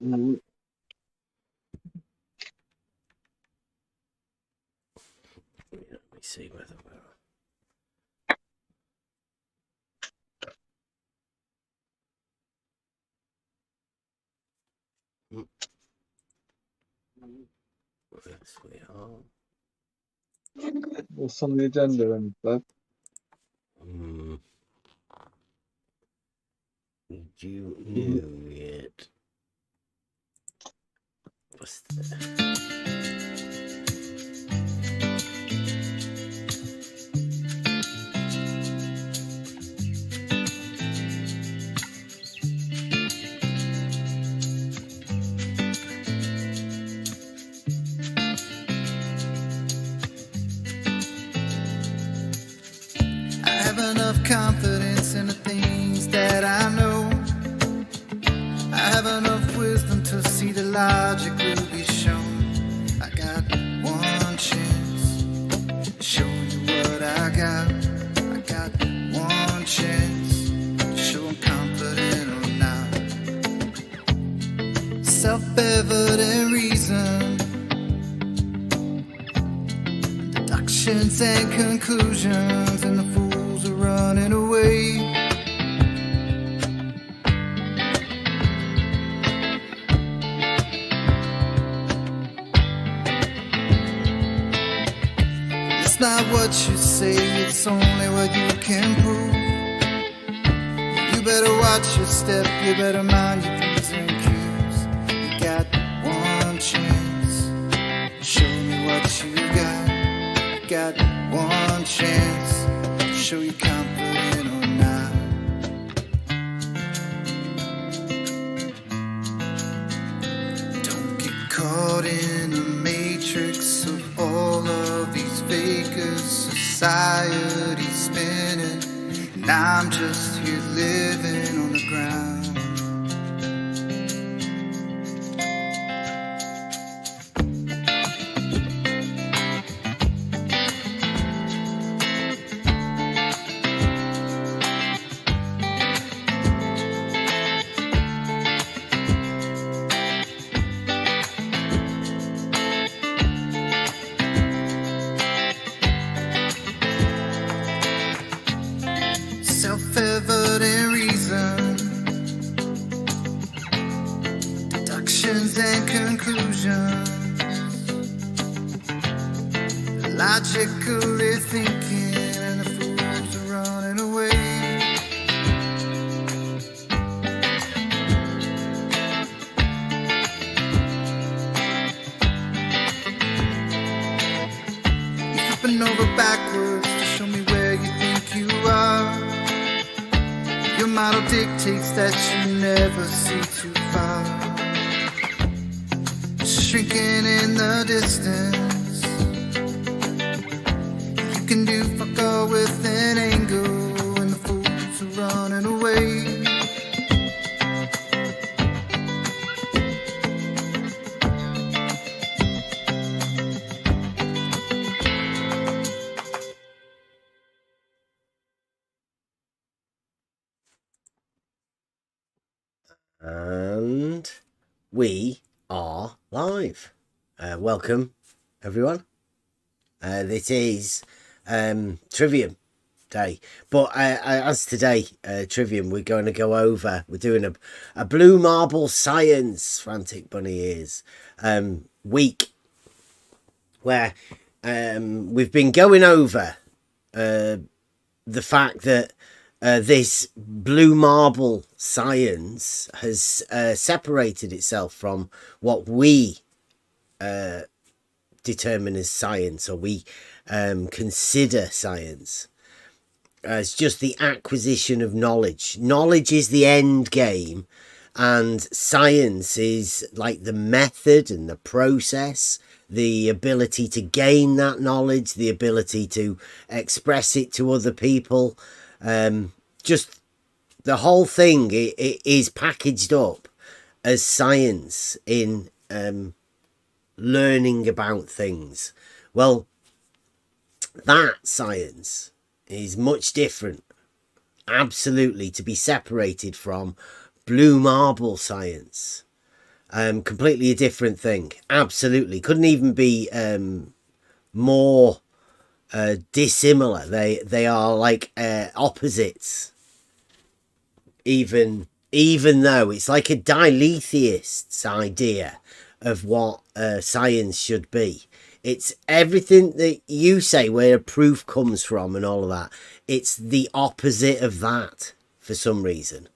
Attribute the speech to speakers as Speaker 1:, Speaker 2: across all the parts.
Speaker 1: Mm.
Speaker 2: Let me see whether we're... Yes, we are.
Speaker 1: What's on the agenda then, Bud?
Speaker 2: Do you know yet? What's that?
Speaker 3: I have enough confidence in the things that I know. I have enough wisdom to see the logic will be shown. I got one chance to show you what I got. I got one chance to show I'm confident or not. Self-evident reason, deductions and conclusions, and the fools are running away. It's not what you say, it's only what you can prove. You better watch your step, you better mind your P's and Q's. You got one chance, show me what you got. You got one chance, show you confident or not. Don't get caught in the matrix of all of these fakers. Society's spinning, and I'm just here living on the ground. Self-evident reason, deductions and conclusions, logically thinking, and the fools are running away. You're flipping over backwards to show me where you think you are. Your model dictates that you never see too far. Shrinking in the distance, you can do fuck all with an angle, and the fools are running away.
Speaker 2: And we are live. Welcome, everyone. This is Trivium Day. But as today, Trivium, we're going to go over, we're doing a Blue Marble Science, Frantic Bunny Ears, week, where we've been going over the fact that this blue marble science has separated itself from what we determine as science, or we consider science. It's just the acquisition of knowledge. Knowledge is the end game, and science is like the method and the process, the ability to gain that knowledge, the ability to express it to other people. Just the whole thing it is packaged up as science in learning about things. Well, that science is much different, absolutely, to be separated from blue marble science. Completely a different thing. Absolutely. Couldn't even be more dissimilar. They are like opposites. Even though it's like a diletheist's idea of what science should be. It's everything that you say where proof comes from and all of that. It's the opposite of that for some reason.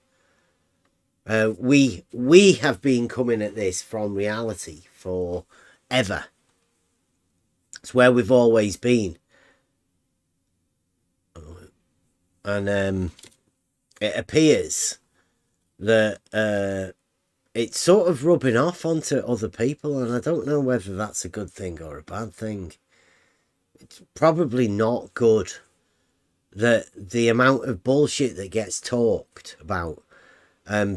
Speaker 2: We have been coming at this from reality forever. It's where we've always been. And it appears that it's sort of rubbing off onto other people, and I don't know whether that's a good thing or a bad thing. It's probably not good that the amount of bullshit that gets talked about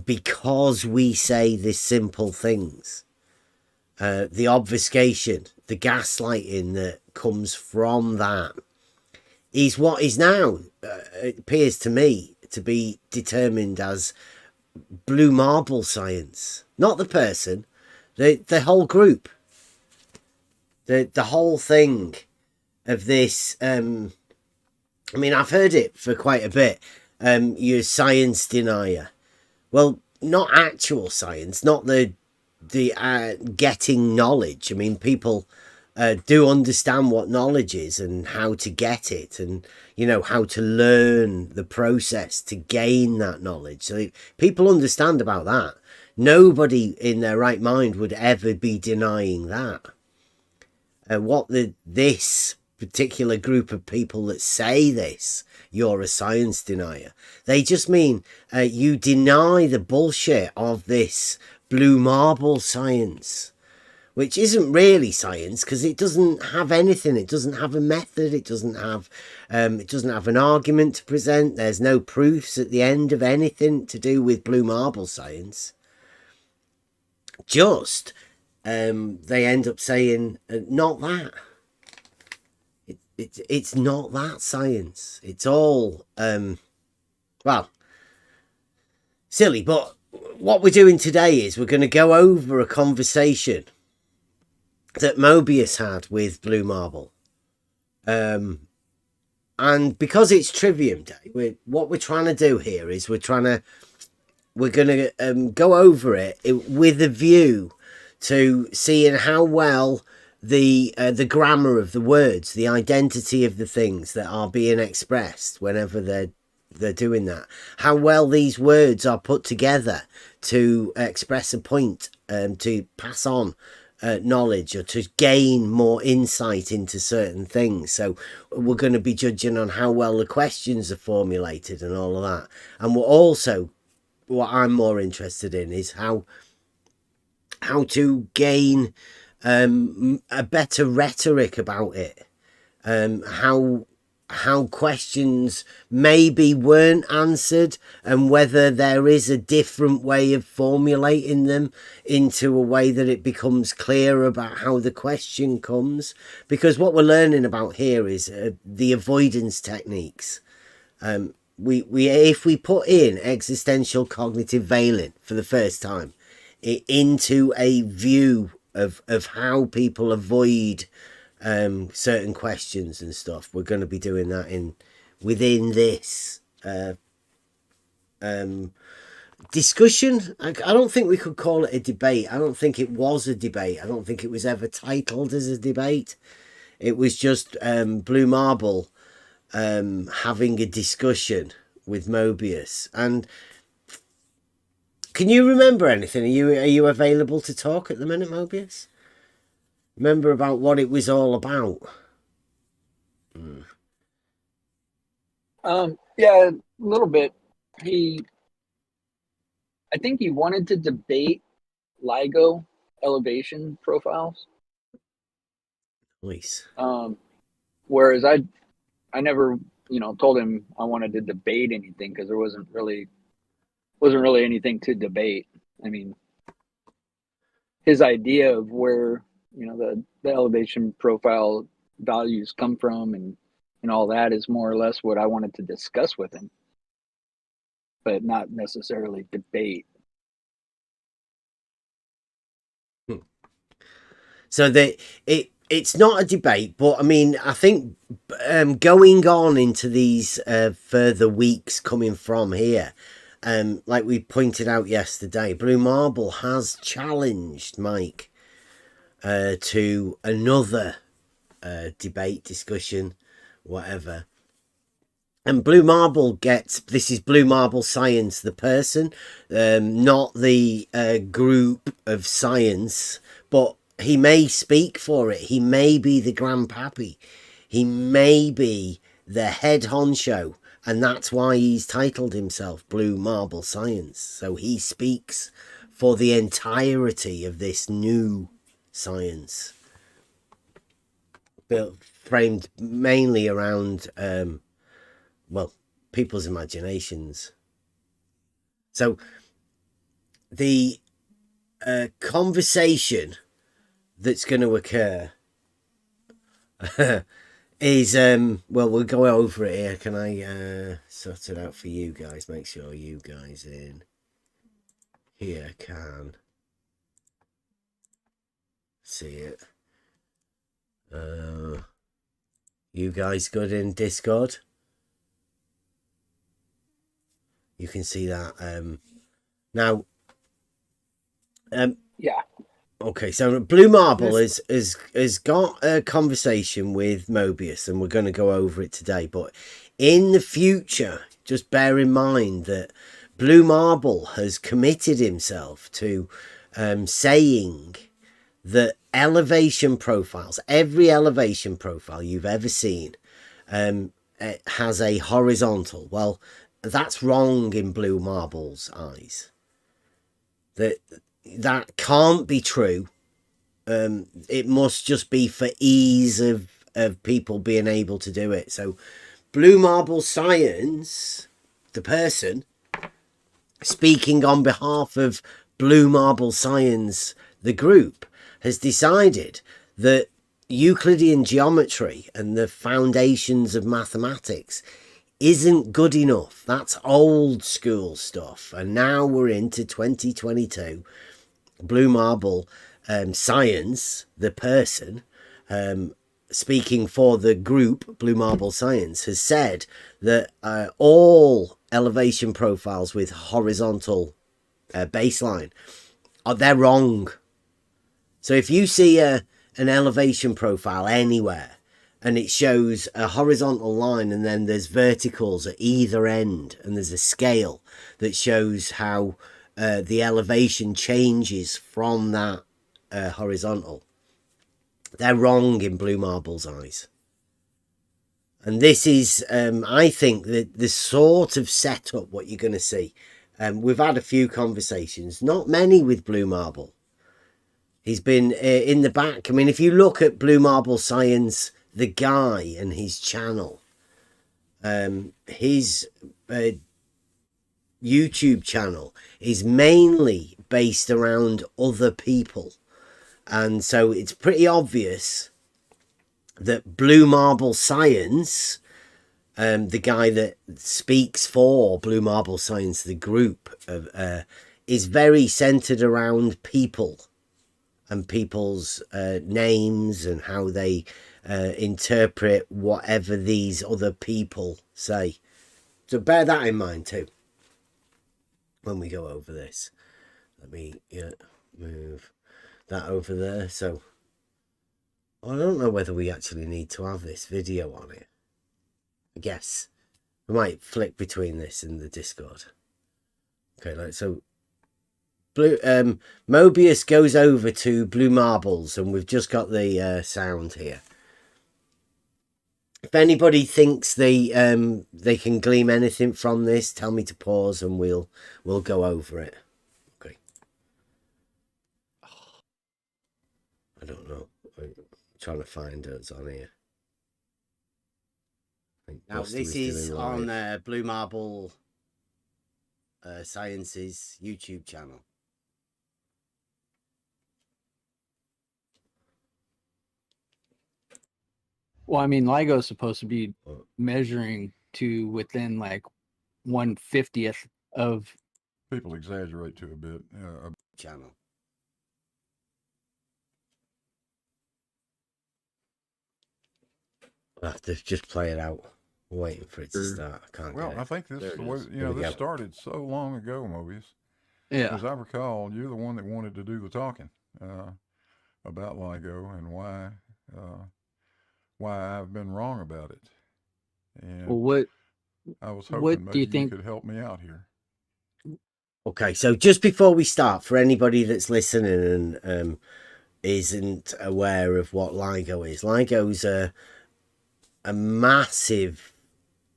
Speaker 2: because we say these simple things, the obfuscation, the gaslighting that comes from that is what is now, it appears to me, to be determined as blue marble science. Not the person, the whole group. The whole thing of this, I mean, I've heard it for quite a bit. You're a science denier. Well, not actual science, not the getting knowledge. I mean, people do understand what knowledge is and how to get it, and how to learn the process to gain that knowledge. So people understand about that. Nobody in their right mind would ever be denying that. What this particular group of people that say this, you're a science denier, they just mean you deny the bullshit of this blue marble science, which isn't really science because it doesn't have anything. It doesn't have a method. It doesn't have an argument to present. There's no proofs at the end of anything to do with blue marble science. Just they end up saying not that. It's not that science. It's all well, silly. But what we're doing today is we're going to go over a conversation that Mobius had with blue marble, and because it's Trivium Day, what we're trying to do here is we're going to go over it with a view to seeing how well the grammar of the words, the identity of the things that are being expressed whenever they're doing that, how well these words are put together to express a point, to pass on knowledge or to gain more insight into certain things. So we're going to be judging on how well the questions are formulated and all of that. And we're also, what I'm more interested in is how to gain a better rhetoric about it, how questions maybe weren't answered, and whether there is a different way of formulating them into a way that it becomes clear about how the question comes. Because what we're learning about here is the avoidance techniques. If we put in existential cognitive veiling for the first time into a view of how people avoid certain questions and stuff, we're going to be doing that within this discussion. I don't think we could call it a debate. I don't think it was a debate. I don't think it was ever titled as a debate. It was just blue marble having a discussion with Mobius. And can you remember anything? Are you available to talk at the minute, Mobius? Remember about what it was all about?
Speaker 1: Yeah, a little bit. I think he wanted to debate LIGO elevation profiles.
Speaker 2: Nice.
Speaker 1: Whereas I never, told him I wanted to debate anything because there wasn't really anything to debate. I mean, his idea of where the elevation profile values come from and all that is more or less what I wanted to discuss with him, but not necessarily debate.
Speaker 2: So that it's not a debate, but I mean, I think going on into these further weeks coming from here, like we pointed out yesterday, Blue Marble has challenged Mike to another debate, discussion, whatever. And Blue Marble gets, this is Blue Marble Science, the person, not the group of science, but he may speak for it. He may be the grandpappy. He may be the head honcho. And that's why he's titled himself Blue Marble Science. So he speaks for the entirety of this new science, built, framed mainly around, well, people's imaginations. So the conversation that's going to occur is well, we'll go over it here. Can I sort it out for you guys? Make sure you guys in here can see it. You guys good in Discord? You can see that now.
Speaker 1: Yeah.
Speaker 2: Okay, so Blue Marble has got a conversation with Mobius, and we're going to go over it today. But in the future, just bear in mind that Blue Marble has committed himself to saying that elevation profiles, every elevation profile you've ever seen, it has a horizontal. Well, that's wrong in Blue Marble's eyes. That can't be true. It must just be for ease of people being able to do it. So Blue Marble Science, the person speaking on behalf of Blue Marble Science, the group, has decided that Euclidean geometry and the foundations of mathematics isn't good enough. That's old school stuff. And now we're into 2022. Blue Marble Science, the person speaking for the group Blue Marble Science, has said that all elevation profiles with horizontal baseline they're wrong. So if you see an elevation profile anywhere and it shows a horizontal line and then there's verticals at either end and there's a scale that shows how the elevation changes from that horizontal, they're wrong in Blue Marble's eyes. And this is, I think, the sort of setup what you're going to see. We've had a few conversations, not many with Blue Marble. He's been in the back. I mean, if you look at Blue Marble Science, the guy and his channel, his YouTube channel is mainly based around other people. And so it's pretty obvious that Blue Marble Science, the guy that speaks for Blue Marble Science, the group, is very centered around people and people's names and how they interpret whatever these other people say. So bear that in mind too when we go over this. Let me move that over there. So I don't know whether we actually need to have this video on it. I guess we might flick between this and the Discord. Okay, like so. Blue Mobius goes over to Blue Marbles, and we've just got the sound here. If anybody thinks they can glean anything from this, tell me to pause, and we'll go over it. Okay. I don't know. I'm trying to find it. It's on here. Now this is on Blue Marble Science's YouTube channel.
Speaker 1: Well, I mean, LIGO is supposed to be measuring to within like 1/50th of.
Speaker 4: People exaggerate to a bit.
Speaker 2: Channel. I'll have to just play it out. Waiting for it to
Speaker 1: Sure.
Speaker 2: start. I can't
Speaker 4: Well,
Speaker 2: get
Speaker 4: I
Speaker 2: it.
Speaker 4: think this
Speaker 1: There it
Speaker 4: was,
Speaker 1: is.
Speaker 4: you know,
Speaker 2: we
Speaker 4: this
Speaker 2: go.
Speaker 4: started so long ago, Mobius.
Speaker 1: Yeah.
Speaker 4: As I recall, you're the one that wanted to do the talking about LIGO and why I've been wrong about it.
Speaker 1: Well,
Speaker 4: And I was
Speaker 1: what
Speaker 4: hoping
Speaker 1: do you
Speaker 4: maybe you
Speaker 1: think?
Speaker 4: could help me out here.
Speaker 2: Okay, so just before we start, for anybody that's listening and isn't aware of what LIGO is, LIGO's a massive,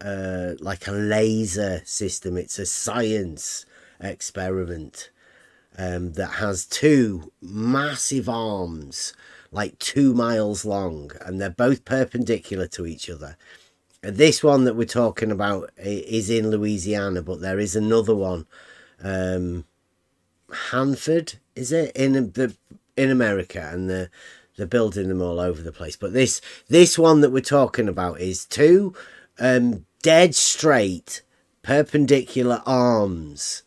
Speaker 2: like a laser system. It's a science experiment that has two massive arms, like 2 miles long, and they're both perpendicular to each other. And this one that we're talking about is in Louisiana, but there is another one, Hanford, is it, in America, and they're building them all over the place. But this one that we're talking about is two dead straight perpendicular arms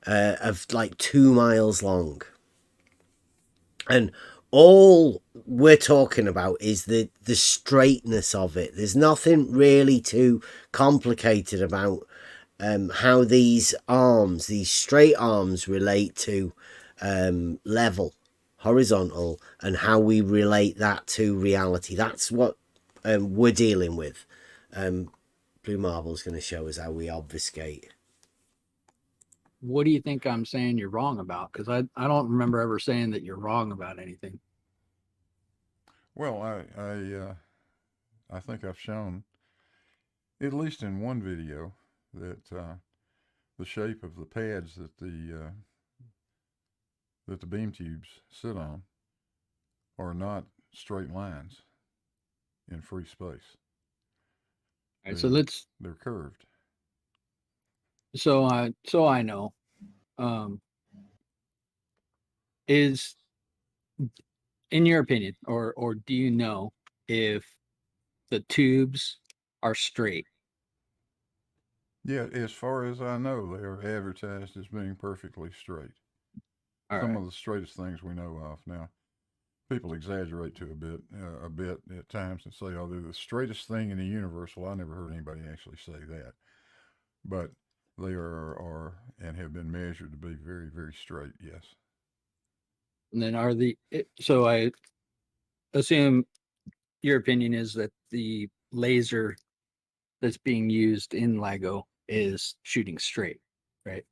Speaker 2: of like 2 miles long, and all we're talking about is the straightness of it. There's nothing really too complicated about how these arms, these straight arms, relate to level, horizontal, and how we relate that to reality. That's what we're dealing with. Blue Marble's going to show us how we obfuscate.
Speaker 1: What do you think I'm saying you're wrong about? Because I don't remember ever saying that you're wrong about anything.
Speaker 4: Well, I think I've shown, at least in one video, that the shape of the pads that the beam tubes sit on are not straight lines in free space.
Speaker 1: All right, so
Speaker 4: they're curved.
Speaker 1: so I know, is, in your opinion, or do you know if the tubes are straight?
Speaker 4: Yeah, as far as I know, they are advertised as being perfectly straight.
Speaker 1: All
Speaker 4: Some
Speaker 1: right.
Speaker 4: of the straightest things we know of. Now, people exaggerate to a bit at times and say, "Oh, they're the straightest thing in the universe." Well, I never heard anybody actually say that, but they are and have been measured to be very, very straight. Yes.
Speaker 1: And then so I assume your opinion is that the laser that's being used in LIGO is shooting straight, right?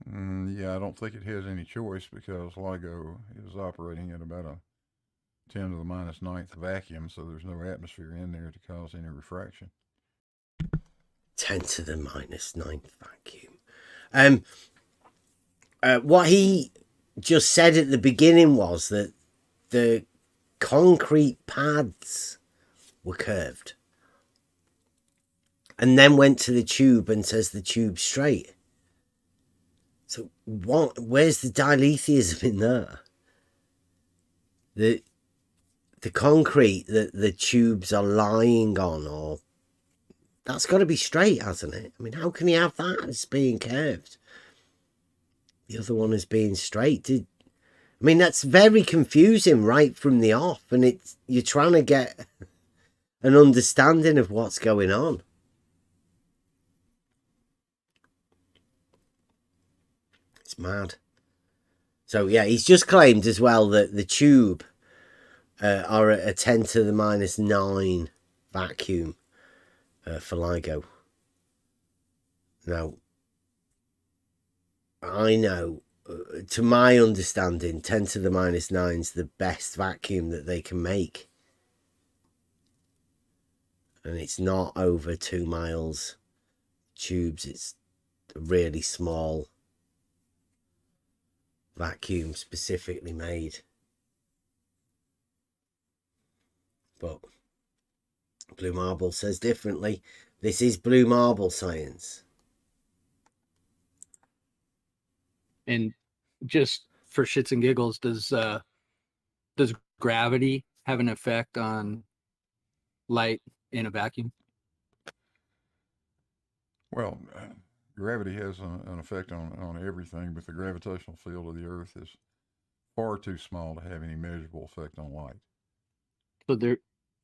Speaker 4: Yeah, I don't think it has any choice because LIGO is operating at about a 10 to the minus ninth vacuum, so there's no atmosphere in there to cause any refraction.
Speaker 2: 10 to the minus ninth vacuum. What he just said at the beginning was that the concrete pads were curved, and then went to the tube and says the tube's straight. So what? Where's the dilithium in there? The concrete that the tubes are lying on, or that's got to be straight, hasn't it? I mean, how can you have that as being curved? The other one as being straight. I mean, that's very confusing right from the off, and you're trying to get an understanding of what's going on. It's mad. So yeah, he's just claimed as well that the tube are at a 10 to the minus 9 vacuum for LIGO. Now, I know, to my understanding, 10 to the minus 9 is the best vacuum that they can make. And it's not over 2 miles tubes. It's a really small vacuum specifically made. But Blue Marble says differently. This is Blue Marble science.
Speaker 1: And just for shits and giggles, does gravity have an effect on light in a vacuum?
Speaker 4: Well, gravity has an effect on everything, but the gravitational field of the Earth is far too small to have any measurable effect on light.
Speaker 1: So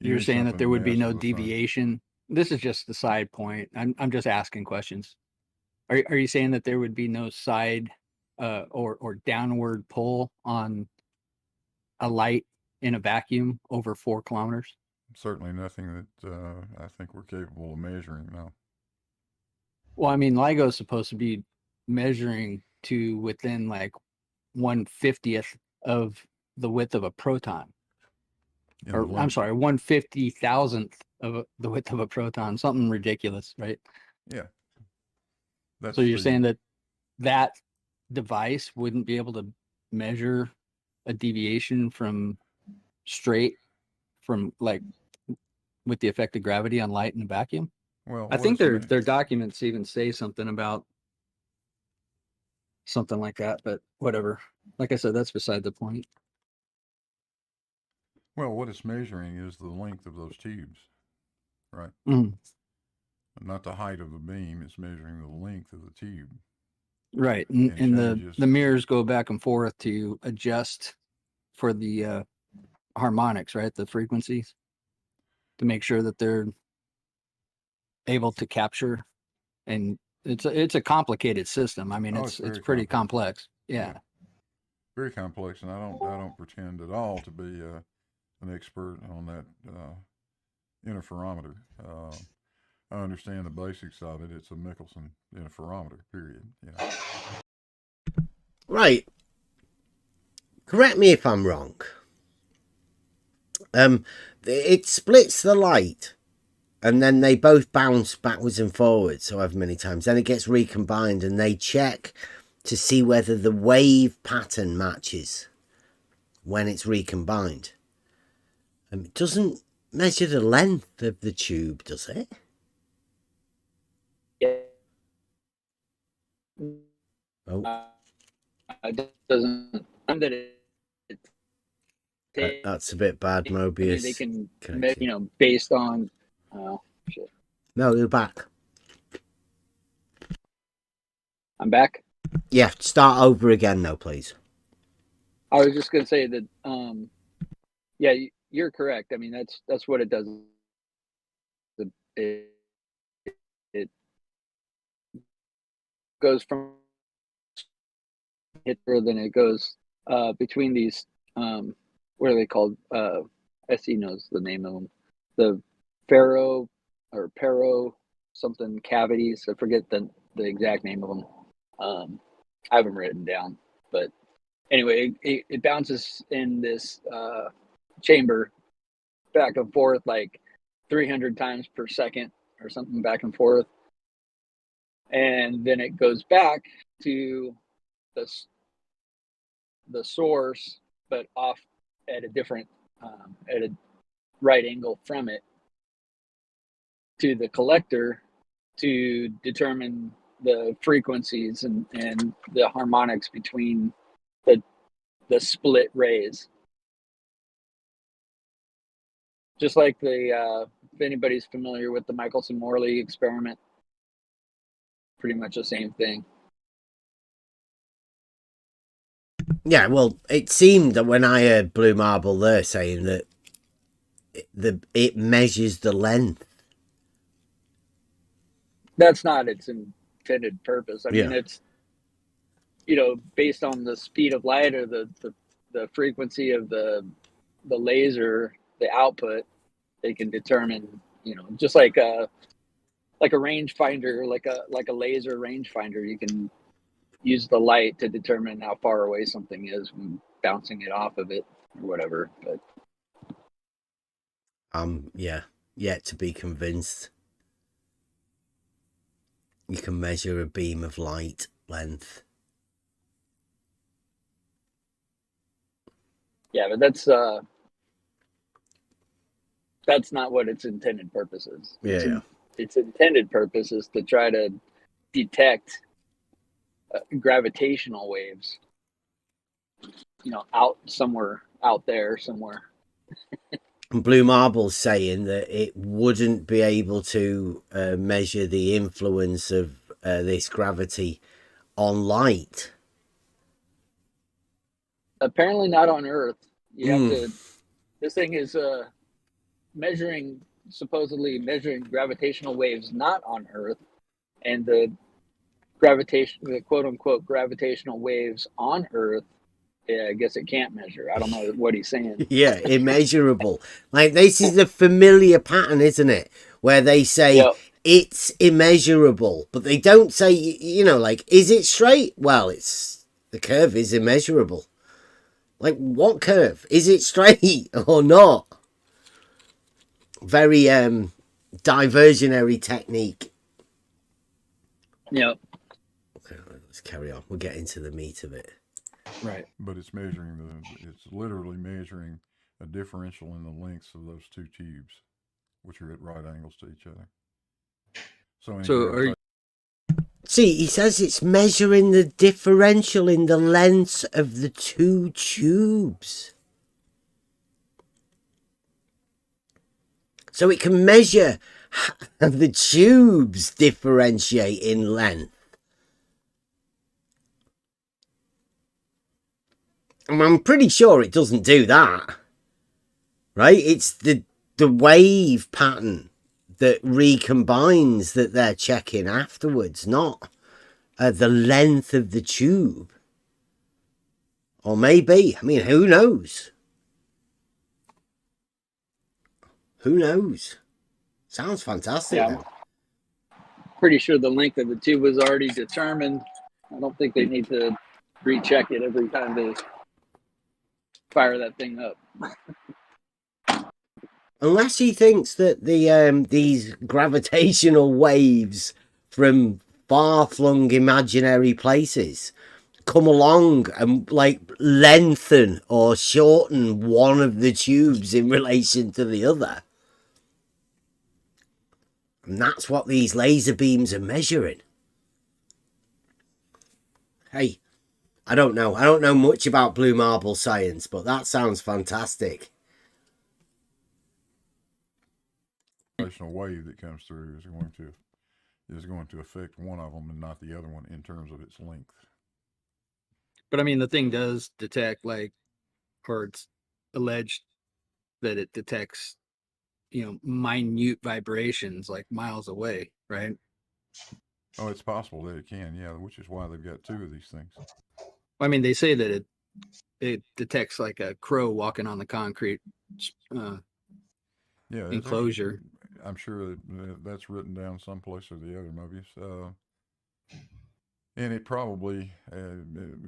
Speaker 1: You're saying that there would be no
Speaker 4: mass of the sun.
Speaker 1: deviation. This is just the side point. I'm just asking questions. Are you saying that there would be no side or downward pull on a light in a vacuum over 4 kilometers?
Speaker 4: Certainly nothing that I think we're capable of measuring now.
Speaker 1: Well, I mean, LIGO is supposed to be measuring to within like 1/50th of the width of a proton. Or I'm sorry, 1/50,000th of the width of a proton, something ridiculous, right?
Speaker 4: Yeah.
Speaker 1: So you're saying that that device wouldn't be able to measure a deviation from straight from like with the effect of gravity on light in a vacuum?
Speaker 4: Well,
Speaker 1: I think their documents even say something about something like that, but whatever. Like I said, that's beside the point.
Speaker 4: Well, what it's measuring is the length of those tubes, right?
Speaker 1: Mm.
Speaker 4: Not the height of the beam. It's measuring the length of the tube.
Speaker 1: Right. And the mirrors go back and forth to adjust for the harmonics, right? The frequencies to make sure that they're able to capture. And it's a complicated system. I mean, it's pretty complex. Yeah.
Speaker 4: Very complex, and I don't pretend at all to be an expert on that interferometer. I understand the basics of it. It's a Michelson interferometer, period. Yeah.
Speaker 2: Right. Correct me if I'm wrong. It splits the light, and then they both bounce backwards and forwards however many times. Then it gets recombined, and they check to see whether the wave pattern matches when it's recombined. It doesn't measure the length of the tube, does it?
Speaker 1: Yeah.
Speaker 2: Oh.
Speaker 1: It doesn't.
Speaker 2: That's a bit bad, Mobius.
Speaker 1: They can, based on. Oh, shit.
Speaker 2: No, you're back.
Speaker 1: I'm back.
Speaker 2: Yeah, start over again, though, please.
Speaker 1: I was just gonna say that. Yeah, you're correct. I mean, that's what it does. It goes from then it goes between these what are they called? SE knows the name of them. The ferro or pero something cavities. I forget the exact name of them. I haven't written down, but anyway, it bounces in this chamber back and forth like 300 times per second or something back and forth. And then it goes back to the source, but off at a different, at a right angle from it to the collector to determine the frequencies and the harmonics between the split rays. Just like if anybody's familiar with the Michelson-Morley experiment, pretty much the same thing.
Speaker 2: Yeah, well, it seemed that when I heard Blue Marble there saying that it measures the length.
Speaker 1: That's not its intended purpose. I mean, it's, based on the speed of light or the frequency of the laser, the output, they can determine, just like a rangefinder, like a laser rangefinder, you can use the light to determine how far away something is when bouncing it off of it or whatever. But
Speaker 2: yet to be convinced you can measure a beam of light length.
Speaker 1: Yeah, but that's not what its intended purpose is. Its intended purpose is to try to detect gravitational waves, out there somewhere.
Speaker 2: Blue Marble's saying that it wouldn't be able to measure the influence of this gravity on light.
Speaker 1: Apparently not on Earth. You have to. This thing is supposedly measuring gravitational waves not on Earth, and the quote unquote gravitational waves on Earth, yeah, I guess it can't measure. I don't know what he's saying.
Speaker 2: Yeah, immeasurable. Like, this is a familiar pattern, isn't it? Where they say
Speaker 1: Yep.
Speaker 2: it's immeasurable, but they don't say, you know, like, is it straight? Well, the curve is immeasurable. Like, what curve? Is it straight or not? Very diversionary technique.
Speaker 1: Yep.
Speaker 2: Okay, let's carry on. We'll get into the meat of it.
Speaker 1: Right.
Speaker 4: But it's it's literally measuring a differential in the lengths of those two tubes, which are at right angles to each other. So,
Speaker 2: See, he says it's measuring the differential in the lengths of the two tubes. So it can measure the tubes differentiate in length. And I'm pretty sure it doesn't do that. Right? It's the wave pattern that recombines that they're checking afterwards, not the length of the tube. Or maybe. I mean, who knows? Who knows? Sounds fantastic.
Speaker 1: Yeah,
Speaker 2: Though.
Speaker 1: pretty sure the length of the tube was already determined. I don't think they need to recheck it every time they fire that thing up.
Speaker 2: Unless he thinks that these gravitational waves from far-flung imaginary places come along and like lengthen or shorten one of the tubes in relation to the other. And that's what these laser beams are measuring. Hey, I don't know. I don't know much about blue marble science, but that sounds fantastic.
Speaker 4: the gravitational wave that comes through is going to affect one of them and not the other one in terms of its length.
Speaker 5: But I mean, the thing does detect, like, or it's alleged that it detects, minute vibrations like miles away, right?
Speaker 4: Oh, it's possible that it can, yeah, which is why they've got two of these things.
Speaker 5: I mean, they say that it detects like a crow walking on the concrete enclosure.
Speaker 4: I'm sure that's written down someplace or the other, Mobius. And it probably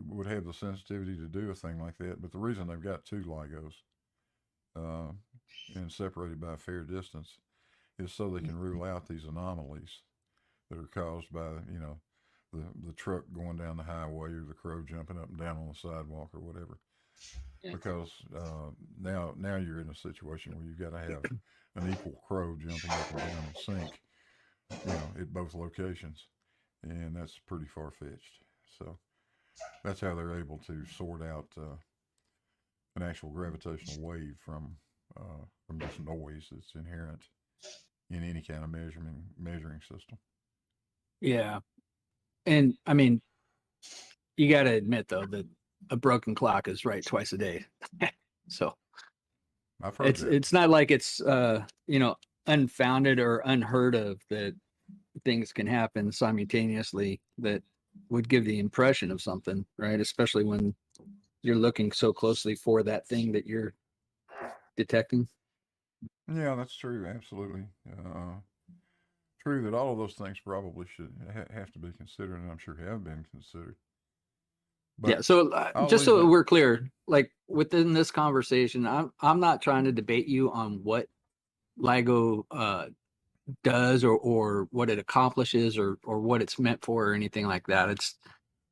Speaker 4: would have the sensitivity to do a thing like that. But the reason they've got two LIGOs and separated by a fair distance is so they can rule out these anomalies that are caused by, the truck going down the highway or the crow jumping up and down on the sidewalk or whatever. Yeah. Because now you're in a situation where you've got to have an equal crow jumping up and down in sync, at both locations. And that's pretty far-fetched. So that's how they're able to sort out an actual gravitational wave from just noise that's inherent in any kind of measuring system.
Speaker 5: Yeah. And I mean, you got to admit, though, that a broken clock is right twice a day. So
Speaker 4: I've heard
Speaker 5: it's not like it's unfounded or unheard of that things can happen simultaneously that would give the impression of something, right? Especially when you're looking so closely for that thing that you're detecting.
Speaker 4: Yeah, that's true. Absolutely. True that all of those things probably should have to be considered, and I'm sure have been considered.
Speaker 5: But yeah. So just so we're clear, like within this conversation, I'm not trying to debate you on what LIGO does or what it accomplishes or what it's meant for or anything like that. It's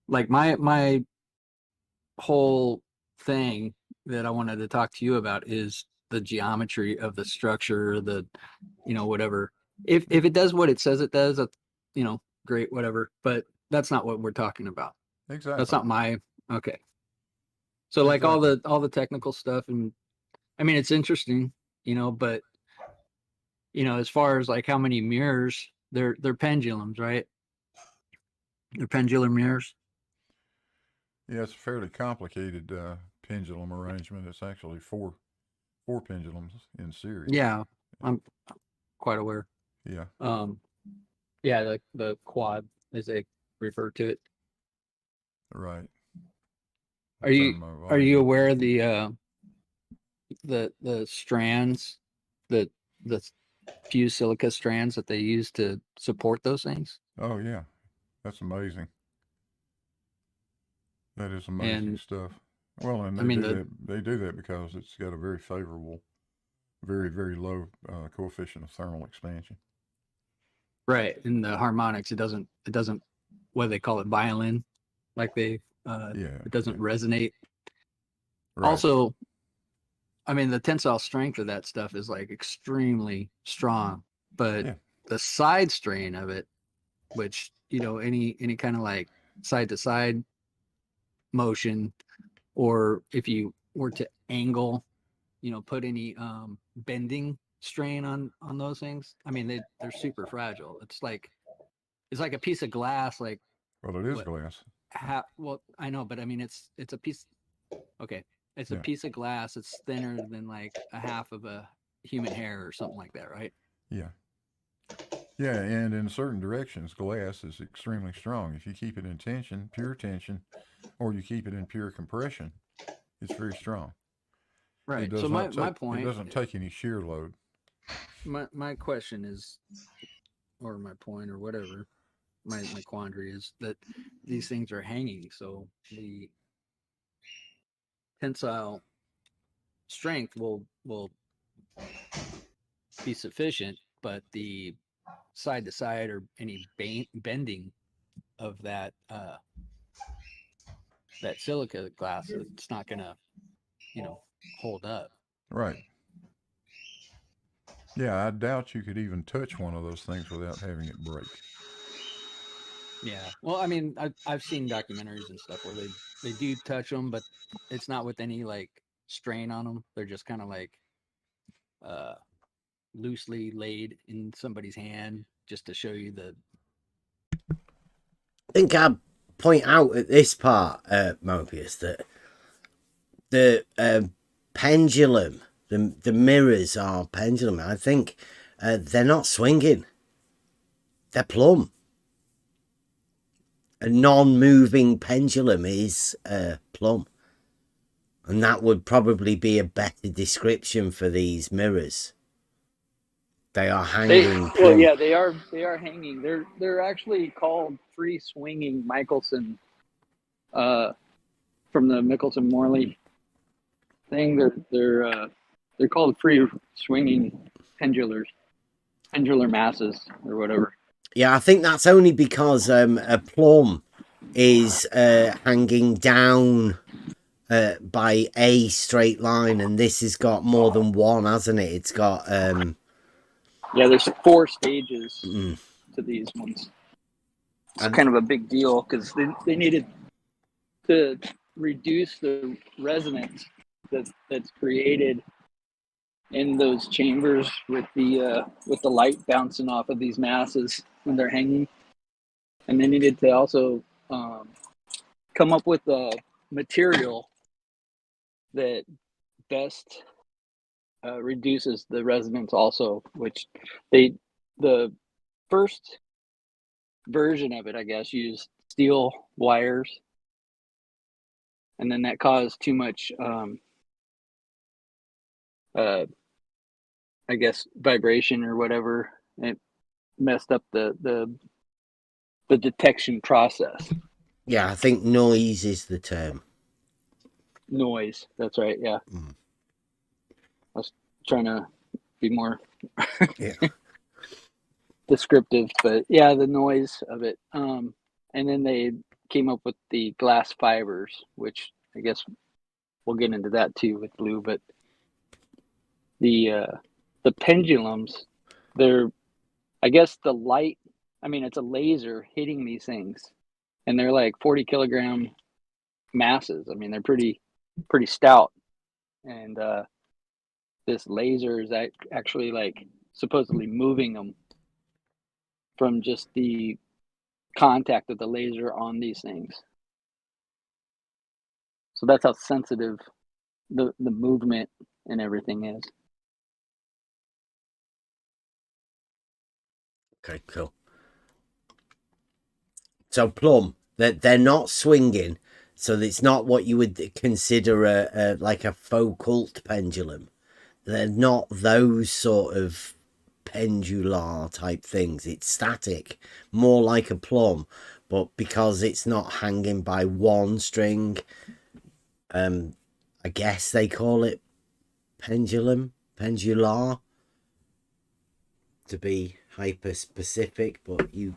Speaker 5: like my whole thing that I wanted to talk to you about is the geometry of the structure, the whatever. If it does what it says it does, that's great, whatever. But that's not what we're talking about.
Speaker 4: Exactly.
Speaker 5: That's not okay. So like all the technical stuff, and I mean it's interesting, but as far as like how many mirrors, they're pendulums, right? They're pendular mirrors.
Speaker 4: Yeah, it's a fairly complicated pendulum arrangement. It's actually four pendulums in series.
Speaker 5: Yeah, I'm quite aware.
Speaker 4: Yeah.
Speaker 5: Yeah, the quad, as they refer to it.
Speaker 4: Right.
Speaker 5: Are you aware of the strands, the fused silica strands that they use to support those things?
Speaker 4: Oh yeah, that's amazing. That is amazing
Speaker 5: And
Speaker 4: stuff. Well, and
Speaker 5: I mean the
Speaker 4: they do that because it's got a very favorable, very, very low coefficient of thermal expansion.
Speaker 5: right, in the harmonics, it doesn't what do they call it, violin, like they
Speaker 4: Yeah.
Speaker 5: it doesn't
Speaker 4: Yeah.
Speaker 5: resonate.
Speaker 4: Right.
Speaker 5: Also, I mean, the tensile strength of that stuff is like extremely strong, but
Speaker 4: Yeah.
Speaker 5: the side strain of it, which, any kind of like side to side motion, or if you were to angle, put any bending strain on those things, I mean, they're super fragile. It's like a piece of glass, like
Speaker 4: Well, it is
Speaker 5: what
Speaker 4: glass.
Speaker 5: well, I know, but I mean, it's a piece. Okay, it's a
Speaker 4: Yeah.
Speaker 5: piece of glass. It's thinner than like a half of a human hair or something like that, right?
Speaker 4: Yeah. Yeah, and in certain directions, glass is extremely strong. If you keep it in tension, pure tension, or you keep it in pure compression, it's very strong. It
Speaker 5: Right. So
Speaker 4: does not
Speaker 5: my
Speaker 4: take. It
Speaker 5: point,
Speaker 4: doesn't take any shear load.
Speaker 5: my question is, or my point, or whatever, my quandary is that these things are hanging, so the tensile strength will be sufficient, but the side to side or any bending of that silica glass, it's not gonna hold up.
Speaker 4: Right. Yeah, I doubt you could even touch one of those things without having it break.
Speaker 5: Yeah. Well, I mean, I've seen documentaries and stuff where they do touch them, but it's not with any like strain on them. They're just kind of like uh loosely laid in somebody's hand just to show you the.
Speaker 2: I think I'd point out at this part, Mobius, that the pendulum, the mirrors are pendulum. I think they're not swinging. They're plumb. A non-moving pendulum is plumb. And that would probably be a better description for these mirrors. They are hanging plumb.
Speaker 1: Well, yeah, they are hanging. They're actually called free swinging Michelson, from the Michelson-Morley thing. They're called free swinging pendular masses or whatever.
Speaker 2: Yeah, I think that's only because a plumb is hanging down by a straight line, and this has got more than one, hasn't it? It's got
Speaker 1: yeah, there's 4 stages to these ones. It's kind of a big deal because they needed to reduce the resonance that's created in those chambers with the light bouncing off of these masses when they're hanging, and they needed to also come up with a material that best reduces the resonance also, which the first version of it, I guess, used steel wires, and then that caused too much I guess vibration or whatever. It messed up the detection process.
Speaker 2: yeah, I think noise is the term.
Speaker 1: Noise, that's right. Yeah, I was trying to be more descriptive, but yeah, the noise of it. And then they came up with the glass fibers, which I guess we'll get into that too with blue. But the pendulums, they're, I guess the light, I mean, it's a laser hitting these things, and they're like 40-kilogram masses. I mean, they're pretty stout, and this laser is actually like supposedly moving them from just the contact of the laser on these things. So that's how sensitive the movement and everything is.
Speaker 2: Okay, cool. So plumb, they're not swinging, so it's not what you would consider a like a Foucault pendulum. They're not those sort of pendular type things. It's static, more like a plumb, but because it's not hanging by one string, I guess they call it pendular, to be hyper specific, but you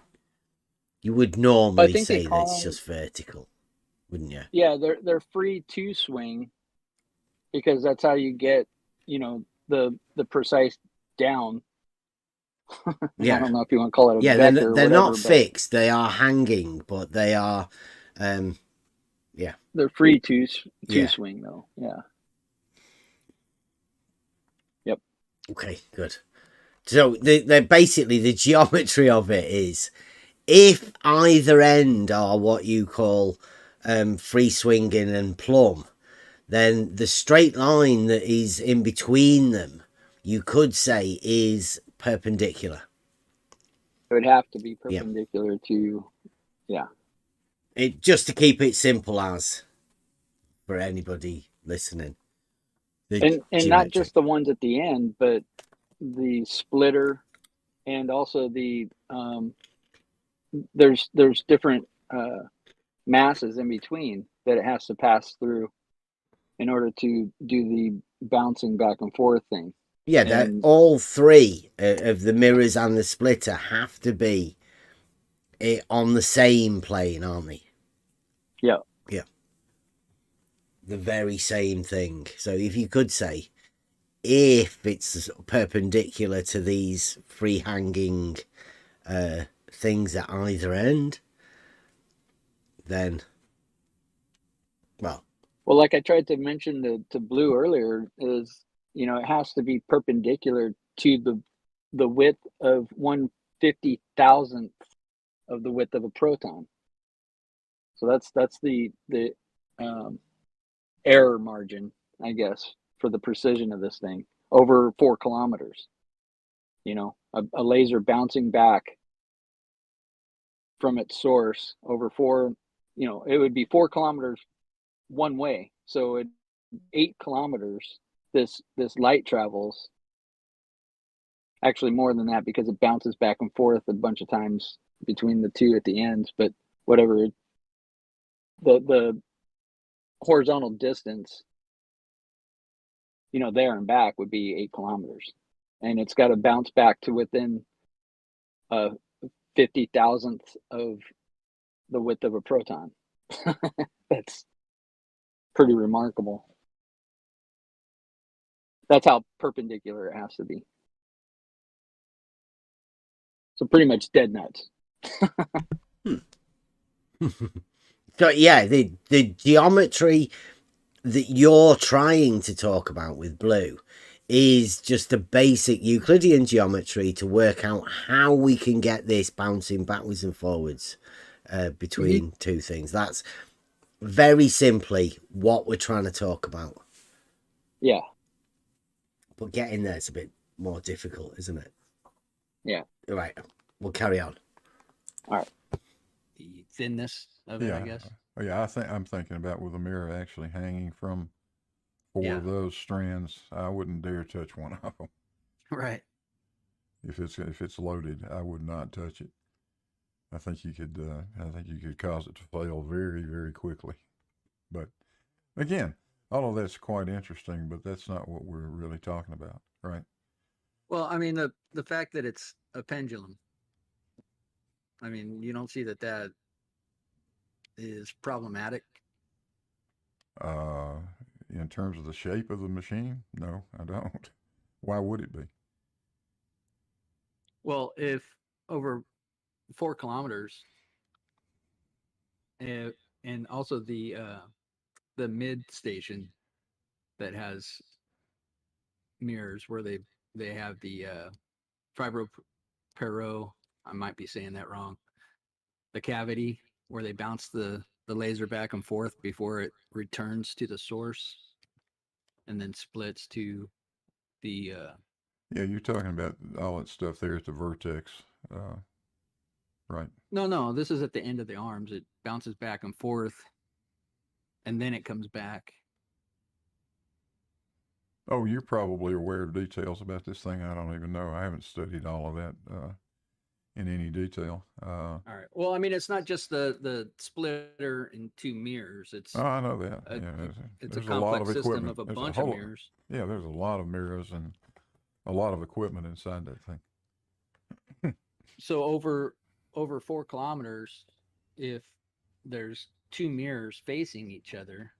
Speaker 2: would normally say that's just vertical, wouldn't you?
Speaker 1: Yeah, they're free to swing, because that's how you get, the precise down.
Speaker 2: Yeah.
Speaker 1: I don't know if you want to call it a
Speaker 2: they're
Speaker 1: vector or whatever,
Speaker 2: not fixed. They are hanging, but they are, yeah.
Speaker 1: They're free to swing, though. Yeah. Yep.
Speaker 2: Okay, good. So they're basically, the geometry of it is, if either end are what you call free swinging and plumb, then the straight line that is in between them, you could say, is perpendicular.
Speaker 1: It would have to be perpendicular to,
Speaker 2: It, just to keep it simple, as for anybody listening.
Speaker 1: And not just the ones at the end, but the splitter, and also the there's different masses in between that it has to pass through in order to do the bouncing back and forth thing.
Speaker 2: Yeah, that all three of the mirrors and the splitter have to be on the same plane, aren't they?
Speaker 1: Yeah.
Speaker 2: Yeah. The very same thing. So if you could say, if it's perpendicular to these free hanging things at either end, then, well,
Speaker 1: like I tried to mention to Blue earlier, is, it has to be perpendicular to the width of 1/50,000th of the width of a proton. So that's the error margin, I guess, for the precision of this thing, over 4 kilometers. A laser bouncing back from its source over 4, it would be 4 kilometers one way. So at 8 kilometers, this light travels. Actually, more than that, because it bounces back and forth a bunch of times between the two at the ends. But whatever, the horizontal distance, there and back would be 8 kilometers, and it's got to bounce back to within 50,000th of the width of a proton. That's pretty remarkable. That's how perpendicular it has to be. So pretty much dead nuts.
Speaker 2: So yeah, the geometry that you're trying to talk about with Blue is just the basic Euclidean geometry to work out how we can get this bouncing backwards and forwards between two things. That's very simply what we're trying to talk about.
Speaker 1: Yeah.
Speaker 2: But getting there is a bit more difficult, isn't it?
Speaker 1: Yeah.
Speaker 2: All right, we'll carry on.
Speaker 1: All right.
Speaker 5: The thinness of it, I guess.
Speaker 4: Yeah, I'm thinking about with a mirror actually hanging from 4 of those strands. I wouldn't dare touch one of them.
Speaker 5: Right.
Speaker 4: If it's loaded, I would not touch it. I think you could cause it to fail very, very quickly. But again, all of that's quite interesting, but that's not what we're really talking about, right?
Speaker 5: Well, I mean, the fact that it's a pendulum, I mean, you don't see that is problematic.
Speaker 4: In terms of the shape of the machine, no, I don't. Why would it be?
Speaker 5: Well, if over 4 kilometers, and also the mid station that has mirrors where they have the fibro, I might be saying that wrong, the cavity where they bounce the laser back and forth before it returns to the source and then splits to the
Speaker 4: yeah, you're talking about all that stuff there at the vertex right?
Speaker 5: No, this is at the end of the arms. It bounces back and forth, and then it comes back.
Speaker 4: Oh, you're probably aware of details about this thing. I don't even know. I haven't studied all of that in any detail.
Speaker 5: All right. Well, I mean, it's not just the splitter and two mirrors. It's
Speaker 4: I know that.
Speaker 5: it's
Speaker 4: there's
Speaker 5: a
Speaker 4: a lot
Speaker 5: complex
Speaker 4: of
Speaker 5: system
Speaker 4: equipment.
Speaker 5: of a
Speaker 4: There's
Speaker 5: bunch of mirrors.
Speaker 4: Yeah, there's a lot of mirrors and a lot of equipment inside that thing.
Speaker 5: So over 4 kilometers, if there's two mirrors facing each other,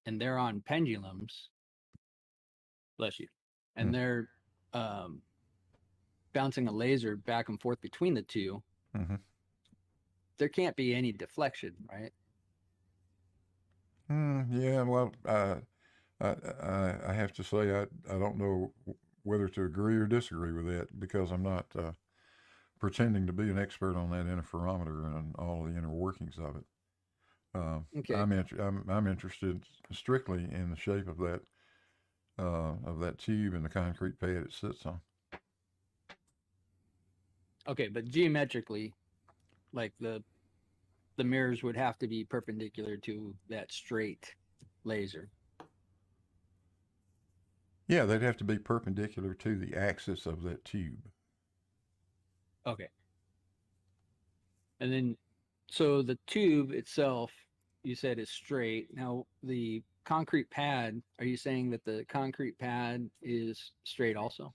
Speaker 5: and they're on pendulums, bless you, and they're bouncing a laser back and forth between the two, there can't be any deflection, right?
Speaker 4: Yeah, well, I have to say I don't know whether to agree or disagree with that, because I'm not pretending to be an expert on that interferometer and all the inner workings of it.
Speaker 5: Okay.
Speaker 4: I'm interested strictly in the shape of that tube and the concrete pad it sits on.
Speaker 5: Okay, but geometrically, like the mirrors would have to be perpendicular to that straight laser.
Speaker 4: Yeah, they'd have to be perpendicular to the axis of that tube.
Speaker 5: Okay. And then, so the tube itself, you said, is straight. Now, the concrete pad, are you saying that the concrete pad is straight also?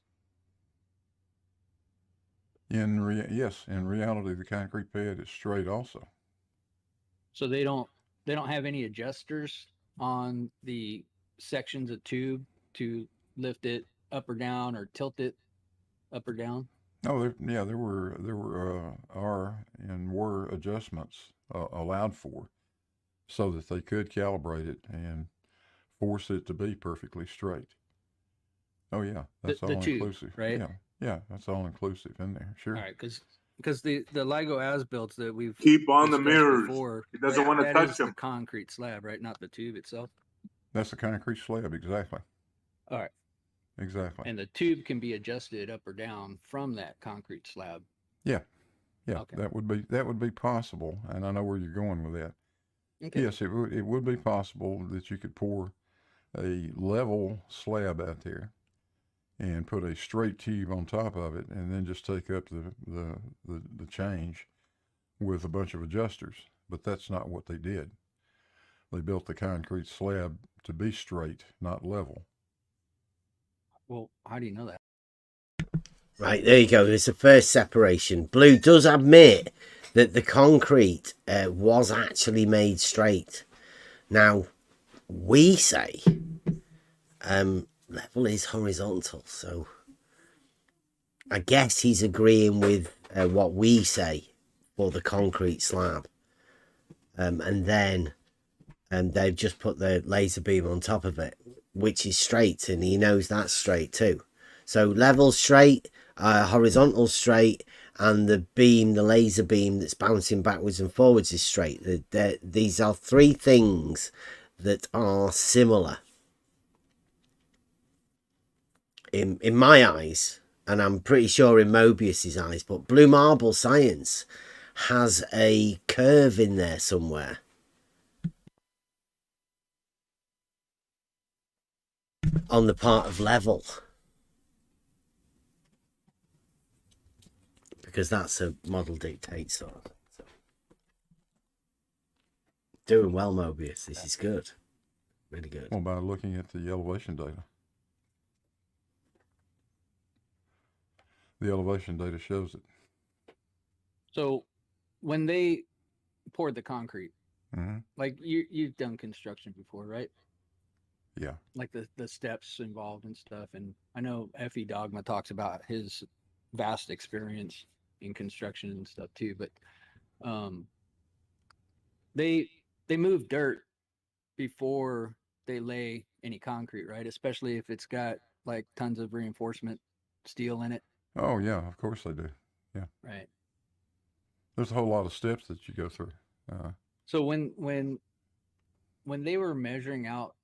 Speaker 4: Yes, in reality, the concrete pad is straight also.
Speaker 5: So they don't have any adjusters on the sections of tube to lift it up or down or tilt it up or down?
Speaker 4: Oh, there were adjustments allowed for, so that they could calibrate it and force it to be perfectly straight. Oh yeah, that's all inclusive,
Speaker 5: right?
Speaker 4: Yeah, that's all inclusive in there. Sure.
Speaker 5: All right, because the LIGO as-builts that we've
Speaker 6: keep on the mirrors.
Speaker 5: Before,
Speaker 6: He doesn't want to touch them.
Speaker 5: The concrete slab, right? Not the tube itself.
Speaker 4: That's the concrete slab, exactly.
Speaker 5: All right.
Speaker 4: Exactly.
Speaker 5: And the tube can be adjusted up or down from that concrete slab.
Speaker 4: Yeah.
Speaker 5: Okay.
Speaker 4: That would be possible, and I know where you're going with that.
Speaker 5: Okay.
Speaker 4: Yes, it would be possible that you could pour a level slab out there and put a straight tube on top of it, and then just take up the change with a bunch of adjusters. But that's not what they did. They built the concrete slab to be straight, not level.
Speaker 5: Well, how do you know that?
Speaker 2: Right, there you go. There's the first separation. Blue does admit that the concrete was actually made straight. Now, we say level is horizontal, so I guess he's agreeing with what we say for the concrete slab. And then they've just put the laser beam on top of it, which is straight, and he knows that's straight too. So level straight, horizontal straight, and the laser beam that's bouncing backwards and forwards is straight. These are three things that are similar in my eyes, and I'm pretty sure in Mobius's eyes, but Blue Marble Science has a curve in there somewhere. On the part of level. Because that's a model dictates sort of. So. Doing well, Mobius. This is good. Really good.
Speaker 4: Well, by looking at the elevation data. The elevation data shows it.
Speaker 5: So when they poured the concrete, like you've done construction before, right?
Speaker 4: Yeah.
Speaker 5: Like the steps involved and stuff. And I know Effie Dogma talks about his vast experience in construction and stuff too, but they move dirt before they lay any concrete, right? Especially if it's got like tons of reinforcement steel in it.
Speaker 4: Oh yeah, of course they do. Yeah.
Speaker 5: Right.
Speaker 4: There's a whole lot of steps that you go through.
Speaker 5: So when they were measuring out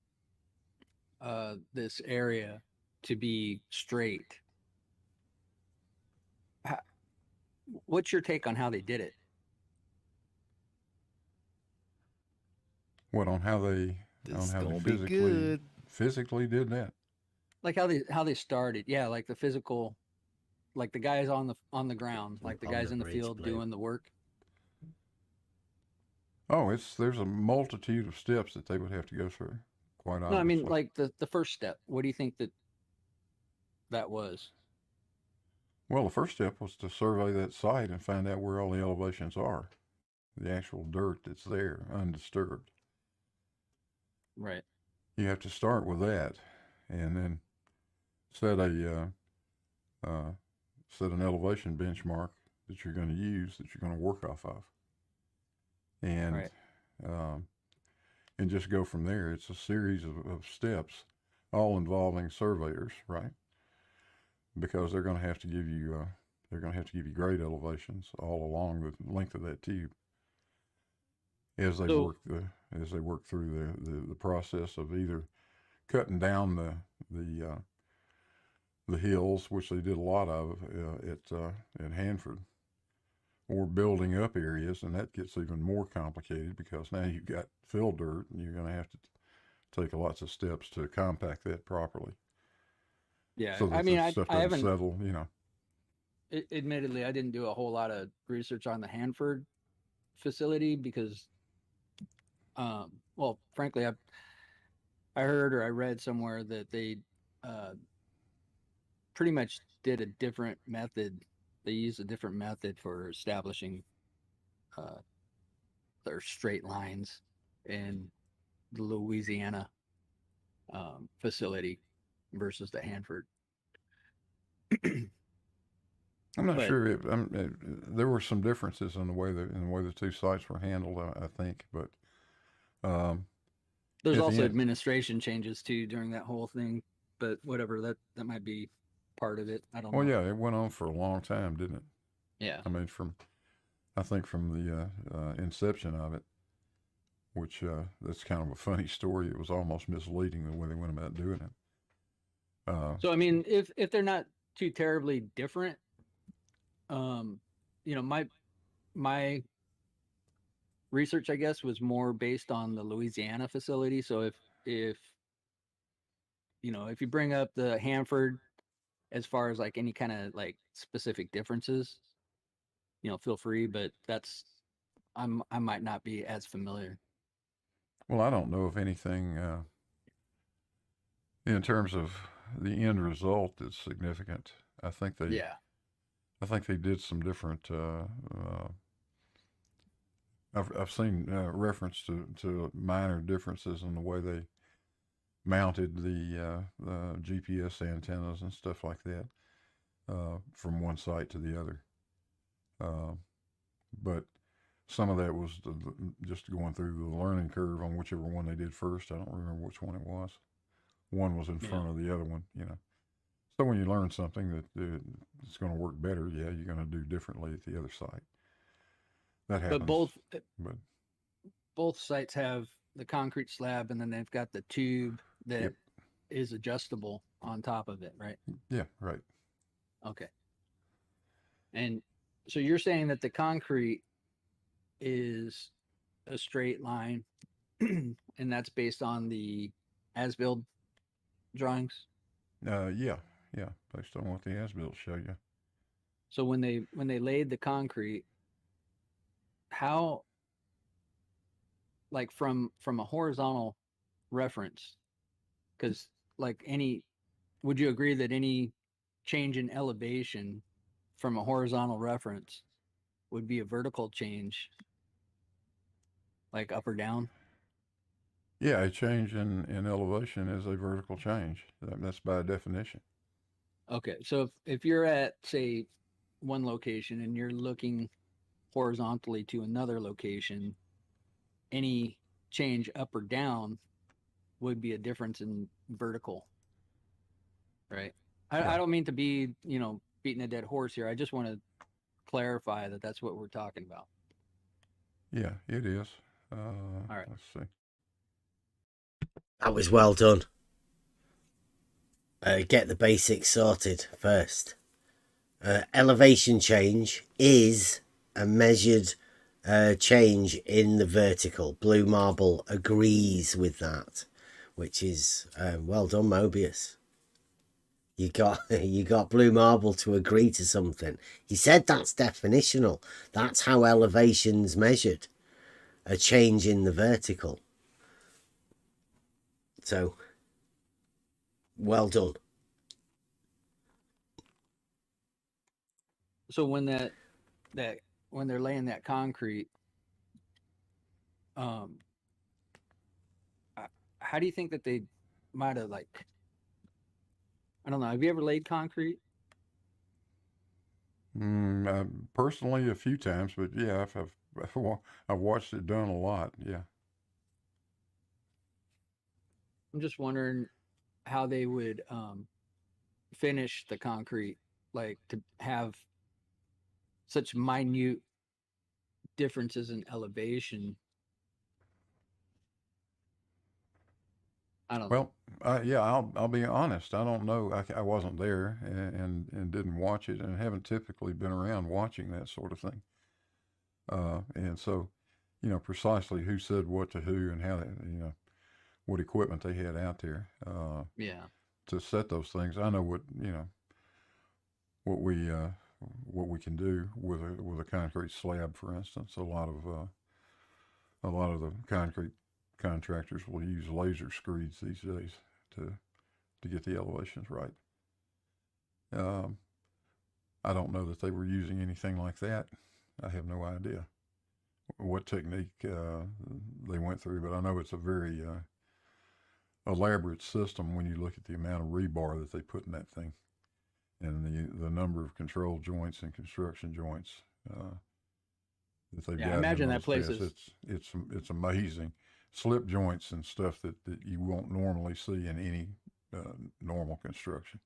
Speaker 5: this area to be straight, what's your take on how they did it?
Speaker 4: What, on how they physically did that?
Speaker 5: Like how they started? Yeah, like the physical, like the guys on the ground, like the guys in the field doing the work.
Speaker 4: Oh, there's a multitude of steps that they would have to go through. Quite obviously.
Speaker 5: No, I mean like the first step. What do you think that was?
Speaker 4: Well, the first step was to survey that site and find out where all the elevations are, the actual dirt that's there, undisturbed.
Speaker 5: Right.
Speaker 4: You have to start with that, and then set an elevation benchmark that you're going to use, that you're going to work off of, and
Speaker 5: right.
Speaker 4: And just go from there. It's a series of steps, all involving surveyors, right? Because they're going to have to give you grade elevations all along the length of that tube as they work through the process of either cutting down the hills, which they did a lot of at Hanford, or building up areas, and that gets even more complicated because now you've got fill dirt and you're going to have to take lots of steps to compact that properly.
Speaker 5: Yeah,
Speaker 4: so that
Speaker 5: I mean,
Speaker 4: I haven't settle,
Speaker 5: Admittedly, I didn't do a whole lot of research on the Hanford facility because, well, frankly, I heard or I read somewhere that they pretty much did a different method. They used a different method for establishing their straight lines in the Louisiana facility versus the Hanford.
Speaker 4: I'm not sure. There were some differences in the way the two sites were handled, I think, but
Speaker 5: there's also administration changes too during that whole thing. But whatever, that might be part of it. I don't know.
Speaker 4: Well, yeah, it went on for a long time, didn't it?
Speaker 5: Yeah.
Speaker 4: I mean, I think from the inception of it, which that's kind of a funny story. It was almost misleading the way they went about doing it.
Speaker 5: So I mean, if they're not too terribly different, my research, I guess, was more based on the Louisiana facility. So if you bring up the Hanford as far as like any kind of like specific differences, feel free, but I might not be as familiar.
Speaker 4: Well, I don't know if anything in terms of the end result that's significant. I think they did some different. I've seen reference to minor differences in the way they mounted the GPS antennas and stuff like that from one site to the other. But some of that was just going through the learning curve on whichever one they did first. I don't remember which one it was. One was in front of the other one, So when you learn something that it's going to work better, you're going to do differently at the other site. That happens.
Speaker 5: But both sites have the concrete slab, and then they've got the tube that is adjustable on top of it, right?
Speaker 4: Yeah, right.
Speaker 5: Okay. And so you're saying that the concrete is a straight line, and that's based on the as-built drawings?
Speaker 4: Yeah, based on what the as-built show you.
Speaker 5: So when they laid the concrete, how, like from a horizontal reference, because like would you agree that any change in elevation from a horizontal reference would be a vertical change, like up or down?
Speaker 4: Yeah, a change in elevation is a vertical change. That's by definition.
Speaker 5: Okay, so if you're at, say, one location and you're looking horizontally to another location, any change up or down would be a difference in vertical, right? I don't mean to be, beating a dead horse here. I just want to clarify that that's what we're talking about.
Speaker 4: Yeah, it is.
Speaker 5: All right.
Speaker 4: Let's see.
Speaker 2: That was well done. Get the basics sorted first. elevation change is a measured change in the vertical. Blue Marble agrees with that, which is well done, Mobius. You got Blue Marble to agree to something. He said that's definitional. That's how elevation's measured. A change in the vertical. So, well done.
Speaker 5: So when when they're laying that concrete, how do you think that they might have, like, I don't know. Have you ever laid concrete?
Speaker 4: Personally, a few times, but yeah, I've watched it done a lot. Yeah.
Speaker 5: I'm just wondering how they would finish the concrete, like to have such minute differences in elevation. I don't know.
Speaker 4: Well, yeah, I'll be honest. I don't know. I wasn't there and didn't watch it, and haven't typically been around watching that sort of thing. And so, precisely who said what to who and how, what equipment they had out there.
Speaker 5: Yeah.
Speaker 4: To set those things. I know what we can do with a concrete slab, for instance. A lot of the concrete contractors will use laser screeds these days to get the elevations right. I don't know that they were using anything like that. I have no idea what technique they went through, but I know it's a very elaborate system when you look at the amount of rebar that they put in that thing, and the number of control joints and construction joints that they've got.
Speaker 5: I imagine that place
Speaker 4: is it's amazing. Slip joints and stuff that you won't normally see in any normal construction.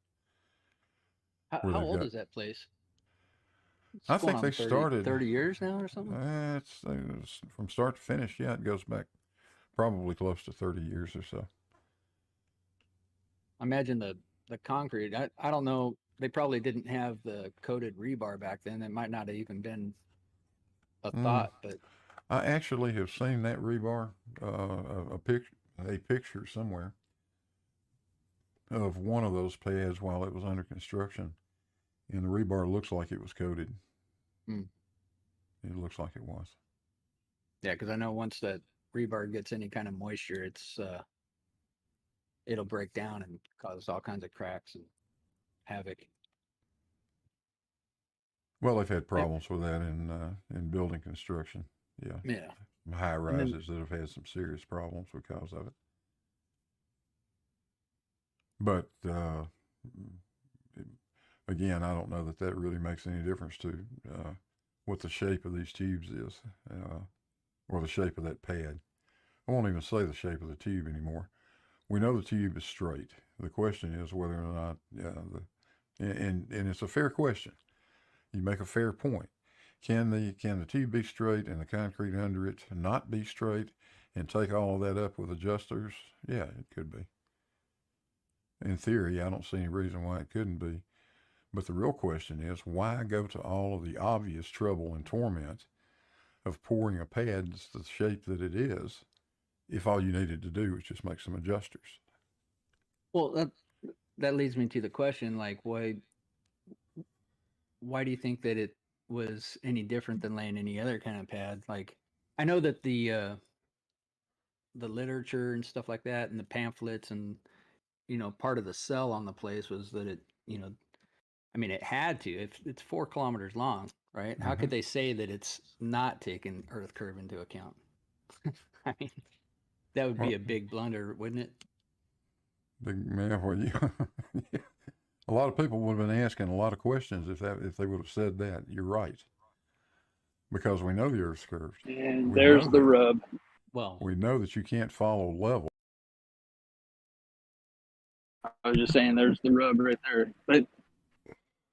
Speaker 5: How old is that place?
Speaker 4: I think they started
Speaker 5: 30 years now or something.
Speaker 4: It's from start to finish. Yeah, it goes back probably close to 30 years or so.
Speaker 5: I imagine the concrete. I don't know. They probably didn't have the coated rebar back then. It might not have even been a thought. But
Speaker 4: I actually have seen that rebar, a picture somewhere of one of those pads while it was under construction, and the rebar looks like it was coated. It looks like it was.
Speaker 5: Yeah, because I know once that rebar gets any kind of moisture, it'll break down and cause all kinds of cracks and havoc.
Speaker 4: Well, they've had problems with that in building construction. Yeah. High rises that have had some serious problems because of it. But again, I don't know that really makes any difference to what the shape of these tubes is, or the shape of that pad. I won't even say the shape of the tube anymore. We know the tube is straight. The question is whether or not, and it's a fair question. You make a fair point. Can the tube be straight and the concrete under it not be straight, and take all of that up with adjusters? Yeah, it could be. In theory, I don't see any reason why it couldn't be. But the real question is, why go to all of the obvious trouble and torment of pouring a pad that's the shape that it is, if all you needed to do was just make some adjusters?
Speaker 5: Well, that leads me to the question, like, why do you think that it was any different than laying any other kind of pad? Like, I know that the literature and stuff like that, and the pamphlets, and part of the sell on the place was that it, I mean, it had to. It's 4 kilometers long, right? Mm-hmm. How could they say that it's not taking Earth curve into account? I mean, that would be a big blunder, wouldn't it?
Speaker 4: A lot of people would have been asking a lot of questions if they would have said that. You're right, because we know the Earth's curved.
Speaker 1: And there's the rub.
Speaker 5: Well,
Speaker 4: we know that you can't follow level.
Speaker 1: I was just saying, there's the rub right there. But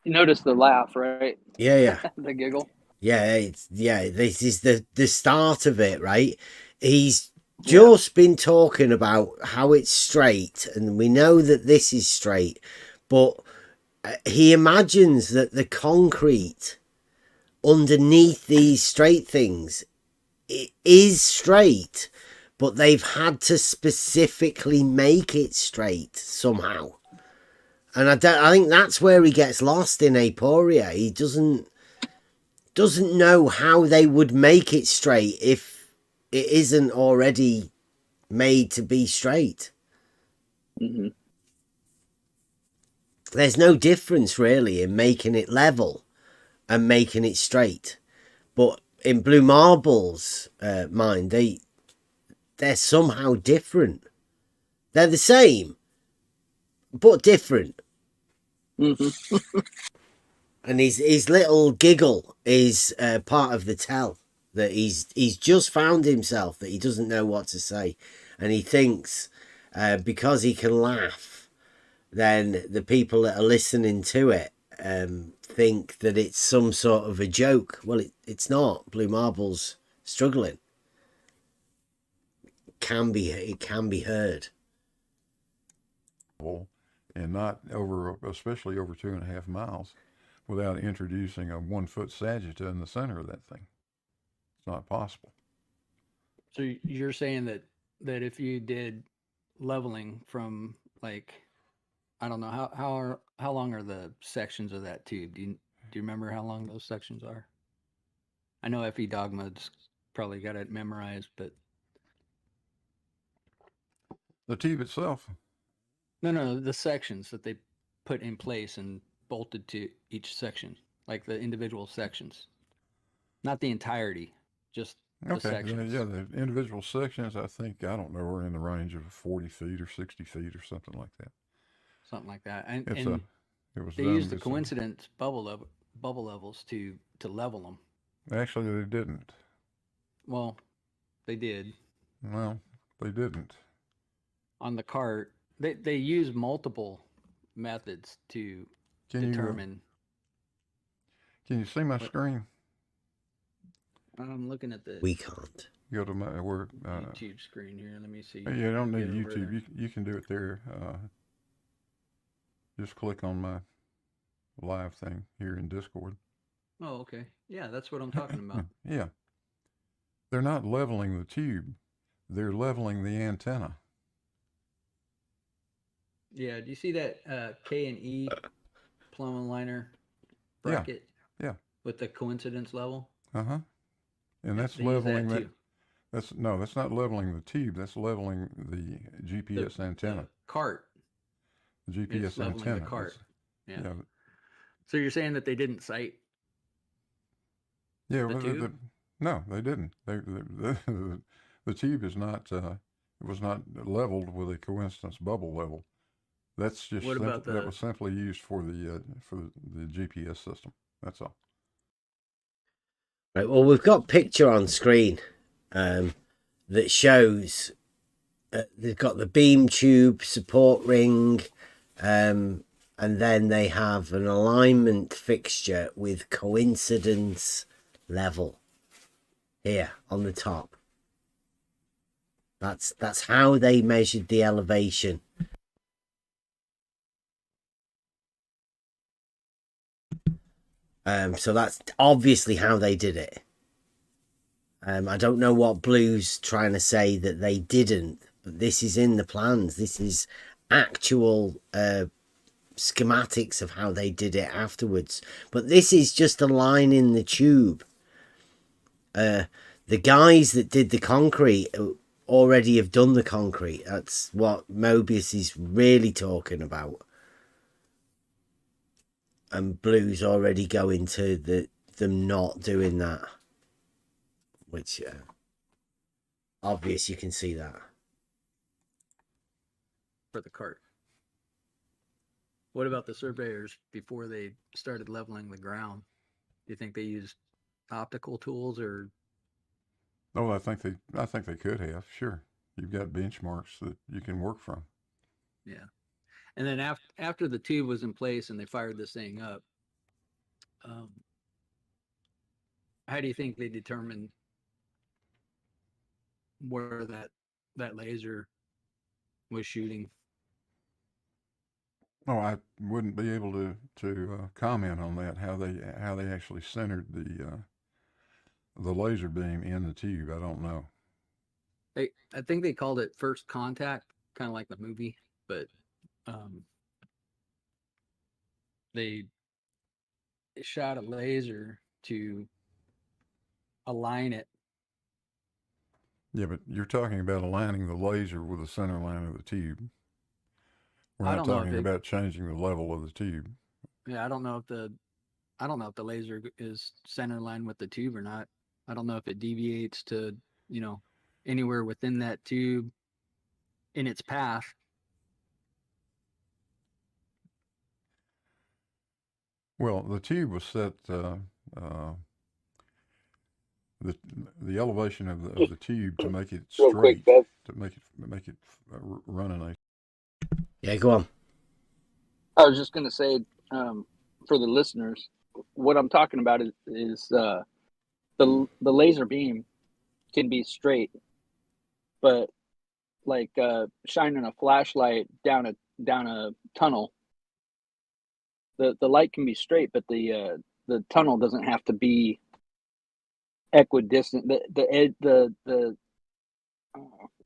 Speaker 1: you notice the laugh, right?
Speaker 2: Yeah.
Speaker 1: The giggle.
Speaker 2: Yeah, this is the start of it, right? He's just been talking about how it's straight, and we know that this is straight, but he imagines that the concrete underneath these straight things, it is straight, but they've had to specifically make it straight somehow. And I think that's where he gets lost in aporia. He doesn't know how they would make it straight if it isn't already made to be straight.
Speaker 1: Mm-hmm.
Speaker 2: There's no difference really in making it level and making it straight. But in Blue Marble's mind, they're somehow different. They're the same, but different.
Speaker 1: Mm-hmm.
Speaker 2: And his little giggle is part of the tell that he's just found himself, that he doesn't know what to say, and he thinks because he can laugh, then the people that are listening to it think that it's some sort of a joke. Well, it's not. Blue Marble's struggling. It can be heard.
Speaker 4: And not over, especially over 2.5 miles, without introducing a 1-foot sagitta in the center of that thing. It's not possible.
Speaker 5: So you're saying that if you did leveling from, like, I don't know, how long are the sections of that tube? Do you remember how long those sections are? I know FE Dogma's probably got it memorized, but
Speaker 4: The tube itself.
Speaker 5: no, the sections that they put in place and bolted to each section, like the individual sections, not the entirety, just the sections.
Speaker 4: Yeah, the individual sections, I think, I don't know, are in the range of 40 feet or 60 feet or something like that.
Speaker 5: Something like that. And
Speaker 4: they
Speaker 5: used the coincidence bubble levels to level them.
Speaker 4: Actually, they didn't.
Speaker 5: Well, they did.
Speaker 4: Well, they didn't.
Speaker 5: On the cart, they use multiple methods to determine.
Speaker 4: Can you see my screen?
Speaker 5: I'm looking at the.
Speaker 2: We can't.
Speaker 4: Go to my
Speaker 5: YouTube screen here. Let me see.
Speaker 4: You don't need YouTube. You can do it there. Just click on my live thing here in Discord.
Speaker 5: Oh, okay. Yeah, that's what I'm talking about.
Speaker 4: Yeah. They're not leveling the tube. They're leveling the antenna.
Speaker 5: Yeah. Do you see that K and E plumb liner bracket?
Speaker 4: Yeah.
Speaker 5: With the coincidence level?
Speaker 4: Uh-huh. And that's leveling that. That's not leveling the tube. That's leveling the GPS antenna.
Speaker 5: The cart.
Speaker 4: The GPS antenna.
Speaker 5: The cart. Yeah.
Speaker 4: Yeah.
Speaker 5: So you're saying that they didn't cite?
Speaker 4: Yeah. No, they didn't. The tube is not. It was not leveled with a coincidence bubble level. That's just that was simply used for the GPS system. That's all.
Speaker 2: Right. Well, we've got a picture on screen that shows they've got the beam tube support ring, and then they have an alignment fixture with coincidence level here on the top. That's how they measured the elevation. So that's obviously how they did it. I don't know what Blue's trying to say that they didn't, but this is in the plans. This is actual schematics of how they did it afterwards. But this is just a line in the tube. The guys that did the concrete already have done the concrete. That's what Mobius is really talking about. And Blue's already going to them not doing that. Which, obvious, you can see that.
Speaker 5: For the cart. What about the surveyors before they started leveling the ground? Do you think they used optical tools or?
Speaker 4: Oh, I think they could have. Sure, you've got benchmarks that you can work from.
Speaker 5: Yeah, and then after the tube was in place and they fired this thing up, how do you think they determined where that laser was shooting?
Speaker 4: Oh, I wouldn't be able to comment on that. How they actually centered the laser beam in the tube. I don't know.
Speaker 5: I think they called it first contact, kind of like the movie, but they shot a laser to align it.
Speaker 4: Yeah, but you're talking about aligning the laser with the center line of the tube. We're not talking about changing the level of the tube.
Speaker 5: Yeah, I don't know if the laser is center line with the tube or not. I don't know if it deviates to, anywhere within that tube in its path.
Speaker 4: Well, the tube was set. The elevation of the tube to make it
Speaker 1: Real quick,
Speaker 4: straight,
Speaker 1: Bev.
Speaker 4: to make it run in a.
Speaker 2: Yeah, go on.
Speaker 1: I was just going to say, for the listeners, what I'm talking about is the laser beam can be straight, but like shining a flashlight down a tunnel, the light can be straight, but the tunnel doesn't have to be equidistant. The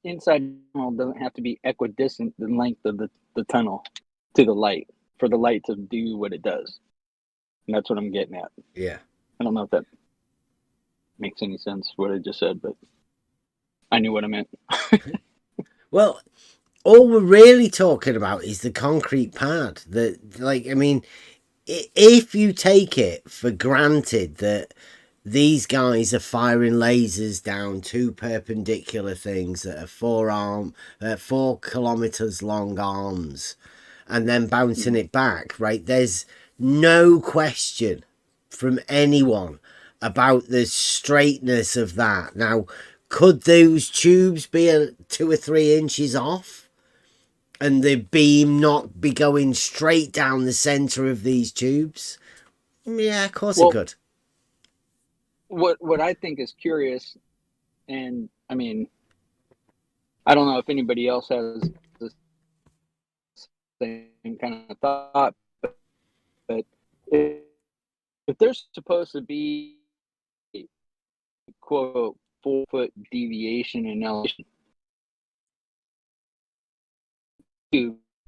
Speaker 1: inside tunnel doesn't have to be equidistant the length of the tunnel to the light for the light to do what it does. And that's what I'm getting at.
Speaker 2: Yeah.
Speaker 1: I don't know if that makes any sense what I just said, but I knew what I meant.
Speaker 2: Well, all we're really talking about is the concrete pad. If you take it for granted that these guys are firing lasers down two perpendicular things that are 4 kilometers long arms and then bouncing it back, right? There's no question from anyone about the straightness of that. Now, could those tubes be 2 or 3 inches off and the beam not be going straight down the center of these tubes? Yeah, of course it could.
Speaker 1: What I think is curious, and I mean, I don't know if anybody else has the same kind of thought, but if there's supposed to be quote 4-foot deviation in elevation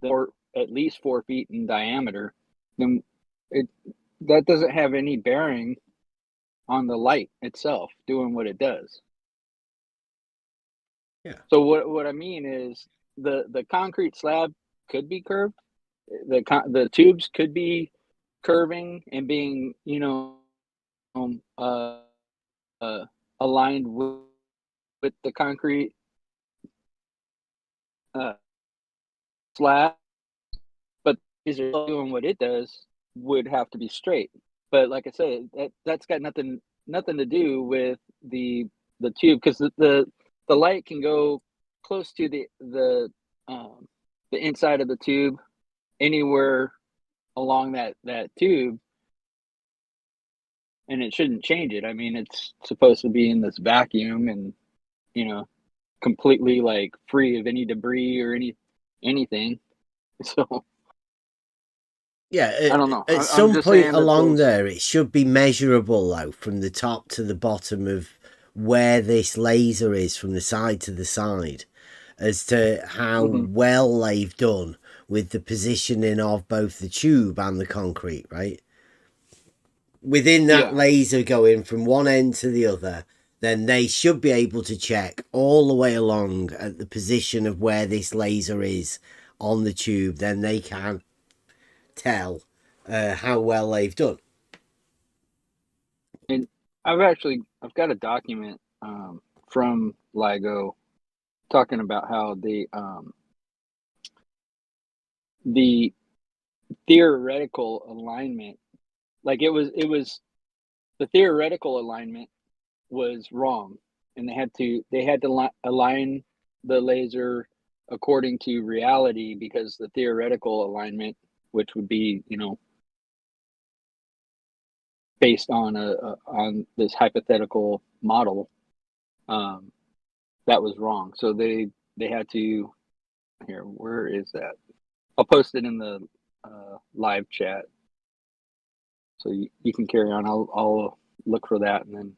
Speaker 1: or at least 4 feet in diameter, then that doesn't have any bearing on the light itself doing what it does.
Speaker 2: Yeah.
Speaker 1: So what I mean is the concrete slab could be curved. The tubes could be curving and being aligned with the concrete slab, but these are doing what it does would have to be straight. But like I said, that's got nothing to do with the tube, because the light can go close to the inside of the tube anywhere along that tube, and it shouldn't change it. I mean, it's supposed to be in this vacuum and completely like free of any debris or anything. So
Speaker 2: yeah,
Speaker 1: I don't know.
Speaker 2: At some point along there, it should be measurable though, from the top to the bottom of where this laser is from the side to the side, as to how well they've done with the positioning of both the tube and the concrete, right? Within that laser going from one end to the other, then they should be able to check all the way along at the position of where this laser is on the tube. Then they can tell how well they've done.
Speaker 1: And I've got a document from LIGO talking about how the theoretical alignment, like it was the theoretical alignment was wrong, and they had to align the laser according to reality, because the theoretical alignment, which would be based on this hypothetical model, that was wrong. So they had to, here, where is that? I'll post it in the live chat. So you can carry on. I'll look for that and then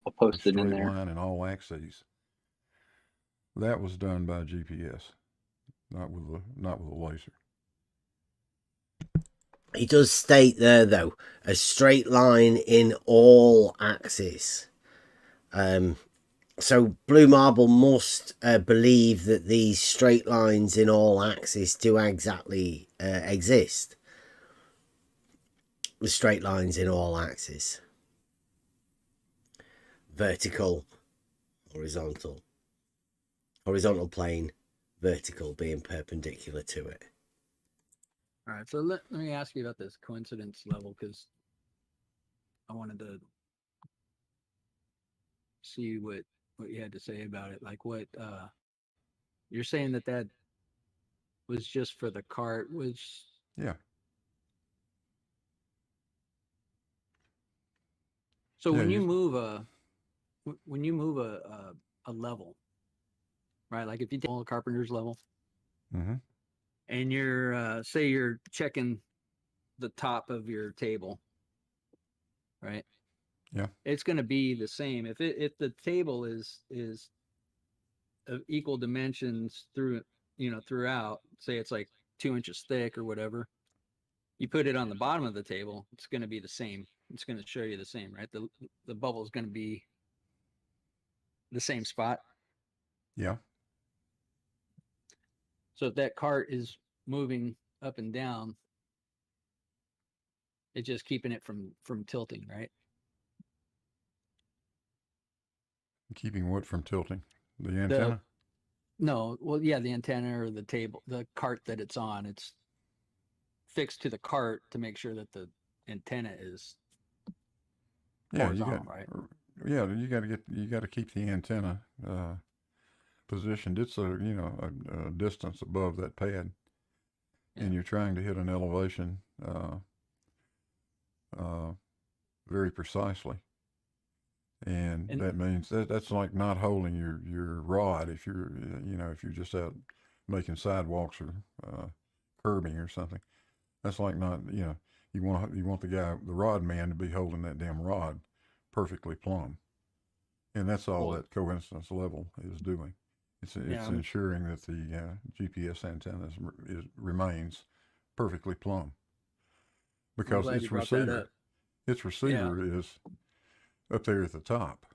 Speaker 1: I'll post it in there.
Speaker 4: Straight line in all axes. That was done by GPS, not with a laser.
Speaker 2: He does state there, though, a straight line in all axes. So Blue Marble must believe that these straight lines in all axes do exactly exist. The straight lines in all axes. Vertical, horizontal plane, vertical being perpendicular to it.
Speaker 5: All right, so let me ask you about this coincidence level, because I wanted to see what you had to say about it. Like what you're saying that was just for the cart, which
Speaker 4: yeah.
Speaker 5: So yeah, when you move a level, right? Like if you take a carpenter's level,
Speaker 4: mm-hmm.
Speaker 5: and you're say you're checking the top of your table, right?
Speaker 4: Yeah,
Speaker 5: it's going to be the same if the table is of equal dimensions throughout. Say it's like 2 inches thick or whatever. You put it on the bottom of the table, it's going to be the same. It's going to show you the same, right? The bubble is going to be the same spot.
Speaker 4: Yeah.
Speaker 5: So if that cart is moving up and down, it's just keeping it from tilting, right?
Speaker 4: Keeping what from tilting? The antenna?
Speaker 5: No, well, yeah, the antenna or the table, the cart that it's on, it's fixed to the cart to make sure that the antenna is horizontal, right?
Speaker 4: Yeah, you got to keep the antenna positioned. It's a distance above that pad, and you're trying to hit an elevation very precisely. And that means that's like not holding your rod if you're just out making sidewalks or curbing or something. That's like not you want the rod man to be holding that damn rod perfectly plumb, and that's all that coincidence level is doing. It's ensuring that the GPS antenna remains perfectly plumb, because its receiver is up there at the top,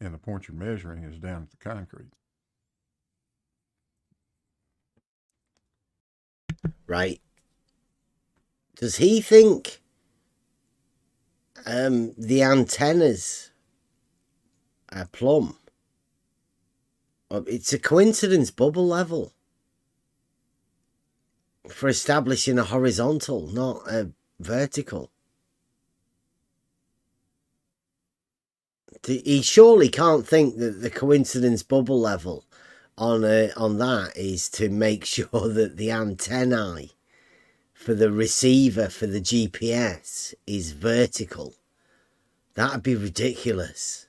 Speaker 4: and the point you're measuring is down at the concrete.
Speaker 2: Right. Does he think the antennas are plumb? It's a coincidence bubble level for establishing a horizontal, not a vertical. He surely can't think that the coincidence bubble level on that is to make sure that the antennae for the receiver for the GPS is vertical. That'd be ridiculous.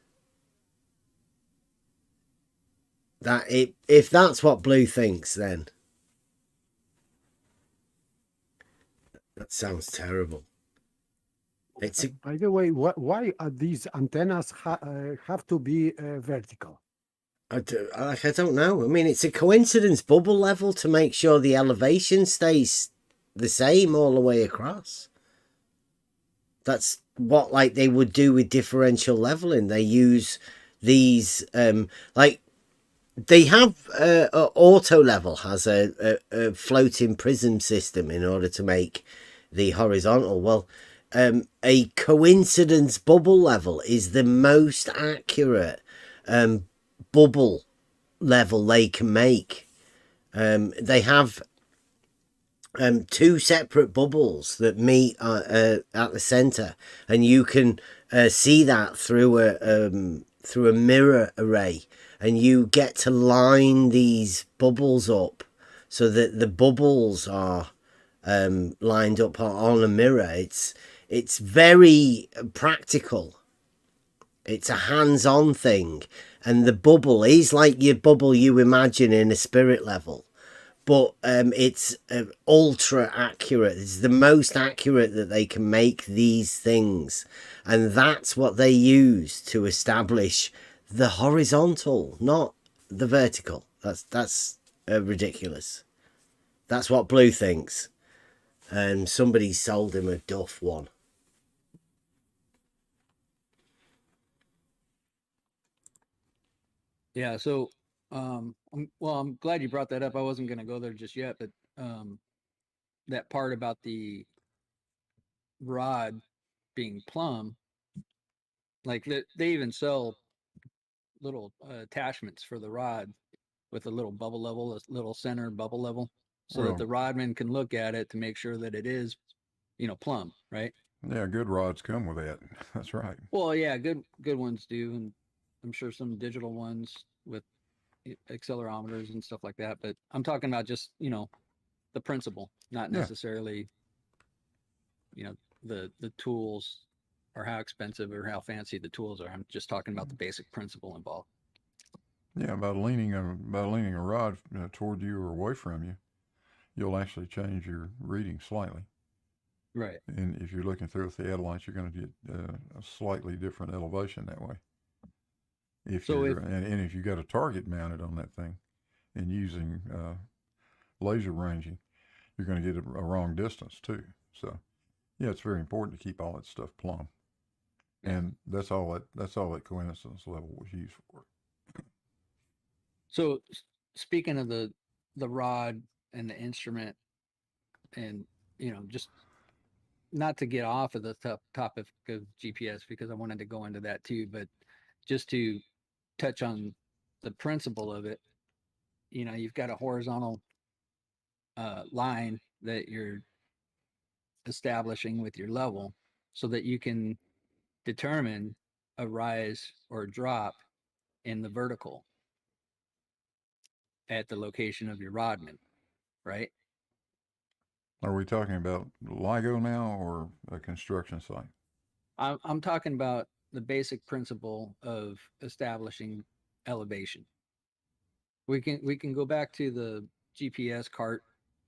Speaker 2: If that's what Blue thinks, then that sounds terrible.
Speaker 7: By the way, why are these antennas have to be vertical?
Speaker 2: I don't know. I mean, it's a coincidence bubble level to make sure the elevation stays the same all the way across. That's what they would do with differential leveling. They use these they have auto level has a floating prism system in order to make the horizontal. Well, a coincidence bubble level is the most accurate bubble level they can make. They have two separate bubbles that meet at the center, and you can see that through a mirror array, and you get to line these bubbles up so that the bubbles are lined up on a mirror. It's very practical. It's a hands-on thing, and the bubble is like your bubble you imagine in a spirit level, but it's ultra accurate. It's the most accurate that they can make these things, and that's what they use to establish the horizontal, not the vertical. That's ridiculous. That's what Blue thinks, and somebody sold him a duff one.
Speaker 5: Yeah, so I'm glad you brought that up. I wasn't going to go there just yet, but that part about the rod being plumb, like they even sell little attachments for the rod with a little bubble level, a little center bubble level, so that the rodman can look at it to make sure that it is, plumb, right?
Speaker 4: Yeah, good rods come with that. That's right.
Speaker 5: Well, yeah, good ones do, and I'm sure some digital ones with accelerometers and stuff like that. But I'm talking about just the principle, not necessarily the tools or how expensive or how fancy the tools are. I'm just talking about the basic principle involved.
Speaker 4: Yeah, by leaning a rod toward you or away from you, you'll actually change your reading slightly.
Speaker 5: Right.
Speaker 4: And if you're looking through a theodolite, you're going to get a slightly different elevation that way. If you got a target mounted on that thing and using laser ranging, you're going to get a wrong distance too. So, yeah, it's very important to keep all that stuff plumb. And that's all that coincidence level was used for.
Speaker 5: So, speaking of the rod and the instrument, and just not to get off of the topic of GPS, because I wanted to go into that too, but just to touch on the principle of it, you've got a horizontal line that you're establishing with your level so that you can determine a rise or a drop in the vertical at the location of your rodman, right?
Speaker 4: Are we talking about LIGO now or a construction site?
Speaker 5: I'm talking about the basic principle of establishing elevation. We can go back to the GPS cart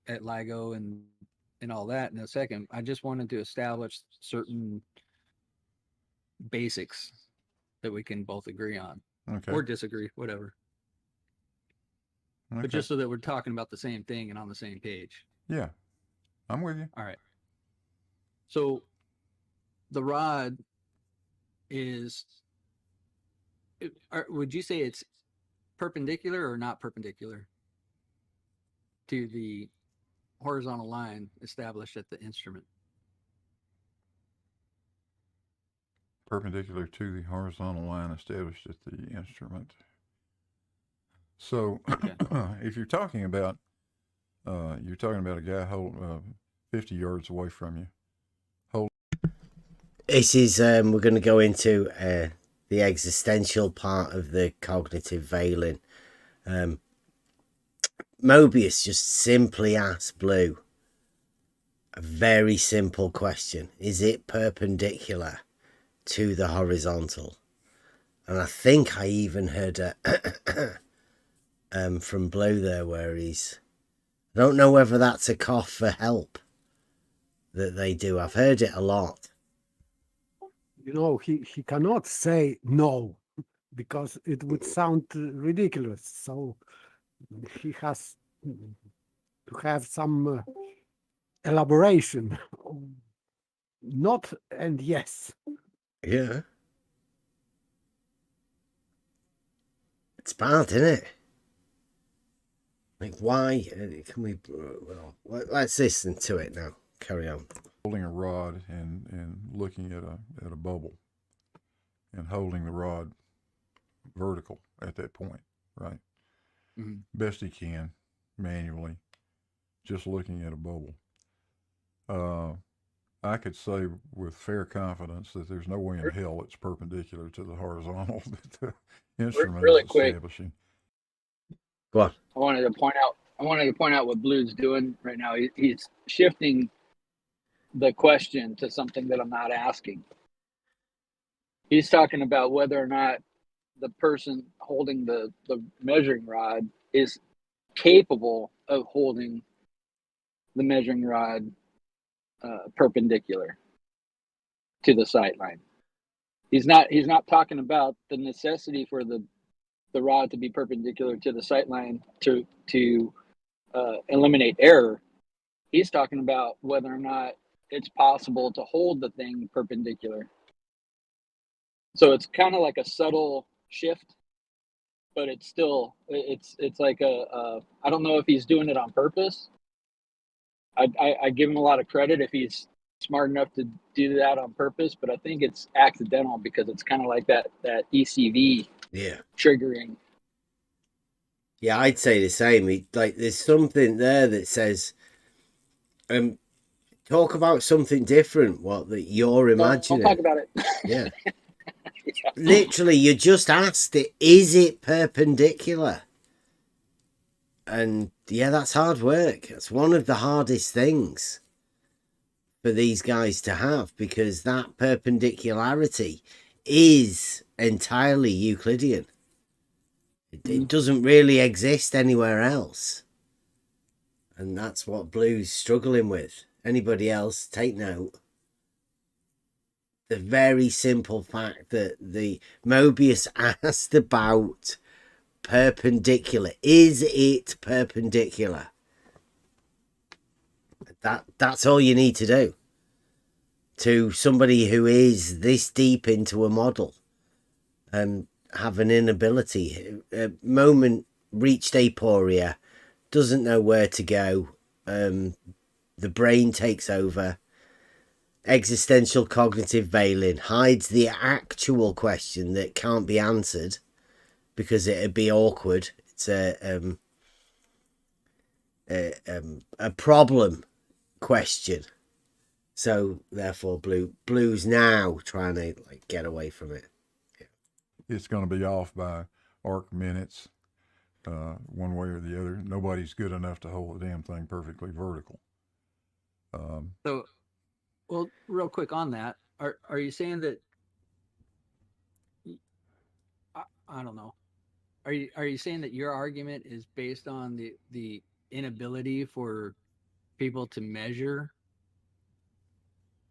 Speaker 5: at LIGO and all that in a second. I just wanted to establish certain basics that we can both agree on, or disagree, whatever. But just so that we're talking about the same thing and on the same page.
Speaker 4: Yeah, I'm with you.
Speaker 5: All right. So the rod is, would you say it's perpendicular or not perpendicular to the horizontal line established at the instrument?
Speaker 4: Perpendicular to the horizontal line established at the instrument. So, if you're talking about a guy 50 yards away from you.
Speaker 2: This is we're going to go into the existential part of the cognitive veiling. Mobius just simply asked Blue a very simple question: is it perpendicular to the horizontal? And I think I even heard from Blue there where I don't know whether that's a cough for help that they do. I've heard it a lot.
Speaker 7: He cannot say no because it would sound ridiculous. So he has to have some elaboration. Not and yes.
Speaker 2: Yeah. It's bad, isn't it? Like, why can we? Well, let's listen to it now. Carry on.
Speaker 4: Holding a rod and looking at a bubble, and holding the rod vertical at that point, right? Mm-hmm. Best he can, manually, just looking at a bubble. I could say with fair confidence that there's no way in hell it's perpendicular to the horizontal that the instrument is establishing.
Speaker 2: Go on.
Speaker 1: I wanted to point out what Blue's doing right now. He's shifting the question to something that I'm not asking. He's talking about whether or not the person holding the measuring rod is capable of holding the measuring rod perpendicular to the sight line. He's not talking about the necessity for the rod to be perpendicular to the sight line to eliminate error. He's talking about whether or not it's possible to hold the thing perpendicular. So it's kind of like a subtle shift, but it's still it's like I don't know if he's doing it on purpose. I give him a lot of credit if he's smart enough to do that on purpose, but I think it's accidental because it's kind of like that ECV triggering.
Speaker 2: Yeah, I'd say the same. Like there's something there that says, talk about something different. What that you're imagining?
Speaker 1: I'll talk about it.
Speaker 2: Yeah.
Speaker 1: Yeah.
Speaker 2: Literally, you just asked it. Is it perpendicular? And yeah, that's hard work. It's one of the hardest things for these guys to have, because that perpendicularity is entirely Euclidean. It doesn't really exist anywhere else. And that's what Blue's struggling with. Anybody else, take note. The very simple fact that the Mobius asked about perpendicular. Is it perpendicular? That's all you need to do to somebody who is this deep into a model and have an inability. A moment reached aporia, doesn't know where to go. The brain takes over. Existential cognitive veiling hides the actual question that can't be answered because it'd be awkward. It's a problem question. So therefore, Blue's now trying to like get away from it. Yeah.
Speaker 4: It's going to be off by arc minutes, one way or the other. Nobody's good enough to hold the damn thing perfectly vertical.
Speaker 5: So, well, real quick on that, are you saying that? I don't know. Are you saying that your argument is based on the inability for people to measure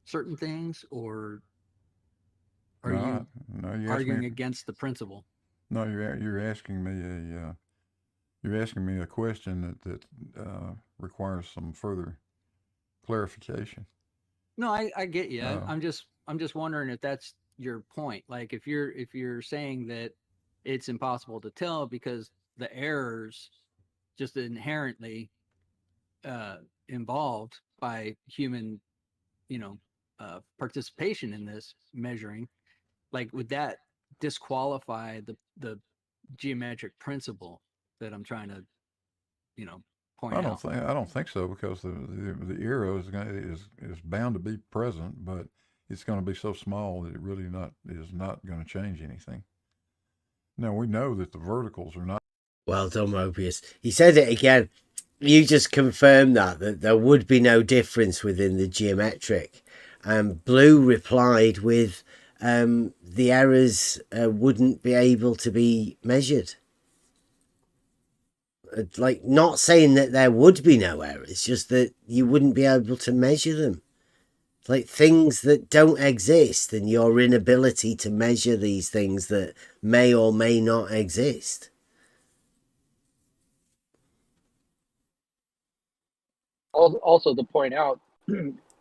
Speaker 5: certain things, or are you arguing against the principle?
Speaker 4: No, you're asking me a question that requires some further clarification.
Speaker 5: No, I get you. I'm just wondering if that's your point. Like if you're saying that it's impossible to tell because the errors just inherently involved by human, participation in this measuring, like would that disqualify the geometric principle that I'm trying to, point out?
Speaker 4: I don't think so, because the arrow is bound to be present, but it's going to be so small that it really is not going to change anything. Now we know that the verticals are not.
Speaker 2: Well done, Mobius. He said it again. You just confirmed that there would be no difference within the geometric. Blue replied with the errors wouldn't be able to be measured. Like, not saying that there would be no errors, just that you wouldn't be able to measure them. Like things that don't exist, and your inability to measure these things that may or may not exist.
Speaker 1: Also, to point out,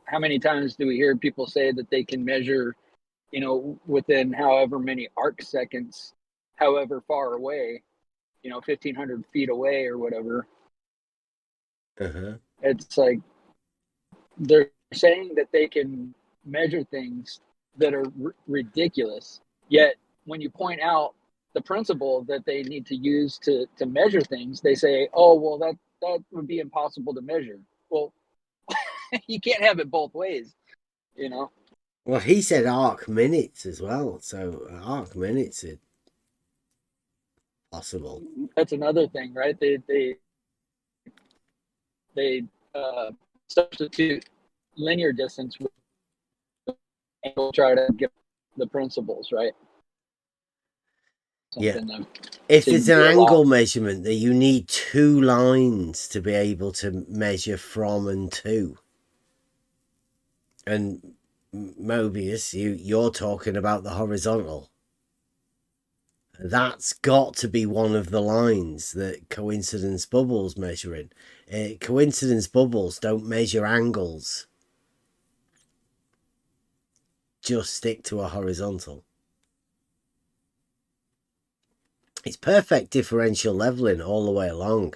Speaker 1: how many times do we hear people say that they can measure, within however many arc seconds, however far away, 1,500 feet away or whatever. It's like they're saying that they can measure things that are ridiculous. Yet when you point out the principle that they need to use to measure things, they say, oh, well, that would be impossible to measure. Well, you can't have it both ways,
Speaker 2: Well, he said arc minutes as well. So arc minutes are possible.
Speaker 1: That's another thing, right? They substitute linear distance with, and we'll try to get the principles, right? something
Speaker 2: Yeah.
Speaker 1: that
Speaker 2: If
Speaker 1: seemed
Speaker 2: there's
Speaker 1: to
Speaker 2: an
Speaker 1: be a
Speaker 2: angle
Speaker 1: lot.
Speaker 2: measurement, that you need 2 lines to be able to measure from and to. And Mobius, you're talking about the horizontal. That's got to be one of the lines that coincidence bubbles measuring. Coincidence bubbles don't measure angles. Just stick to a horizontal. It's perfect differential leveling all the way along.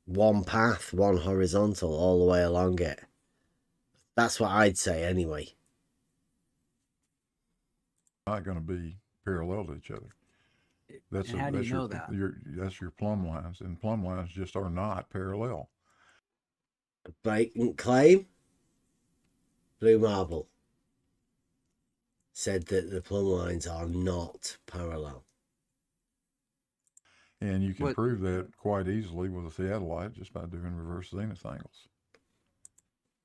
Speaker 2: One path, one horizontal all the way along it. That's what I'd say anyway.
Speaker 4: Not going to be parallel to each other.
Speaker 5: How do you know that?
Speaker 4: That's your plumb lines, and plumb lines just are not parallel.
Speaker 2: A blatant claim. Blue Marble said that the plumb lines are not parallel.
Speaker 4: And you can prove that quite easily with a theodolite just by doing reverse zenith angles.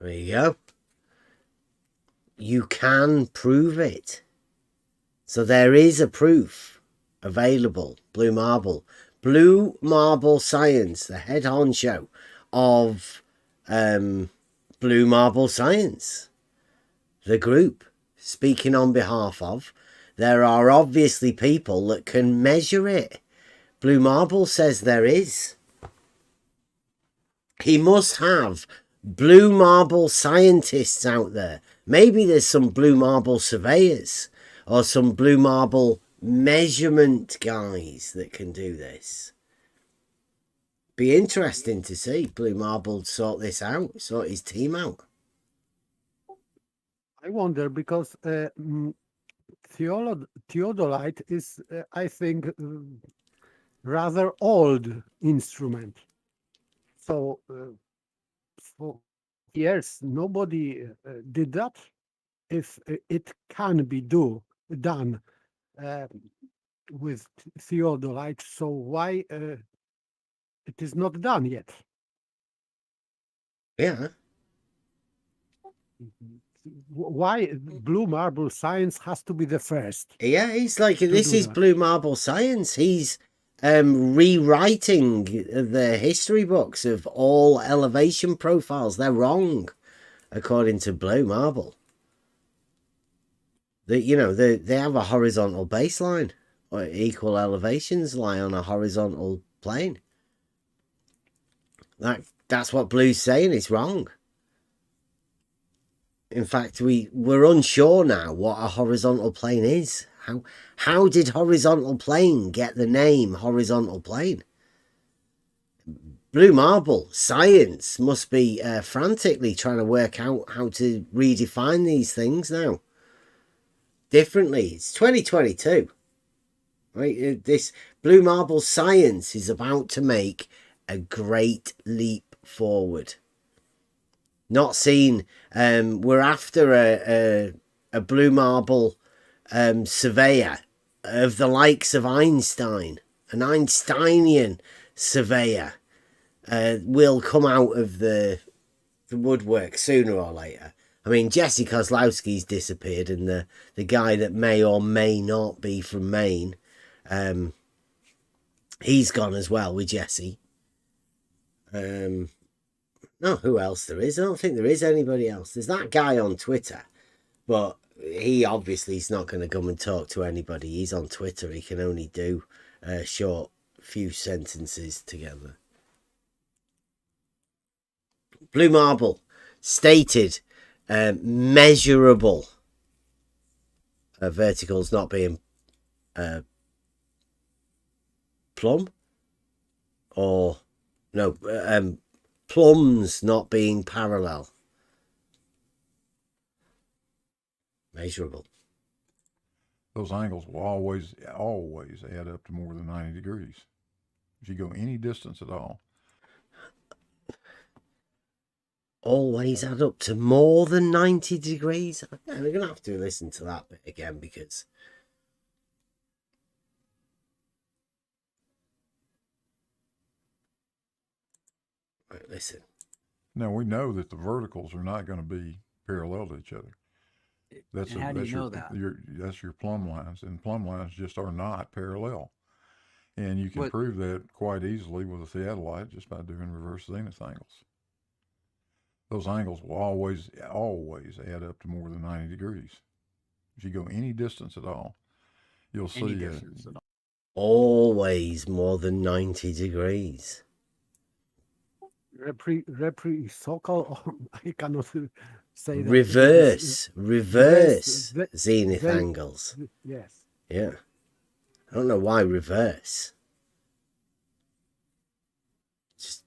Speaker 2: There you go. You can prove it. So there is a proof available. Blue Marble. Blue Marble Science, the head honcho of Blue Marble Science. The group, speaking on behalf of, there are obviously people that can measure it. Blue Marble says there is. He must have Blue Marble scientists out there. Maybe there's some Blue Marble surveyors or some Blue Marble measurement guys that can do this. Be interesting to see Blue Marble sort this out, sort his team out.
Speaker 7: I wonder because theodolite is, I think, rather old instrument. So for years nobody did that. If it can be done with theodolite, so why it is not done yet?
Speaker 2: Yeah.
Speaker 7: Why Blue Marble Science has to be the first?
Speaker 2: Yeah, he's like, this is Blue Marble Science. He's rewriting the history books of all elevation profiles. They're wrong, according to Blue Marble. They have a horizontal baseline, or equal elevations lie on a horizontal plane. That's what Blue's saying. It's wrong. In fact, we're unsure now what a horizontal plane is. How did horizontal plane get the name horizontal plane? Blue Marble Science must be frantically trying to work out how to redefine these things now. Differently. It's 2022. Right? This Blue Marble Science is about to make a great leap forward. Not seen. We're after a Blue Marble surveyor of the likes of Einstein. An Einsteinian surveyor will come out of the woodwork sooner or later. I mean, Jesse Kozlowski's disappeared, and the guy that may or may not be from Maine, he's gone as well with Jesse. No, who else there is? I don't think there is anybody else. There's that guy on Twitter, but he obviously is not going to come and talk to anybody. He's on Twitter. He can only do short few sentences together. Blue Marble stated measurable verticals not being plumb, or no, plums not being parallel. Measurable.
Speaker 4: Those angles will always add up to more than 90 degrees if you go any distance at all.
Speaker 2: Always add up to more than 90 degrees. Yeah, we're going to have to listen to that bit again, because right, listen.
Speaker 4: Now, we know that the verticals are not going to be parallel to each other. That's
Speaker 5: And how do you know
Speaker 4: your,
Speaker 5: that?
Speaker 4: that's your plumb lines, and plumb lines just are not parallel. And you can
Speaker 5: What?
Speaker 4: prove that quite easily with a theodolite just by doing reverse zenith angles. Those angles will always add up to more than 90 degrees. If you go any distance at all, you'll
Speaker 5: Any
Speaker 4: see
Speaker 5: distance at all.
Speaker 2: Always more than 90 degrees.
Speaker 7: Reciprocal, I cannot say that.
Speaker 2: Reverse zenith angles.
Speaker 7: Yes.
Speaker 2: Yeah. I don't know why reverse. Just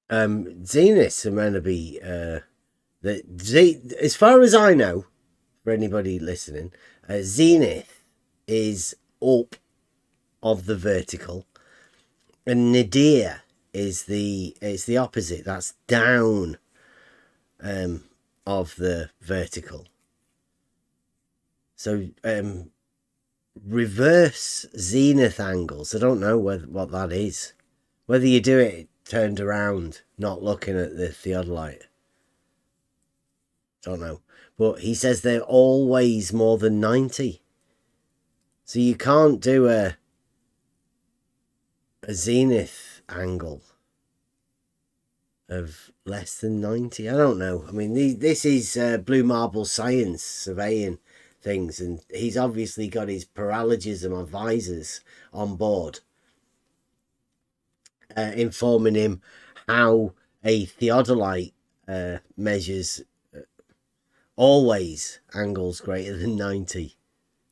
Speaker 2: zeniths are meant to be as far as I know, for anybody listening, zenith is up of the vertical, and nadir is the opposite. That's down of the vertical. So reverse zenith angles, I don't know what that is. Whether you do it turned around, not looking at the theodolite, don't know. But he says they're always more than 90. So you can't do a zenith angle of less than 90. I don't know. I mean, this is Blue Marble Science surveying things, and he's obviously got his paralogism advisors on board, informing him how a theodolite measures always angles greater than 90.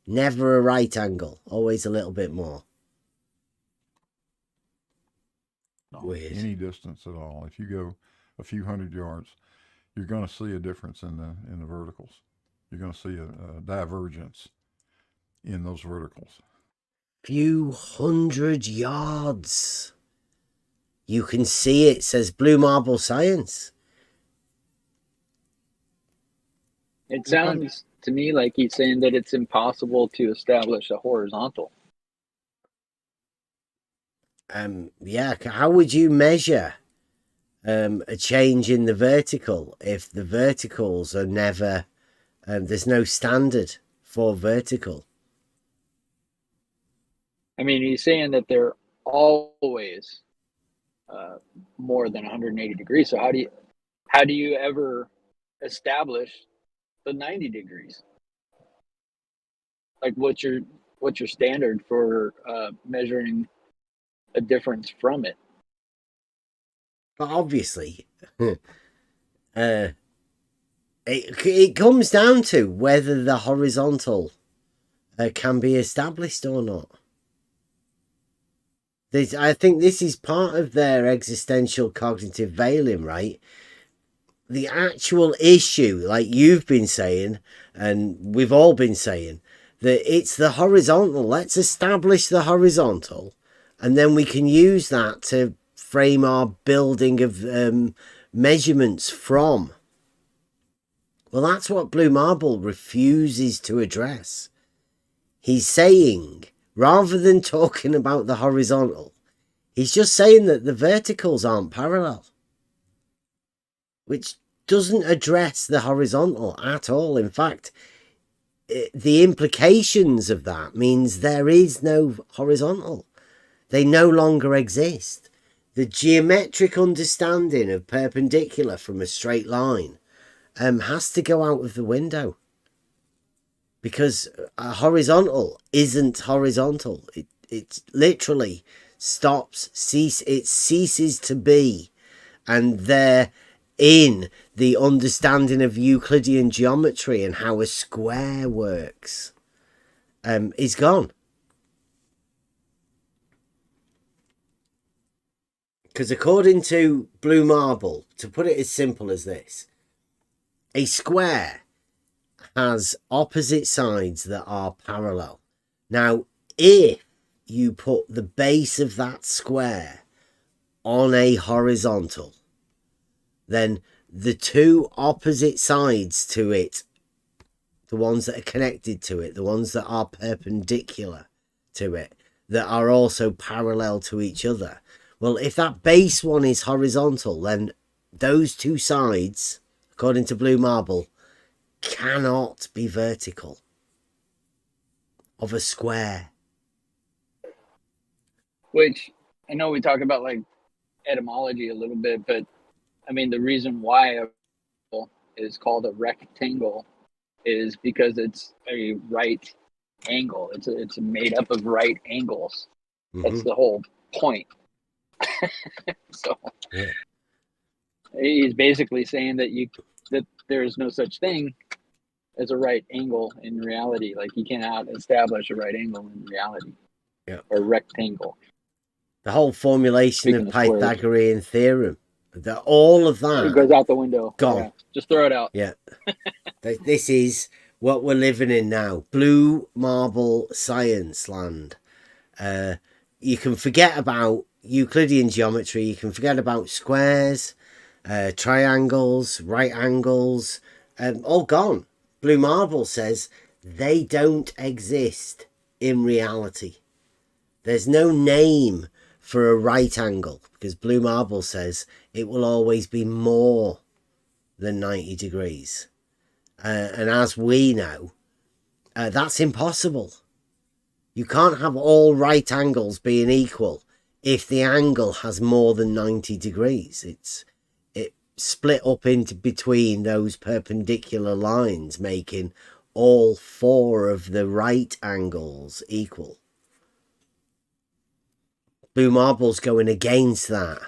Speaker 2: Never a right angle, always a little bit more. Weird.
Speaker 4: any distance at all. If you go a few hundred yards, you're going to see a difference in the verticals. You're going to see a divergence in those verticals.
Speaker 2: Few hundred yards. You can see it, says Blue Marble Science.
Speaker 1: It sounds to me like he's saying that it's impossible to establish a horizontal.
Speaker 2: Yeah, how would you measure a change in the vertical if the verticals are never, there's no standard for vertical?
Speaker 1: I mean, he's saying that they're always more than 180 degrees. So how do you ever establish the 90 degrees? Like, what's your standard for measuring a difference from it?
Speaker 2: But obviously, it comes down to whether the horizontal can be established or not. I think this is part of their existential cognitive veiling, right? The actual issue, like you've been saying, and we've all been saying, that it's the horizontal. Let's establish the horizontal, and then we can use that to frame our building of measurements from. Well, that's what Blue Marble refuses to address. He's saying, rather than talking about the horizontal, he's just saying that the verticals aren't parallel, which doesn't address the horizontal at all. In fact, the implications of that means there is no horizontal. They no longer exist. The geometric understanding of perpendicular from a straight line has to go out of the window, because a horizontal isn't horizontal. It literally it ceases to be, and there in the understanding of Euclidean geometry and how a square works is gone. Because according to Blue Marble, to put it as simple as this, a square has opposite sides that are parallel. Now, if you put the base of that square on a horizontal, then the two opposite sides to it, the ones that are connected to it, the ones that are perpendicular to it, that are also parallel to each other, Well, if that base one is horizontal, then those two sides, according to Blue Marble, cannot be vertical of a square.
Speaker 1: Which I know we talk about like etymology a little bit, but I mean the reason why is called a rectangle is because it's a right angle. It's made up of right angles. That's the whole point. So
Speaker 2: yeah.
Speaker 1: He's basically saying that there is no such thing as a right angle in reality. Like you cannot establish a right angle in reality.
Speaker 2: Yeah.
Speaker 1: Or rectangle.
Speaker 2: The whole formulation of Pythagorean theorem, all of that,
Speaker 1: it goes out the window.
Speaker 2: Gone.
Speaker 1: Yeah. Just throw it out.
Speaker 2: Yeah. This is what we're living in now. Blue Marble science land. You can forget about Euclidean geometry. You can forget about squares, triangles, right angles, all gone. Blue Marble says they don't exist in reality. There's no name for a right angle because Blue Marble says it will always be more than 90 degrees. And as we know, that's impossible. You can't have all right angles being equal if the angle has more than 90 degrees. It split up into between those perpendicular lines, making all four of the right angles equal. Blue Marble's going against that.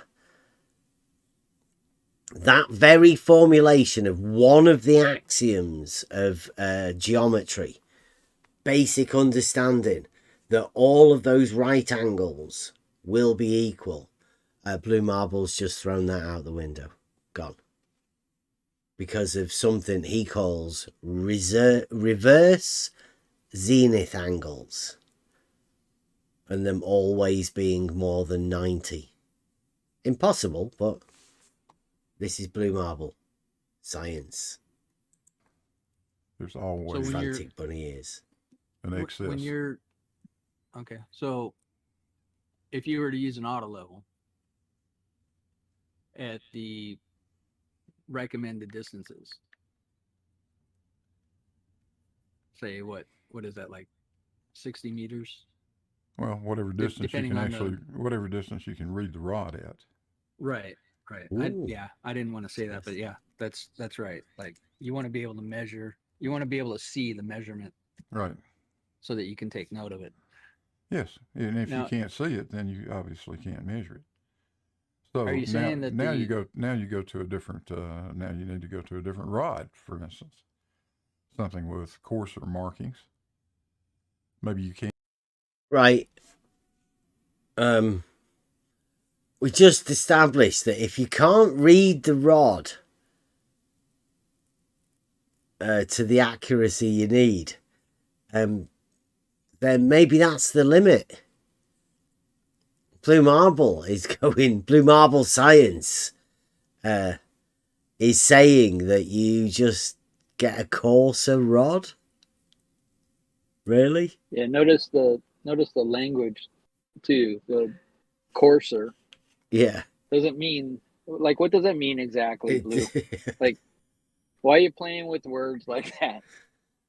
Speaker 2: That very formulation of one of the axioms of geometry, basic understanding that all of those right angles will be equal, Blue Marble's just thrown that out the window. Gone. Because of something he calls reverse zenith angles. And them always being more than 90. Impossible, but this is Blue Marble science.
Speaker 4: There's always
Speaker 2: frantic bunny ears.
Speaker 4: An excess.
Speaker 5: When you're okay, so if you were to use an auto level at the recommended distances, say what is that, like 60 meters?
Speaker 4: Well, whatever distance you can actually, whatever distance you can read the rod at.
Speaker 5: Right. I didn't want to say that, but yeah, that's right. Like you want to be able to measure, you want to be able to see the measurement,
Speaker 4: right?
Speaker 5: So that you can take note of it.
Speaker 4: Yes, and if you can't see it, then you obviously can't measure it. So
Speaker 5: are you saying that
Speaker 4: now you go to a different now you need to go to a different rod, for instance, something with coarser markings. Maybe you can't.
Speaker 2: Right. We just established that if you can't read the rod to the accuracy you need, then maybe that's the limit. Blue Marble science is saying that you just get a coarser rod. Really?
Speaker 1: Yeah, notice the language too. The coarser.
Speaker 2: Yeah.
Speaker 1: Doesn't mean, like, what does that mean exactly, Blue? Like, why are you playing with words like that?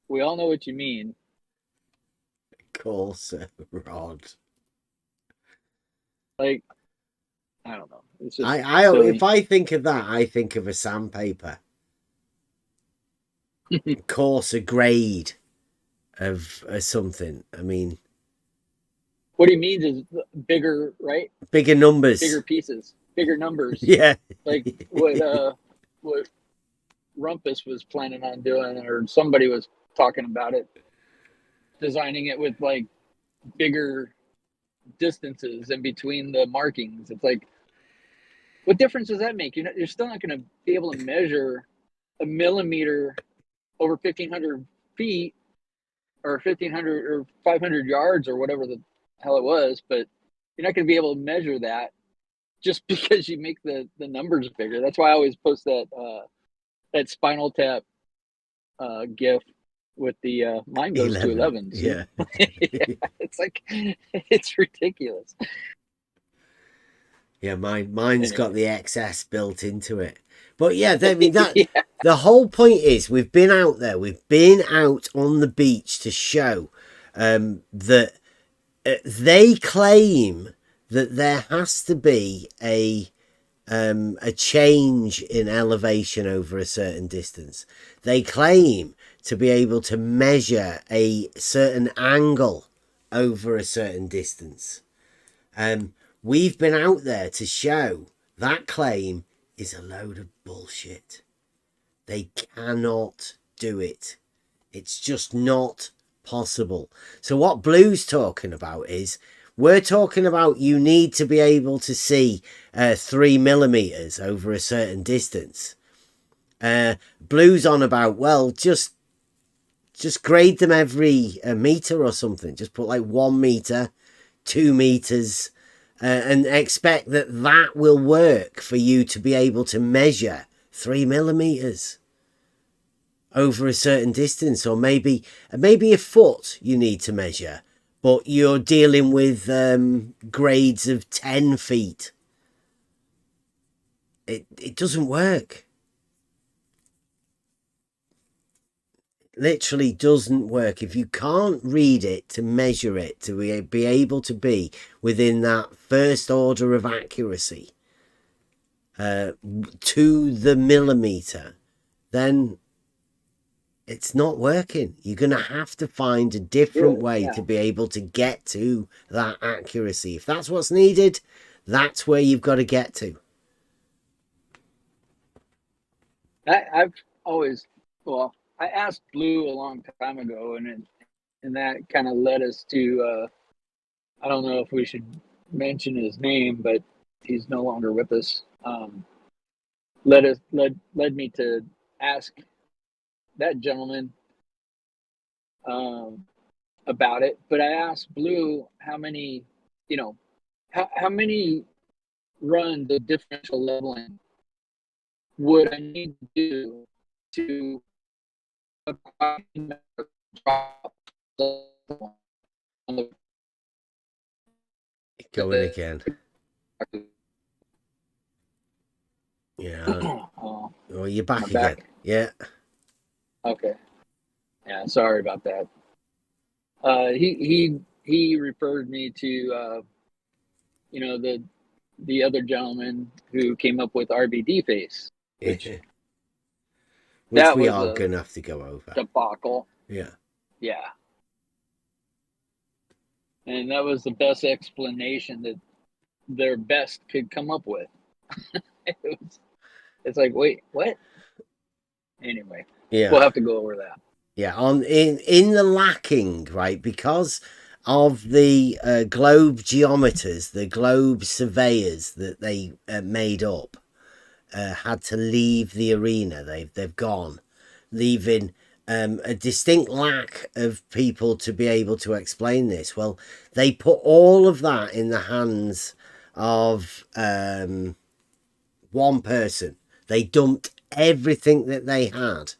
Speaker 1: We all know what you mean.
Speaker 2: Coarser rod.
Speaker 1: Like, I don't know. It's just
Speaker 2: if I think of that, I think of a sandpaper. Coarser grade of something. I mean,
Speaker 1: what he means is bigger, right?
Speaker 2: Bigger numbers.
Speaker 1: Bigger pieces. Bigger numbers.
Speaker 2: Yeah.
Speaker 1: Like what Rumpus was planning on doing, or somebody was talking about it, designing it with like bigger distances in between the markings. It's like, what difference does that make? You're still not going to be able to measure a millimeter over 1,500 feet or 1,500 or 500 yards or whatever the hell it was, but you're not going to be able to measure that just because you make the numbers bigger. That's why I always post that Spinal Tap GIF with the mine goes 11. to 11.
Speaker 2: Yeah.
Speaker 1: Yeah, it's like, it's ridiculous.
Speaker 2: Yeah, mine's got
Speaker 1: Anyway.
Speaker 2: the XS built into it. But yeah, I mean that
Speaker 1: Yeah.
Speaker 2: the whole point is we've been out there, we've been out on the beach to show that they claim that there has to be a change in elevation over a certain distance. They claim to be able to measure a certain angle over a certain distance. We've been out there to show that claim is a load of bullshit. They cannot do it. It's just not possible. So what Blue's talking about is, we're talking about you need to be able to see 3 millimeters over a certain distance. Blue's on about, well, just grade them every meter or something. Just put like 1 meter, 2 meters, and expect that that will work for you to be able to measure 3 millimeters over a certain distance. Or maybe a foot you need to measure, but you're dealing with grades of 10 feet. It doesn't work. Literally doesn't work. If you can't read it to measure it, to be able to be within that first order of accuracy to the millimeter, then it's not working. You're going to have to find a different way to be able to get to that accuracy. If that's what's needed, that's where you've got to get to.
Speaker 1: I've always, well, I asked Blue a long time ago, and that kind of led us to, I don't know if we should mention his name, but he's no longer with us. Led me to ask that gentleman about it. But I asked Blue how many, how many runs of differential leveling would I need to do to drop on the
Speaker 2: Going again. Yeah. Oh, you're back again.
Speaker 1: Back?
Speaker 2: Yeah.
Speaker 1: Okay. Yeah, sorry about that. He referred me to the other gentleman who came up with RBD face, which that
Speaker 2: we
Speaker 1: was
Speaker 2: are gonna have to go over.
Speaker 1: Debacle.
Speaker 2: Yeah.
Speaker 1: Yeah. And that was the best explanation that their best could come up with. It's like, wait, what? Anyway,
Speaker 2: yeah,
Speaker 1: we'll have to go over that.
Speaker 2: Yeah, in the lacking, right, because of the globe geometers, the globe surveyors that they made up, had to leave the arena. They've gone, leaving a distinct lack of people to be able to explain this. Well, they put all of that in the hands of one person. They dumped everything that they had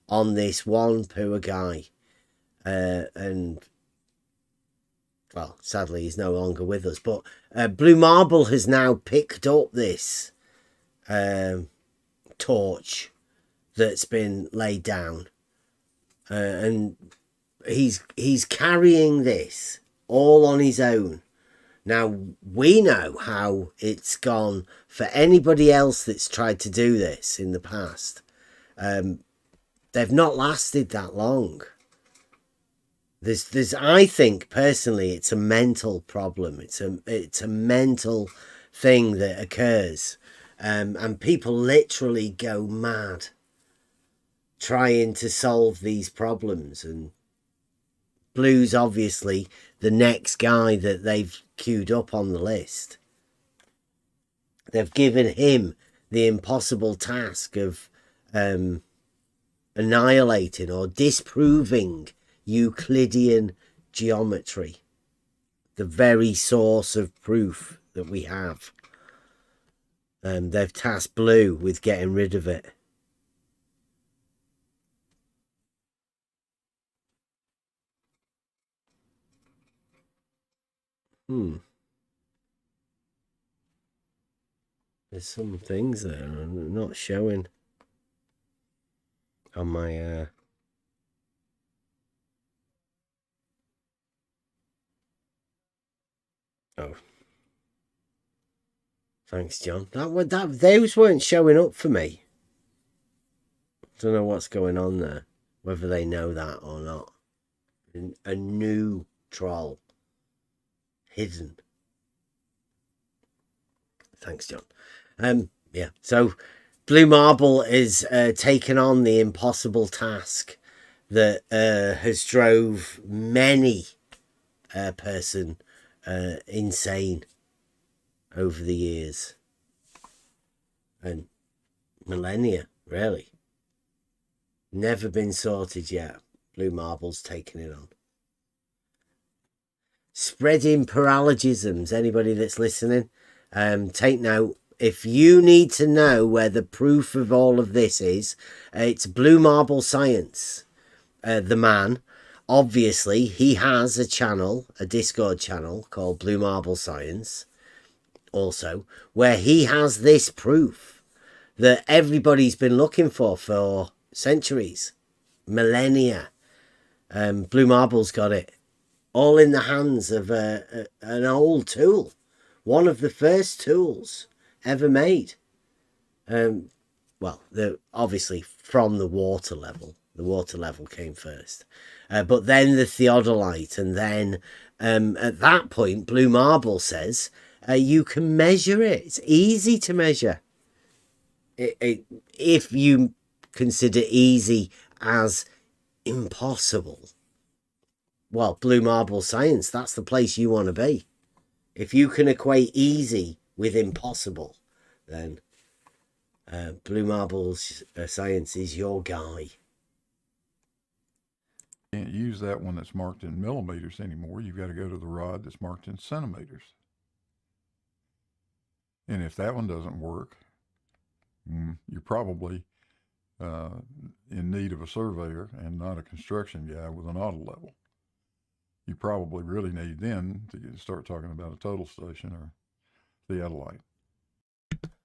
Speaker 2: on this one poor guy, and well, sadly he's no longer with us, but Blue Marble has now picked up this torch that's been laid down, and he's carrying this all on his own. Now, we know how it's gone for anybody else that's tried to do this in the past. They've not lasted that long. There's I think personally it's a mental problem. It's a mental thing that occurs, and people literally go mad trying to solve these problems. And Blue's obviously the next guy that they've queued up on the list. They've given him the impossible task of annihilating or disproving Euclidean geometry, the very source of proof that we have. They've tasked Blue with getting rid of it. there's some things that are not showing on my oh, thanks, John. Those weren't showing up for me. Don't know what's going on there, whether they know that or not. A new troll hidden. Thanks, John. Yeah, so Blue Marble is taking on the impossible task that has drove many person insane over the years and millennia, really. Never been sorted yet. Blue Marble's taking it on. Spreading paralogisms. Anybody that's listening, take note. If you need to know where the proof of all of this is, it's Blue Marble Science. The man, obviously, he has a channel, a Discord channel called Blue Marble Science, also, where he has this proof that everybody's been looking for centuries, millennia. Blue Marble's got it all in the hands of an old tool, one of the first tools ever made. Well, obviously from the water level. The water level came first, but then the theodolite, and then at that point, Blue Marble says you can measure it. It's easy to measure. If you consider easy as impossible, well, Blue Marble Science, that's the place you want to be. If you can equate easy with impossible, then Blue Marble Science is your guy.
Speaker 4: Can't use that one that's marked in millimeters anymore. You've got to go to the rod that's marked in centimeters. And if that one doesn't work, you're probably in need of a surveyor and not a construction guy with an auto level. You probably really need then to start talking about a total station or theodolite.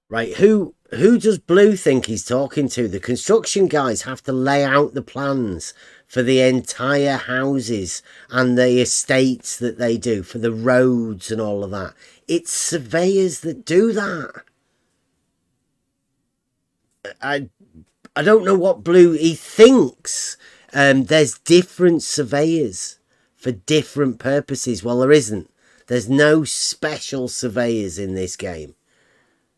Speaker 2: Right, who does Blue think he's talking to? The construction guys have to lay out the plans for the entire houses and the estates that they do, for the roads and all of that. It's surveyors that do that. I don't know what Blue he thinks. There's different surveyors for different purposes. Well, there isn't. There's no special surveyors in this game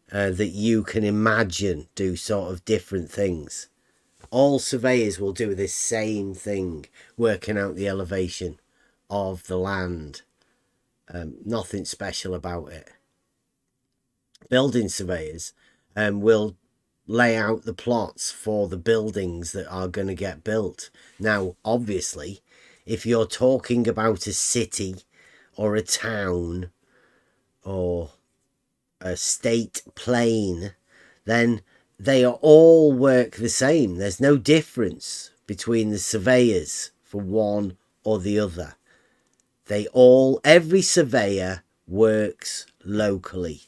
Speaker 2: that you can imagine do sort of different things. All surveyors will do this same thing, working out the elevation of the land. Nothing special about it. Building surveyors will lay out the plots for the buildings that are going to get built. Now, obviously, if you're talking about a city or a town or a state plane, then they all work the same. There's no difference between the surveyors for one or the other. Every surveyor works locally.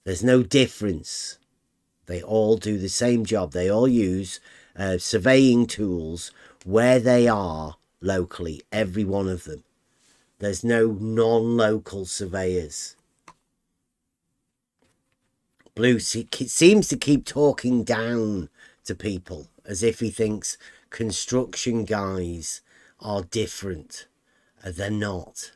Speaker 2: There's no difference. They all do the same job. They all use surveying tools where they are locally, every one of them. There's no non-local surveyors. Blue seems to keep talking down to people as if he thinks construction guys are different. They're not.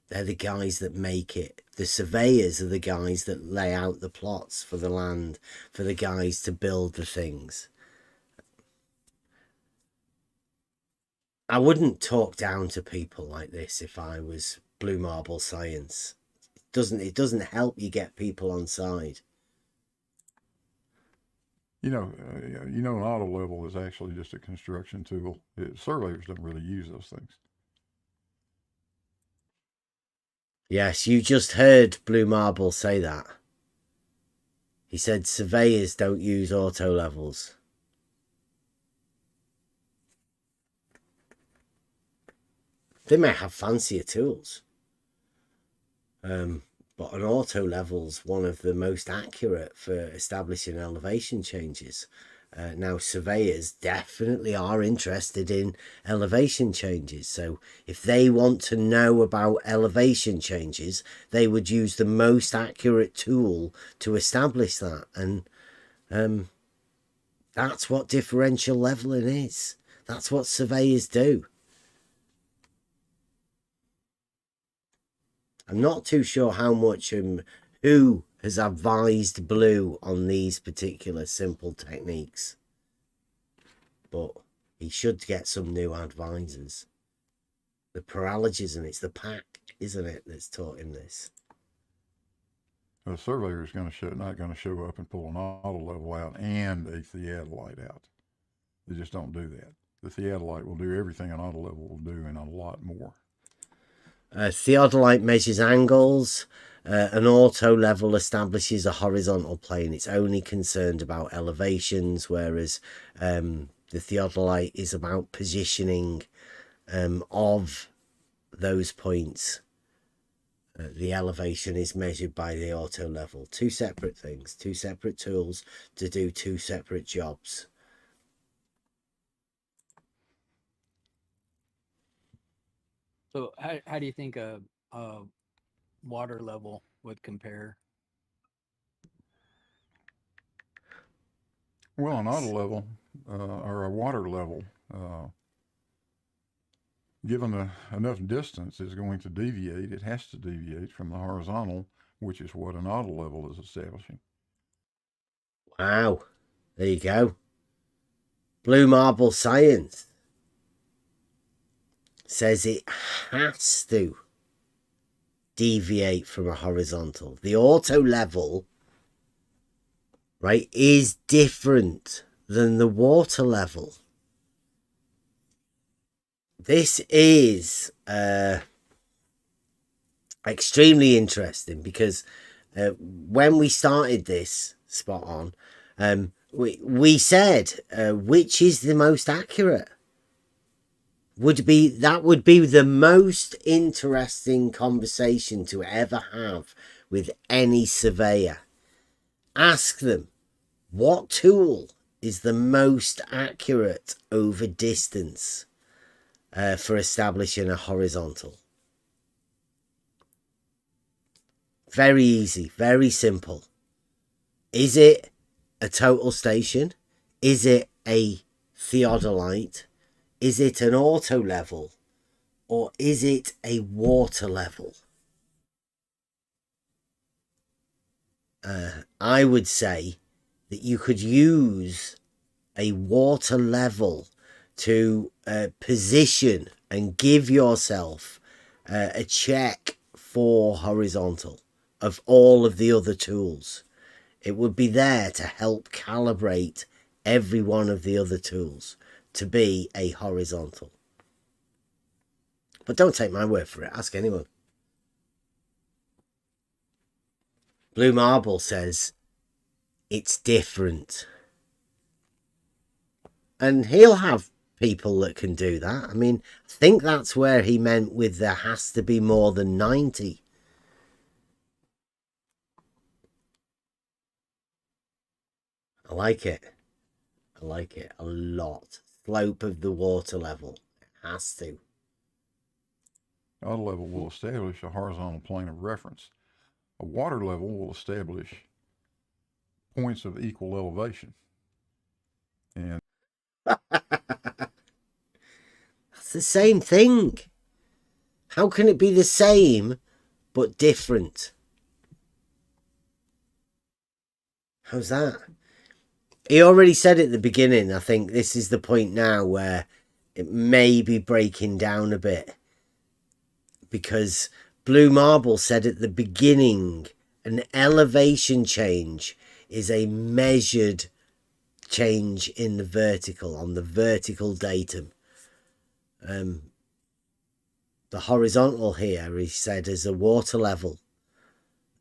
Speaker 2: They're the guys that make it. The surveyors are the guys that lay out the plots for the land, for the guys to build the things. I wouldn't talk down to people like this if I was Blue Marble Science. It doesn't help you get people on side.
Speaker 4: An auto level is actually just a construction tool. Surveyors don't really use those things.
Speaker 2: Yes, you just heard Blue Marble say that. He said surveyors don't use auto levels. They may have fancier tools. But an auto level's one of the most accurate for establishing elevation changes. Now, surveyors definitely are interested in elevation changes. So if they want to know about elevation changes, they would use the most accurate tool to establish that. And that's what differential leveling is. That's what surveyors do. I'm not too sure how much who has advised Blue on these particular simple techniques, but he should get some new advisors. The paralogism, it's the pack, isn't it, that's taught him this.
Speaker 4: The surveyor is not going to show up and pull an auto level out and a theodolite out. They just don't do that. The theodolite will do everything an auto level will do and a lot more.
Speaker 2: Theodolite measures angles. An auto level establishes a horizontal plane. It's only concerned about elevations, whereas the theodolite is about positioning of those points. The elevation is measured by the auto level. Two separate things, two separate tools to do two separate jobs.
Speaker 5: So how do you think a water level would compare?
Speaker 4: Well, an auto level or a water level, given enough distance, is going to deviate. It has to deviate from the horizontal, which is what an auto level is establishing.
Speaker 2: Wow. There you go. Blue Marble Science says it has to deviate from a horizontal. The auto level, right, is different than the water level. This is extremely interesting because when we started this, spot on, we said which is the most accurate. That would be the most interesting conversation to ever have with any surveyor. Ask them, what tool is the most accurate over distance for establishing a horizontal? Very easy, very simple. Is it a total station? Is it a theodolite? Is it an auto level? Or is it a water level? I would say that you could use a water level to position and give yourself a check for horizontal of all of the other tools. It would be there to help calibrate every one of the other tools to be a horizontal. But don't take my word for it. Ask anyone. Blue Marble says it's different. And he'll have people that can do that. I mean, I think that's where he meant with there has to be more than 90. I like it. I like it a lot. Slope of the water level. It has to.
Speaker 4: Auto level will establish a horizontal plane of reference. A water level will establish points of equal elevation. And
Speaker 2: that's the same thing. How can it be the same but different? How's that? He already said at the beginning, I think this is the point now where it may be breaking down a bit. Because Blue Marble said at the beginning, an elevation change is a measured change in the vertical, on the vertical datum. The horizontal here, he said, is a water level.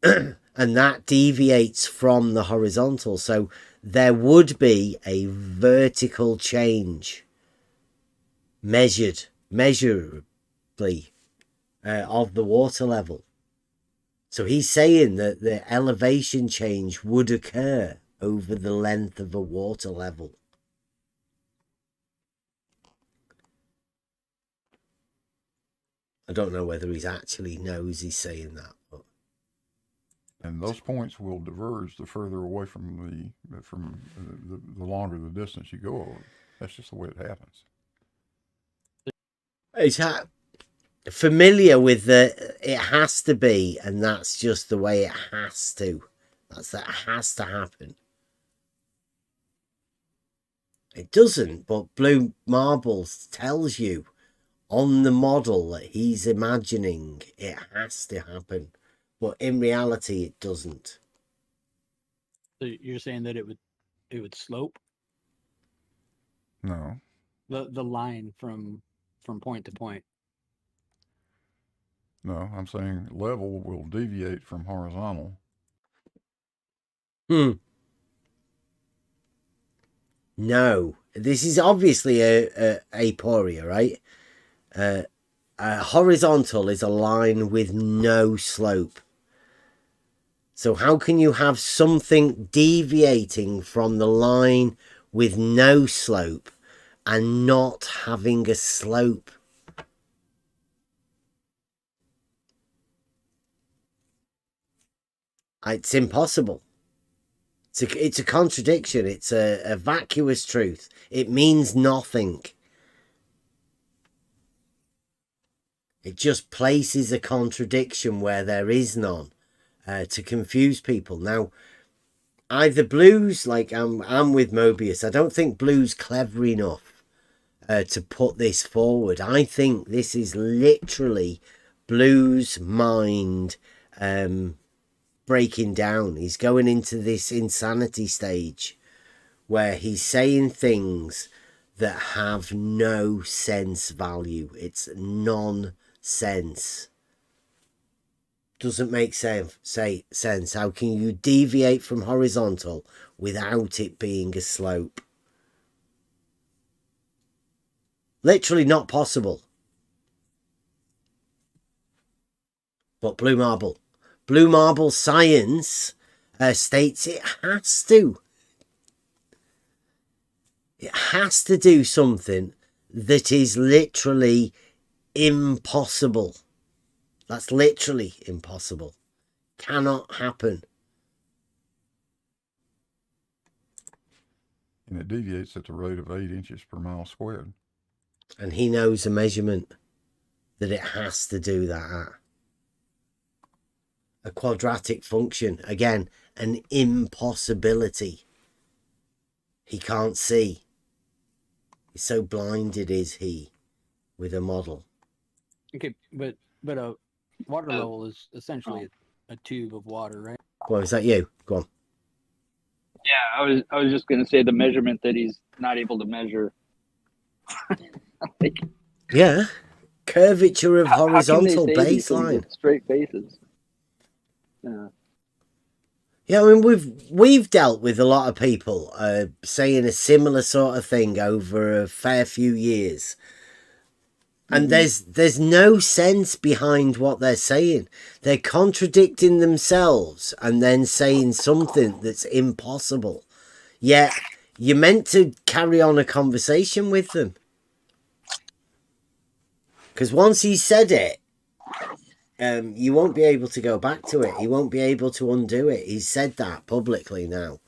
Speaker 2: And that deviates from the horizontal. So there would be a vertical change measurably of the water level. So he's saying that the elevation change would occur over the length of a water level. I don't know whether he actually knows he's saying that. But...
Speaker 4: And those points will diverge the further away from the longer the distance you go over. That's just the way it happens.
Speaker 2: It's familiar with it has to be, and that's just the way it has to. That has to happen. It doesn't, but Blue Marbles tells you on the model that he's imagining it has to happen, but in reality it doesn't.
Speaker 5: So you're saying that it would slope?
Speaker 4: No.
Speaker 5: The line from point to point.
Speaker 4: No, I'm saying level will deviate from horizontal.
Speaker 2: No, this is obviously a aporia, right? Horizontal is a line with no slope. So how can you have something deviating from the line with no slope and not having a slope? It's impossible. It's a contradiction. It's a vacuous truth. It means nothing. It just places a contradiction where there is none, to confuse people. Now, either Blue's, like I'm with Mobius, I don't think Blue's clever enough to put this forward. I think this is literally Blue's mind breaking down. He's going into this insanity stage where he's saying things that have no sense value. It's nonsense. Doesn't make sense. How can you deviate from horizontal without it being a slope? Literally not possible. But Blue Marble science states it has to. It has to do something that is literally impossible. That's literally impossible. Cannot happen.
Speaker 4: And it deviates at the rate of 8 inches per mile squared.
Speaker 2: And he knows a measurement that it has to do that at. A quadratic function. Again, an impossibility. He can't see. He's so blinded is he with a model.
Speaker 5: Okay, but a water level is essentially a tube of water, right?
Speaker 2: Well, is that you? Go on.
Speaker 1: Yeah, I was just gonna say the measurement that he's not able to measure.
Speaker 2: Yeah, curvature of horizontal baseline.
Speaker 1: Straight faces.
Speaker 2: Yeah, I mean we've dealt with a lot of people saying a similar sort of thing over a fair few years, and there's no sense behind what they're saying. They're contradicting themselves and then saying something that's impossible. Yet you're meant to carry on a conversation with them, because once he said it, you won't be able to go back to it. He won't be able to undo it. He's said that publicly now.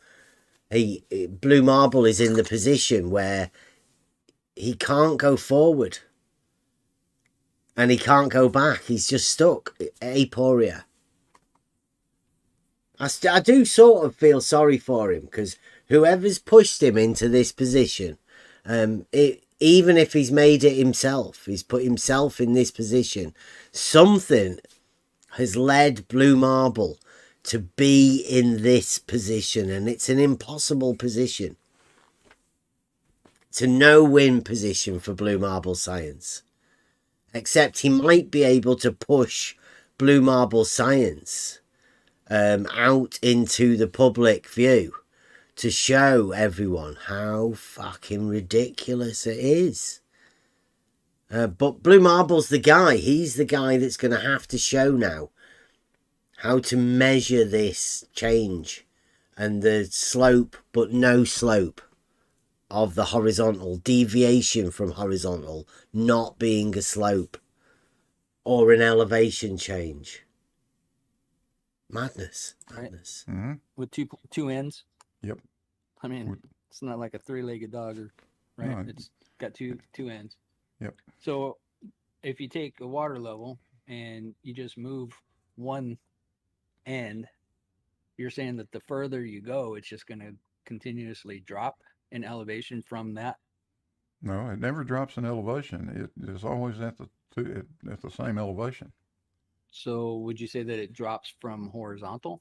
Speaker 2: Blue Marble is in the position where he can't go forward. And he can't go back. He's just stuck. Aporia. I do sort of feel sorry for him, because whoever's pushed him into this position, even if he's made it himself, he's put himself in this position, something has led Blue Marble to be in this position, and it's an impossible position. It's a no-win position for Blue Marble science. Except he might be able to push Blue Marble science out into the public view to show everyone how fucking ridiculous it is. But Blue Marble's the guy. He's the guy that's going to have to show now how to measure this change and the slope but no slope of the horizontal, deviation from horizontal not being a slope or an elevation change. Madness.
Speaker 5: Right.
Speaker 4: Mm-hmm.
Speaker 5: With two ends.
Speaker 4: Yep.
Speaker 5: I mean, it's not like a three-legged dog, right?
Speaker 4: No.
Speaker 5: It's got two ends.
Speaker 4: Yep.
Speaker 5: So if you take a water level and you just move one end, you're saying that the further you go, it's just going to continuously drop in elevation from that?
Speaker 4: No, it never drops in elevation. It is always at the same elevation.
Speaker 5: So would you say that it drops from horizontal?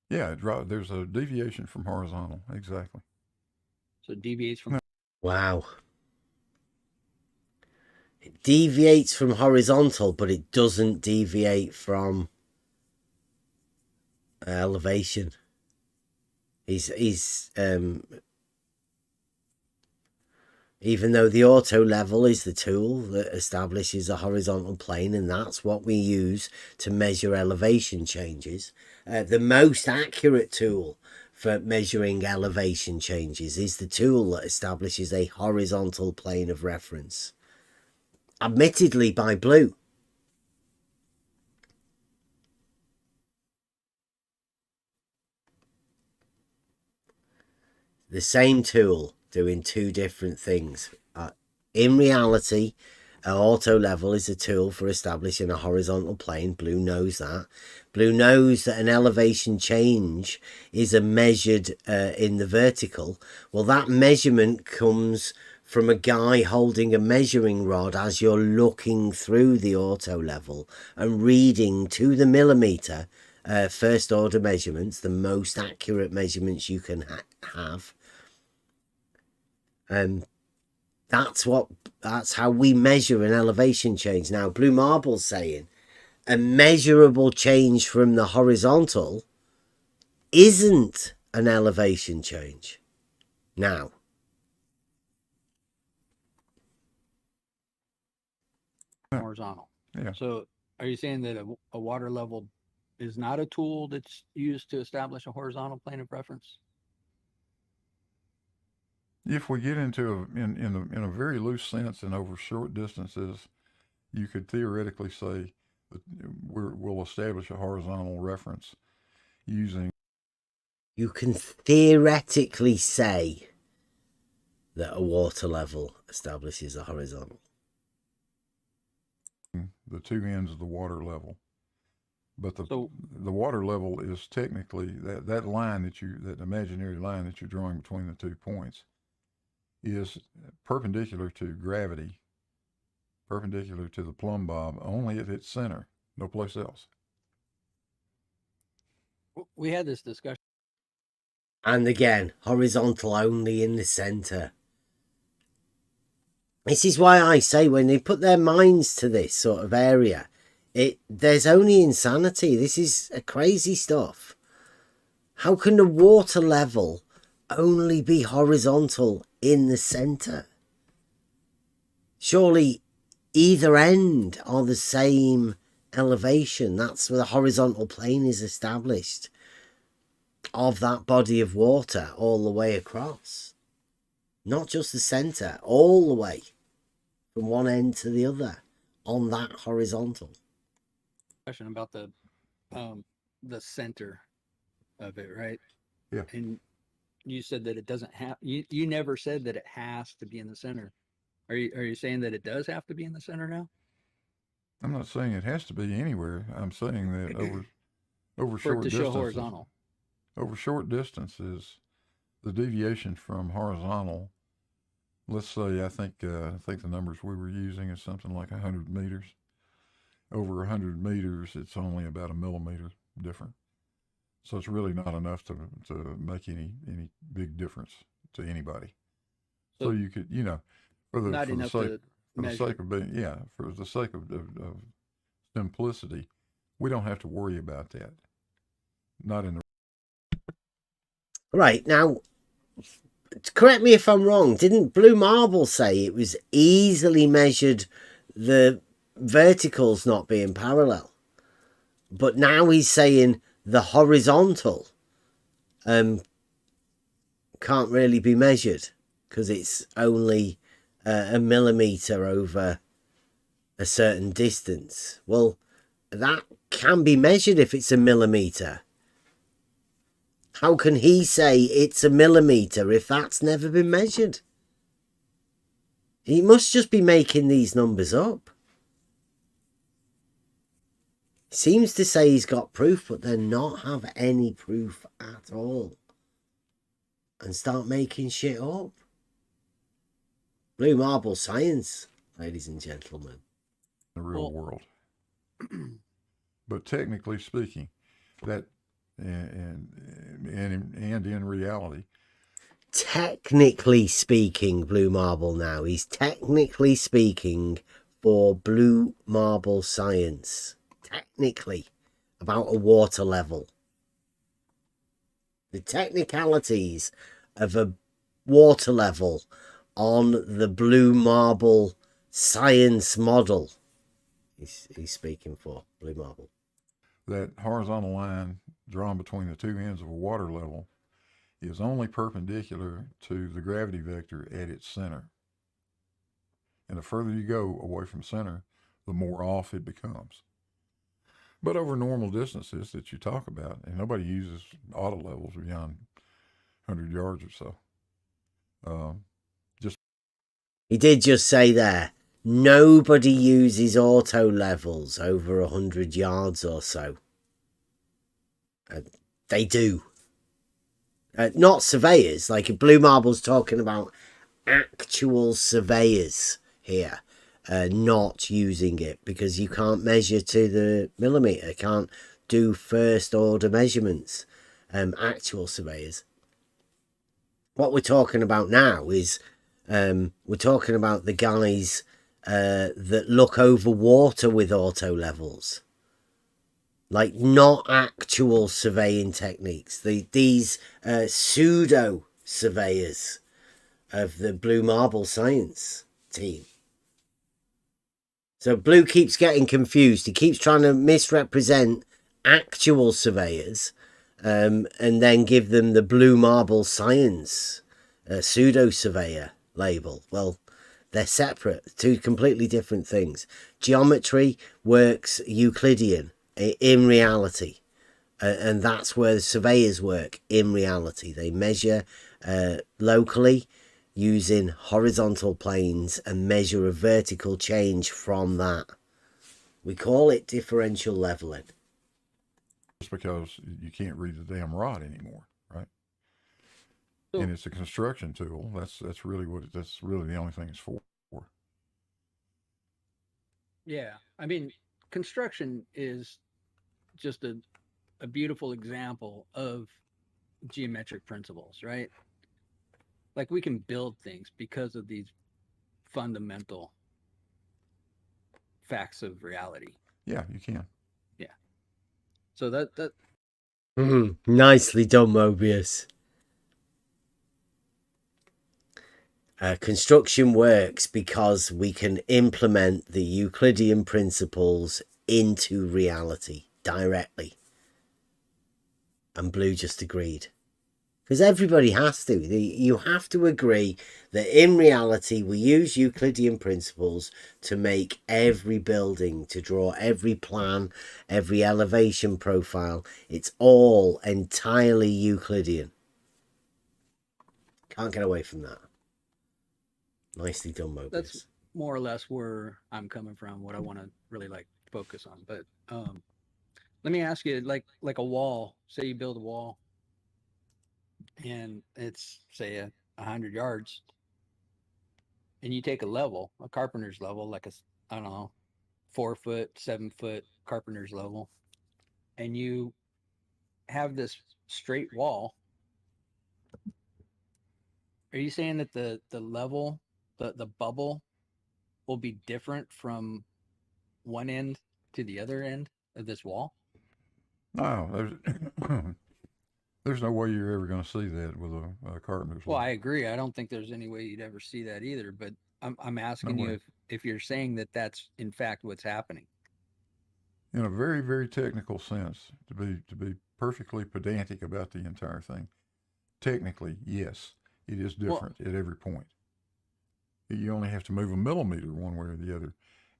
Speaker 4: Yeah, there's a deviation from horizontal. Exactly.
Speaker 5: So it deviates from...
Speaker 2: Wow. It deviates from horizontal, but it doesn't deviate from elevation. Even though the auto level is the tool that establishes a horizontal plane, and that's what we use to measure elevation changes, the most accurate tool for measuring elevation changes is the tool that establishes a horizontal plane of reference, admittedly by blue. The same tool doing two different things. In reality, auto level is a tool for establishing a horizontal plane. Blue knows that. Blue knows that an elevation change is measured in the vertical. Well, that measurement comes from a guy holding a measuring rod as you're looking through the auto level and reading to the millimeter first order measurements, the most accurate measurements you can have. That's how we measure an elevation change. Now, Blue Marble's saying a measurable change from the horizontal isn't an elevation change. Now,
Speaker 5: horizontal.
Speaker 4: Yeah.
Speaker 5: So are you saying that a water level is not a tool that's used to establish a horizontal plane of reference?
Speaker 4: If we get into in a very loose sense and over short distances, you could theoretically say that we'll establish a horizontal reference using.
Speaker 2: You can theoretically say that a water level establishes a horizontal.
Speaker 4: The two ends of the water level. But the water level is technically that line that imaginary line that you're drawing between the 2 points is perpendicular to gravity, perpendicular to the plumb bob, only at its center, no place else.
Speaker 5: We had this discussion.
Speaker 2: And again, horizontal only in the center. This is why I say when they put their minds to this sort of area, there's only insanity. This is a crazy stuff. How can the water level only be horizontal in the center? Surely either end are the same elevation. That's where the horizontal plane is established of that body of water all the way across. Not just the center, all the way from one end to the other on that horizontal.
Speaker 5: Question about the center of it, right?
Speaker 4: Yeah.
Speaker 5: And you said that it doesn't have. You never said that it has to be in the center. Are you saying that it does have to be in the center now?
Speaker 4: I'm not saying it has to be anywhere. I'm saying that over short distances.
Speaker 5: Show horizontal.
Speaker 4: Over short distances, the deviation from horizontal. Let's say I think the numbers we were using is something like 100 meters. Over 100 meters, it's only about a millimeter different. So it's really not enough to make any big difference to anybody. So you could, for the sake of simplicity, we don't have to worry about that. Not in the
Speaker 2: right now. Correct me if I'm wrong. Didn't Blue Marble say it was easily measured the verticals not being parallel. But now he's saying the horizontal can't really be measured because it's only a millimeter over a certain distance. Well, that can be measured if it's a millimeter. How can he say it's a millimeter if that's never been measured? He must just be making these numbers up. Seems to say he's got proof, but then not have any proof at all. And start making shit up. Blue marble science, ladies and gentlemen.
Speaker 4: The real world. But technically speaking, that and in reality.
Speaker 2: Technically speaking, blue marble now. He's technically speaking for blue marble science. Technically, about a water level. The technicalities of a water level on the blue marble science model. He's speaking for blue marble.
Speaker 4: That horizontal line drawn between the two ends of a water level is only perpendicular to the gravity vector at its center. And the further you go away from center, the more off it becomes. But over normal distances that you talk about, and nobody uses auto levels beyond 100 yards or so.
Speaker 2: He did just say there, nobody uses auto levels over 100 yards or so. They do. Not surveyors. Like blue marble's talking about actual surveyors here. Not using it because you can't measure to the millimeter, can't do first order measurements. Actual surveyors. What we're talking about now is we're talking about the guys that look over water with auto levels, like not actual surveying techniques. These pseudo surveyors of the blue marble science team. So Blue keeps getting confused. He keeps trying to misrepresent actual surveyors and then give them the blue marble science pseudo surveyor label. Well, they're separate, two completely different things. Geometry works Euclidean in reality, and that's where the surveyors work in reality. They measure locally using horizontal planes and measure a vertical change from that. We call it differential leveling.
Speaker 4: Just because you can't read the damn rod anymore, right? So, and it's a construction tool. That's really the only thing it's for.
Speaker 5: Yeah, I mean, construction is just a beautiful example of geometric principles, right? Like we can build things because of these fundamental facts of reality.
Speaker 4: Yeah, you can.
Speaker 5: Yeah. So that
Speaker 2: nicely done, Mobius. Construction works because we can implement the Euclidean principles into reality directly. And Blue just agreed. Because everybody has to. You have to agree that in reality we use Euclidean principles to make every building, to draw every plan, every elevation profile. It's all entirely Euclidean. Can't get away from that. Nicely done, Mobius.
Speaker 5: That's more or less where I'm coming from, what I want to really focus on. But let me ask you, like a wall, say you build a wall and it's say 100 yards, and you take a level, a carpenter's level, like I don't know, 4 foot, 7 foot carpenter's level, and you have this straight wall. Are you saying that the level, the bubble will be different from one end to the other end of this wall?
Speaker 4: No, there's no way you're ever going to see that with a carpenter's
Speaker 5: Well,
Speaker 4: level.
Speaker 5: I agree. I don't think there's any way you'd ever see that either. But I'm asking you if you're saying that that's in fact what's happening.
Speaker 4: In a very, very technical sense, to be perfectly pedantic about the entire thing, technically, yes, it is different at every point. You only have to move a millimeter one way or the other,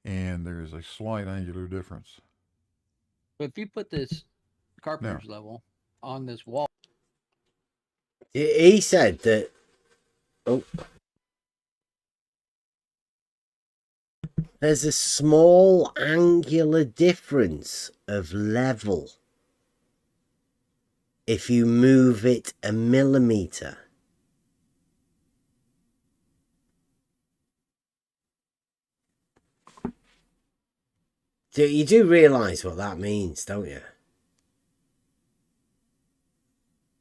Speaker 4: and there is a slight angular difference.
Speaker 5: But if you put this carpenter's level on this wall,
Speaker 2: he said that. Oh. There's a small angular difference of level if you move it a millimeter. You do realise what that means, don't you?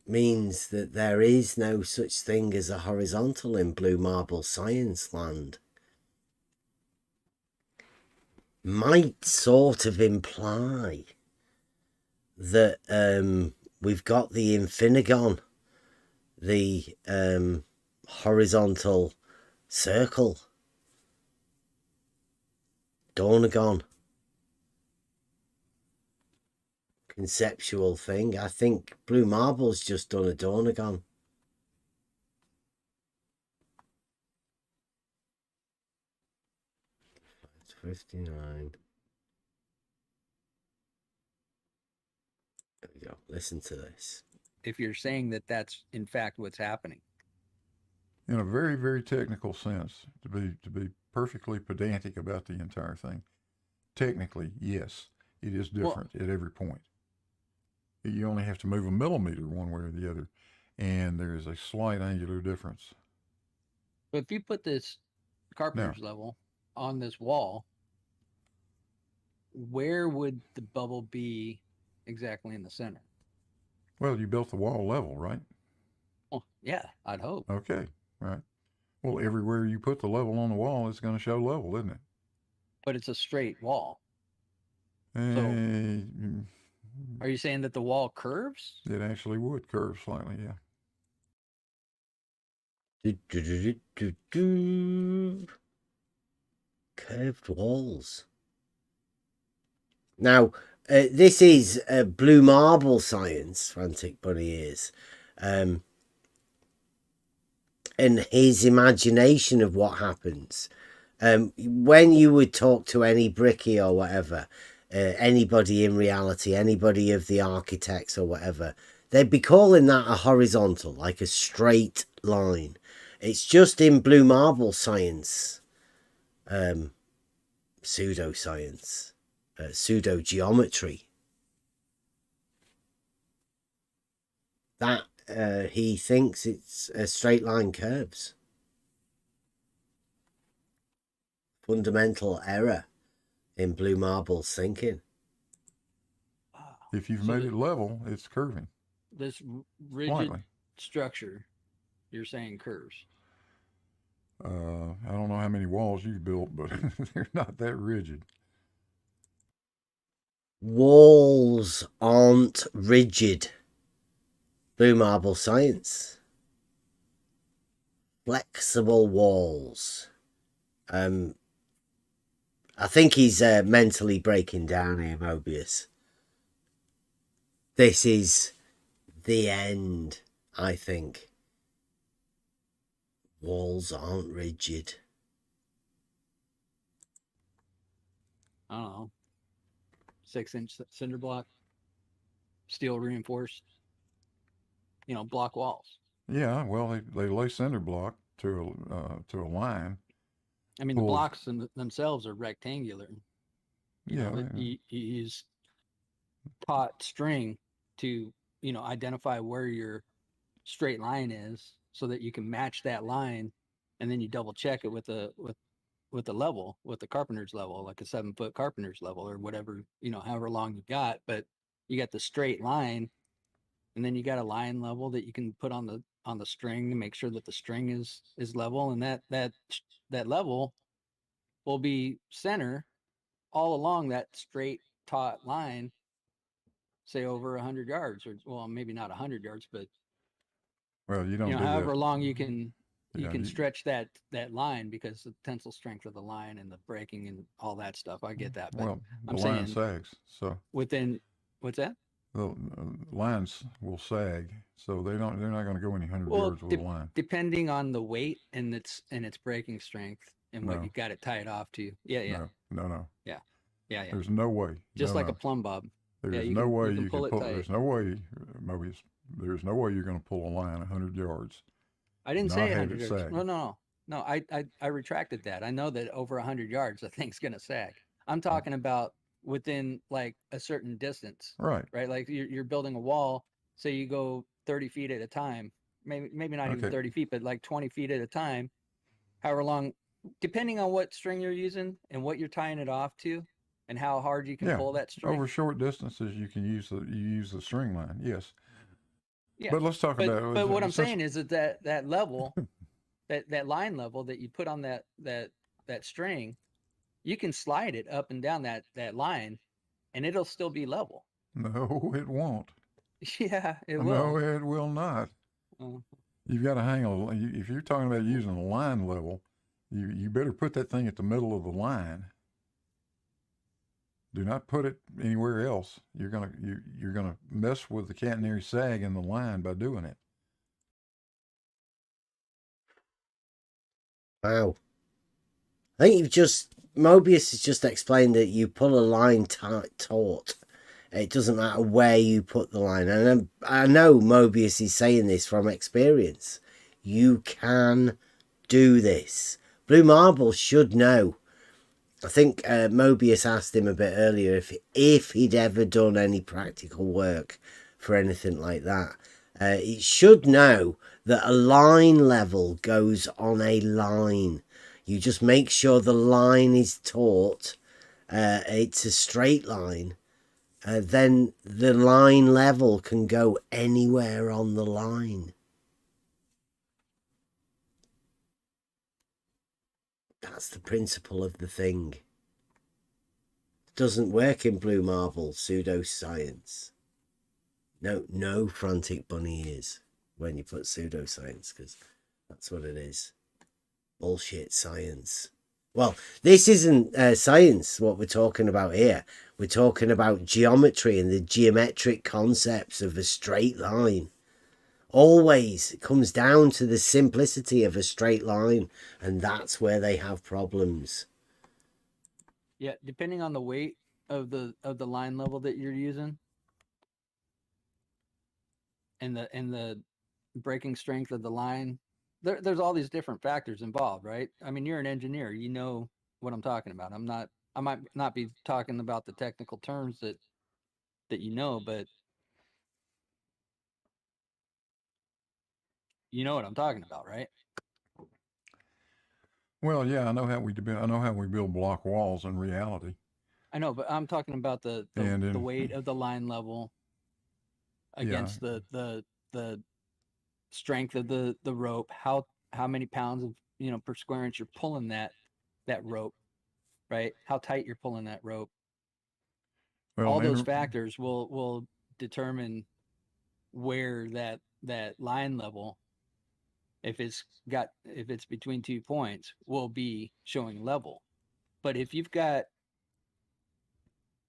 Speaker 2: It means that there is no such thing as a horizontal in blue marble science land. Might sort of imply that we've got the infinigon, the horizontal circle, dornagon, conceptual thing. I think blue marble's just done a dornagon. It's 59. There we go. Listen to this.
Speaker 5: If you're saying that that's in fact what's happening.
Speaker 4: In a very, very technical sense, to be perfectly pedantic about the entire thing, technically, yes, it is different at every point. You only have to move a millimeter one way or the other, and there is a slight angular difference.
Speaker 5: But if you put this carpenter's level on this wall, where would the bubble be exactly in the center?
Speaker 4: Well, you built the wall level, right?
Speaker 5: Well, yeah, I'd hope.
Speaker 4: Okay, right. Well, everywhere you put the level on the wall, it's going to show level, isn't it?
Speaker 5: But it's a straight wall. So, are you saying that the wall curves?
Speaker 4: It actually would curve slightly, yeah.
Speaker 2: Curved walls. Now, this is blue marble science, Frantic Bunny Ears. And his imagination of what happens. When you would talk to any brickie or whatever, anybody in reality, anybody of the architects or whatever, they'd be calling that a horizontal, like a straight line. It's just in blue marble science, pseudoscience, pseudo geometry, that he thinks it's a straight line curves. Fundamental error in blue marble thinking.
Speaker 4: If you've made it level, it's curving.
Speaker 5: This rigid slightly. Structure, you're saying curves.
Speaker 4: I don't know how many walls you've built, but they're not that rigid.
Speaker 2: Walls aren't rigid. Blue marble science. Flexible walls. I think he's mentally breaking down here, Mobius. This is the end, I think. Walls aren't rigid.
Speaker 5: I don't know. 6-inch cinder block, steel reinforced, block walls.
Speaker 4: Yeah, well, they lay cinder block to a line.
Speaker 5: I mean, the blocks themselves are rectangular. You use taut string to, identify where your straight line is so that you can match that line, and then you double check it with the level, with the carpenter's level, like a 7-foot carpenter's level or whatever, however long you got. But you got the straight line, and then you got a line level that you can put on the string to make sure that the string is level, and that level will be center all along that straight taut line, say over 100 yards, or well, maybe not 100 yards, but
Speaker 4: well, you don't do
Speaker 5: however
Speaker 4: that.
Speaker 5: long you can you can stretch that line because the tensile strength of the line and the breaking and all that stuff. I get that, but
Speaker 4: Well, the
Speaker 5: I'm
Speaker 4: line
Speaker 5: saying
Speaker 4: sags, so
Speaker 5: within what's that?
Speaker 4: the lines will sag, so they're not going to go any 100
Speaker 5: Well,
Speaker 4: yards with a line.
Speaker 5: depending on the weight and its breaking strength and what
Speaker 4: No.
Speaker 5: you got it tied off to. Yeah.
Speaker 4: No.
Speaker 5: Yeah.
Speaker 4: There's no way.
Speaker 5: Just
Speaker 4: No,
Speaker 5: like
Speaker 4: no.
Speaker 5: a plumb bob.
Speaker 4: There's
Speaker 5: you
Speaker 4: no
Speaker 5: can,
Speaker 4: way
Speaker 5: you can pull it tight.
Speaker 4: There's no way, Mobius. There's no way you're going to pull a line 100 yards.
Speaker 5: I didn't say
Speaker 4: not have
Speaker 5: 100
Speaker 4: it
Speaker 5: yards.
Speaker 4: sag.
Speaker 5: No. I retracted that. I know that over 100 yards, the thing's going to sag. I'm talking about within like a certain distance.
Speaker 4: Right.
Speaker 5: Like you're building a wall, so you go 30 feet at a time. Maybe not even 30 feet, but like 20 feet at a time. However long, depending on what string you're using and what you're tying it off to, and how hard you can pull that string.
Speaker 4: Over short distances, you can use the string line. Yes.
Speaker 5: Yeah.
Speaker 4: But let's talk about.
Speaker 5: But what I'm saying is that level, that line level that you put on that string, you can slide it up and down that line, and it'll still be level.
Speaker 4: No, it won't.
Speaker 5: Yeah, it will.
Speaker 4: No, it will not. You've got to hang if you're talking about using a line level, you better put that thing at the middle of the line. Do not put it anywhere else. You're gonna mess with the catenary sag in the line by doing it.
Speaker 2: Wow. I think Mobius has just explained that you pull a line taut. It doesn't matter where you put the line. And I know Mobius is saying this from experience. You can do this. Blue Marble should know. I think Mobius asked him a bit earlier if he'd ever done any practical work for anything like that. He should know that a line level goes on a line. You just make sure the line is taut. It's a straight line. Then the line level can go anywhere on the line. That's the principle of the thing. It doesn't work in Blue Marble pseudoscience. No frantic bunny ears when you put pseudoscience, because that's what it is. Bullshit science. Well, this isn't science, what we're talking about here. We're talking about geometry and the geometric concepts of a straight line. Always it comes down to the simplicity of a straight line, and that's where they have problems.
Speaker 5: Yeah, depending on the weight of the line level that you're using, and the breaking strength of the line, there's all these different factors involved, right? I mean, you're an engineer, you know what I'm talking about. I might not be talking about the technical terms that you know, but you know what I'm talking about, right?
Speaker 4: Well, yeah, I know how we build block walls in reality.
Speaker 5: I know, but I'm talking about the weight of the line level against the strength of the rope, how many pounds of per square inch you're pulling that rope, right? How tight you're pulling that rope. Well, all those factors will determine where that line level, if it's between 2 points, will be showing level. But if you've got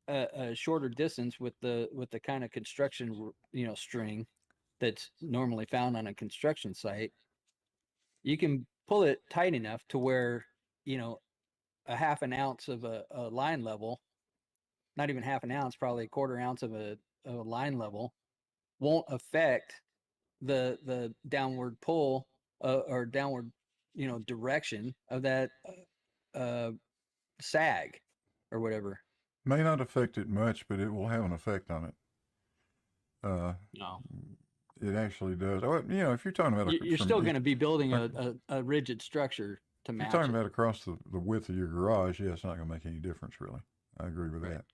Speaker 5: a shorter distance with the kind of construction string that's normally found on a construction site, you can pull it tight enough to where a half an ounce of a line level, not even half an ounce, probably a quarter ounce of a line level, won't affect the downward pull or downward direction of that sag or whatever.
Speaker 4: May not affect it much, but it will have an effect on it.
Speaker 5: No,
Speaker 4: it actually does. If you're talking about
Speaker 5: you're still going to be building a rigid structure to match.
Speaker 4: You're talking about across the width of your garage. Yeah, it's not going to make any difference, really. I agree with that.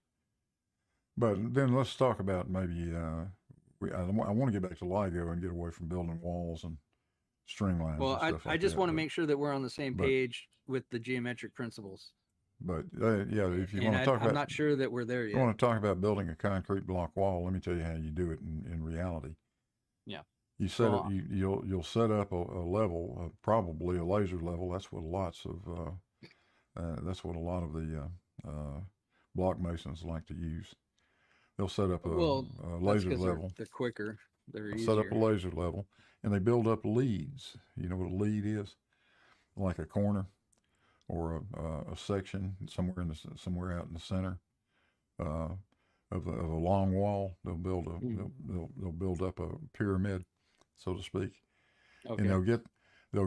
Speaker 4: But then let's talk about maybe. I want to get back to LIGO and get away from building walls and string lines.
Speaker 5: Well, I just want to make sure that we're on the same page with the geometric principles.
Speaker 4: But if you want to talk about,
Speaker 5: I'm not sure that we're there yet.
Speaker 4: You want to talk about building a concrete block wall? Let me tell you how you do it in reality.
Speaker 5: Yeah.
Speaker 4: You set up, you'll set up a level, probably a laser level. That's what lots of that's what a lot of the block masons like to use. They'll set up a laser level.
Speaker 5: They're quicker. They're easier.
Speaker 4: Set up a laser level, and they build up leads. You know what a lead is? Like a corner or a section somewhere somewhere out in the center of a long wall. They'll build they'll build up a pyramid, so to speak, and they'll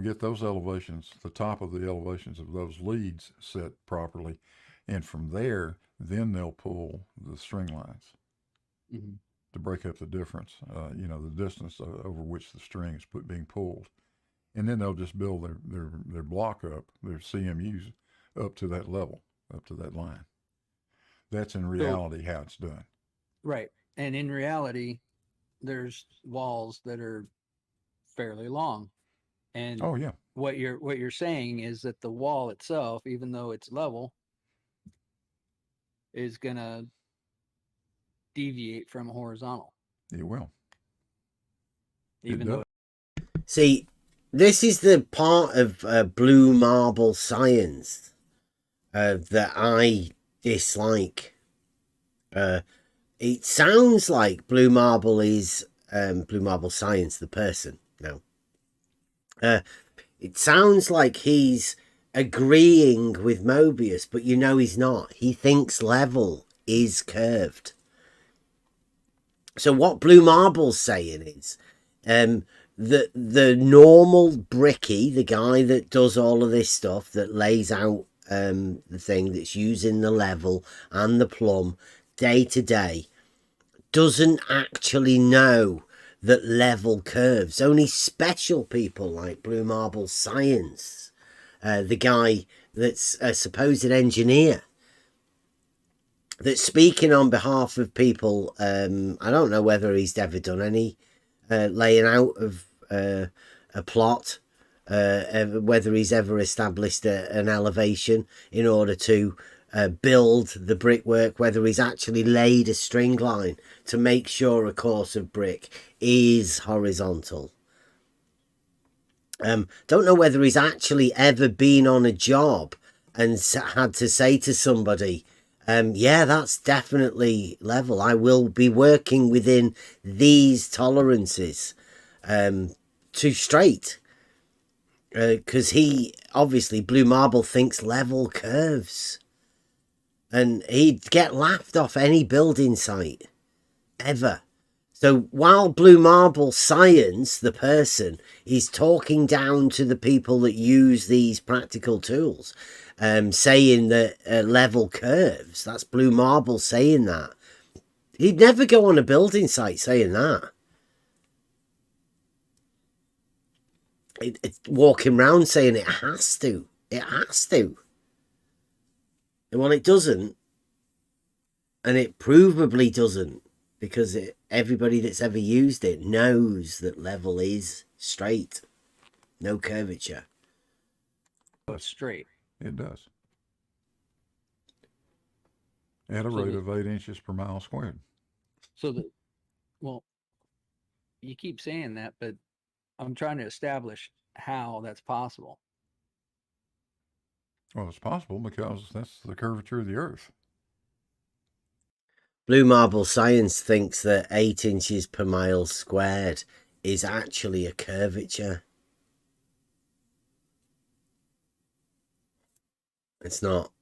Speaker 4: get those elevations, the top of the elevations of those leads set properly, and from there, then they'll pull the string lines to break up the difference, the distance over which the string is being pulled. And then they'll just build their block up, their CMUs up to that level, up to that line. That's in reality how it's done.
Speaker 5: Right. And in reality, there's walls that are fairly long. And what you're saying is that the wall itself, even though it's level, is gonna deviate from horizontal.
Speaker 4: It will.
Speaker 5: Even though
Speaker 2: see, this is the part of blue marble science that I dislike. It sounds like blue marble is blue marble science, the person. No. It sounds like he's agreeing with Mobius, but he's not. He thinks level is curved. So what blue marble's saying is the normal bricky, the guy that does all of this stuff, that lays out the thing, that's using the level and the plumb day to day, doesn't actually know that level curves. Only special people like blue marble science, the guy that's a supposed engineer, that's speaking on behalf of people. I don't know whether he's ever done any laying out of a plot, whether he's ever established an elevation in order to build the brickwork, whether he's actually laid a string line to make sure a course of brick is horizontal. Don't know whether he's actually ever been on a job and had to say to somebody, yeah, that's definitely level. I will be working within these tolerances to straight. Because he, obviously, blue marble thinks level curves. And he'd get laughed off any building site, ever. So while blue marble science, the person, is talking down to the people that use these practical tools, saying that level curves, that's blue marble saying that. He'd never go on a building site saying that. It's walking around saying it has to. It has to. And well, it doesn't. And it provably doesn't. Because everybody that's ever used it knows that level is straight. No curvature.
Speaker 5: It's straight.
Speaker 4: It does. At a rate of 8 inches per mile squared.
Speaker 5: Well, you keep saying that, but I'm trying to establish how that's possible.
Speaker 4: Well, it's possible because that's the curvature of the Earth.
Speaker 2: Blue marble science thinks that 8 inches per mile squared is actually a curvature. It's not.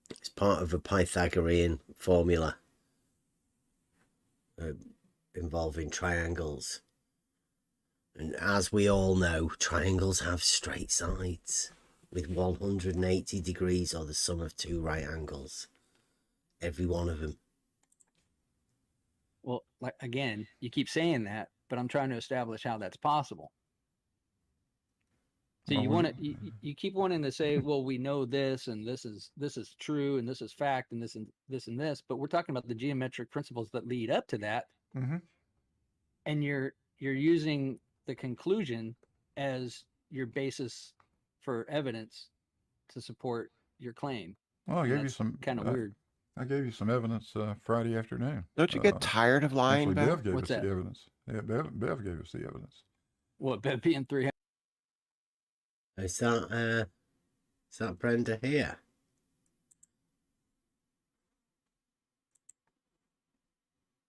Speaker 2: It's part of a Pythagorean formula involving triangles. And as we all know, triangles have straight sides with 180 degrees or the sum of two right angles. Every one of them.
Speaker 5: Well, like, again, you keep saying that, but I'm trying to establish how that's possible. So you keep wanting to say, well, we know this, and this is true, and this is fact, and this and this and this, but we're talking about the geometric principles that lead up to that.
Speaker 4: Mm-hmm.
Speaker 5: And you're using the conclusion as your basis for evidence to support your claim.
Speaker 4: Well, I gave you some
Speaker 5: kind of weird.
Speaker 4: I gave you some evidence Friday afternoon.
Speaker 8: Don't you get tired of lying,
Speaker 4: Actually,
Speaker 8: Bev?
Speaker 4: Bev gave
Speaker 5: What's
Speaker 4: us
Speaker 5: that?
Speaker 4: the evidence. Yeah, Bev gave us the evidence.
Speaker 5: What, Bev being 300?
Speaker 2: Is that Brenda here?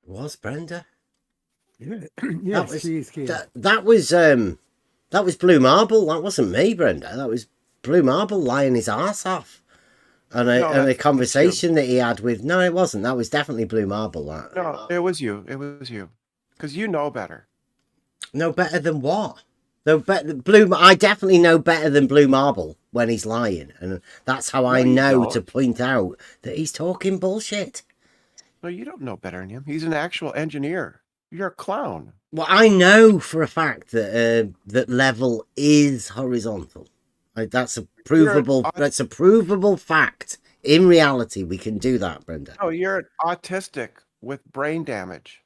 Speaker 2: Was Brenda?
Speaker 7: Yeah. Yes, she's here.
Speaker 2: That was Blue Marble. That wasn't me, Brenda. That was Blue Marble lying his ass off. And a conversation that he had with... No, it wasn't. That was definitely Blue Marble. That.
Speaker 8: No, it was you. It was you. Because you know better.
Speaker 2: No, better than what? I definitely know better than Blue Marble when he's lying. And that's how I know to point out that he's talking bullshit.
Speaker 8: No, you don't know better than him. He's an actual engineer. You're a clown.
Speaker 2: Well, I know for a fact that that level is horizontal. That's a provable. That's a provable fact. In reality, we can do that, Brenda.
Speaker 8: No, you're autistic with brain damage.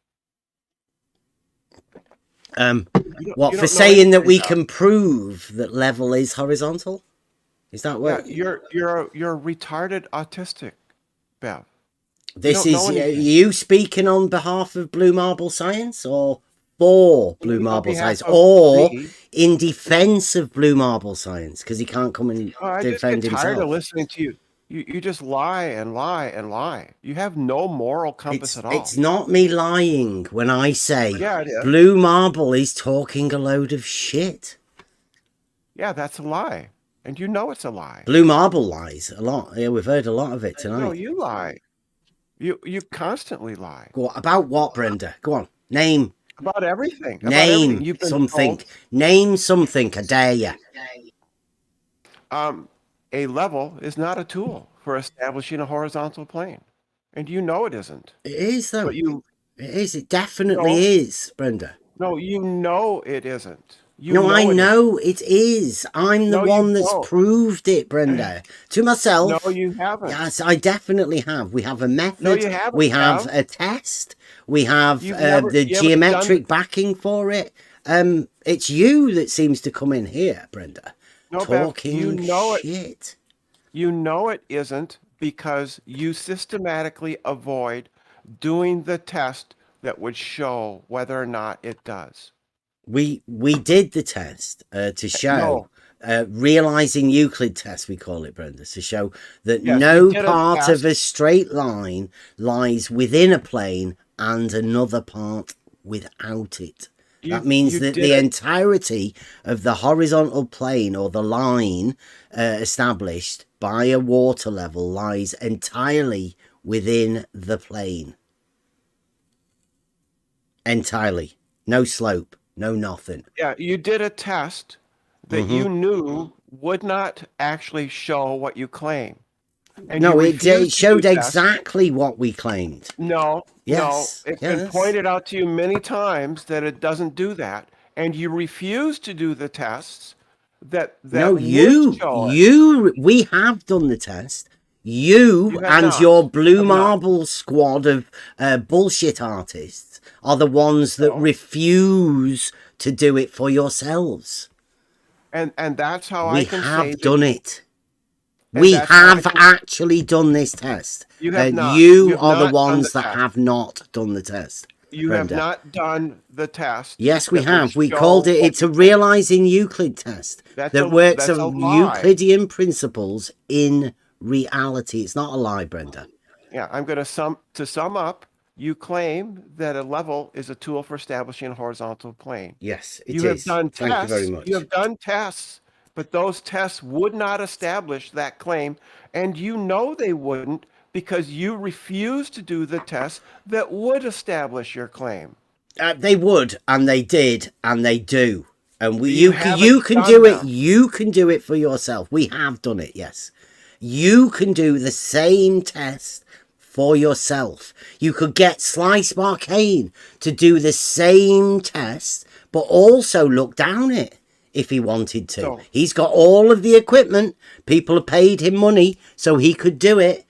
Speaker 2: What for saying that we can prove that level is horizontal? Is that what?
Speaker 8: Yeah, you're retarded autistic, Bev.
Speaker 2: This is you speaking on behalf of Blue Marble Science or for Blue Marble Science or in defense of Blue Marble Science because he can't come and defend himself.
Speaker 8: I'm tired of listening to you. You just lie and lie and lie. You have no moral compass at all.
Speaker 2: It's not me lying when I say
Speaker 8: it is.
Speaker 2: Blue Marble is talking a load of shit.
Speaker 8: Yeah, that's a lie. And you know it's a lie.
Speaker 2: Blue Marble lies a lot. Yeah, we've heard a lot of it tonight.
Speaker 8: No, you lie. You constantly lie.
Speaker 2: About what, Brenda? Go on. Name.
Speaker 8: About everything.
Speaker 2: Name something. Name something, I dare you.
Speaker 8: A level is not a tool for establishing a horizontal plane. And you know it isn't.
Speaker 2: It is, though.
Speaker 8: But
Speaker 2: it is. It definitely is, Brenda.
Speaker 8: No, you know it isn't.
Speaker 2: I know it is. I'm the one that's proved it, Brenda. To myself.
Speaker 8: No, you haven't.
Speaker 2: Yes, I definitely have. We have a method.
Speaker 8: No, you haven't.
Speaker 2: We have a test. We have the geometric backing for it. It's you that seems to come in here, Brenda.
Speaker 8: No,
Speaker 2: talking
Speaker 8: Beth, you know
Speaker 2: shit.
Speaker 8: You know it isn't because you systematically avoid doing the test that would show whether or not it does.
Speaker 2: We did the test to show realizing Euclid test, we call it, Brenda, to show that no part of a straight line lies within a plane and another part without it. That means that the entirety of the horizontal plane or the line established by a water level lies entirely within the plane. Entirely. No slope. No nothing.
Speaker 8: Yeah, you did a test that you knew would not actually show what you claim. And
Speaker 2: no, it showed exactly what we claimed.
Speaker 8: No,
Speaker 2: yes,
Speaker 8: no. It's been pointed out to you many times that it doesn't do that. And you refuse to do the tests that no,
Speaker 2: we have done the test. You and your Blue Marble squad of bullshit artists are the ones that refuse to do it for yourselves.
Speaker 8: And that's how
Speaker 2: I can say we have done it. We have actually done this test. You have not. You are the ones that have not done the test.
Speaker 8: You have not done the test.
Speaker 2: Yes, we have. We called it, it's a Realising Euclid Test that works on Euclidean principles in reality. It's not a lie, Brenda.
Speaker 8: Yeah, I'm going to sum up. You claim that a level is a tool for establishing a horizontal plane.
Speaker 2: Yes, it
Speaker 8: is.
Speaker 2: Have
Speaker 8: done
Speaker 2: Thank
Speaker 8: tests.
Speaker 2: You very much.
Speaker 8: You have done tests, but those tests would not establish that claim, and you know they wouldn't because you refuse to do the tests that would establish your claim.
Speaker 2: They would, and they did, and they do. And you can do it. You can do it for yourself. We have done it. Yes, you can do the same test for yourself. You could get Slice Barcane to do the same test, but also look down it if he wanted to. So, he's got all of the equipment. People have paid him money so he could do it.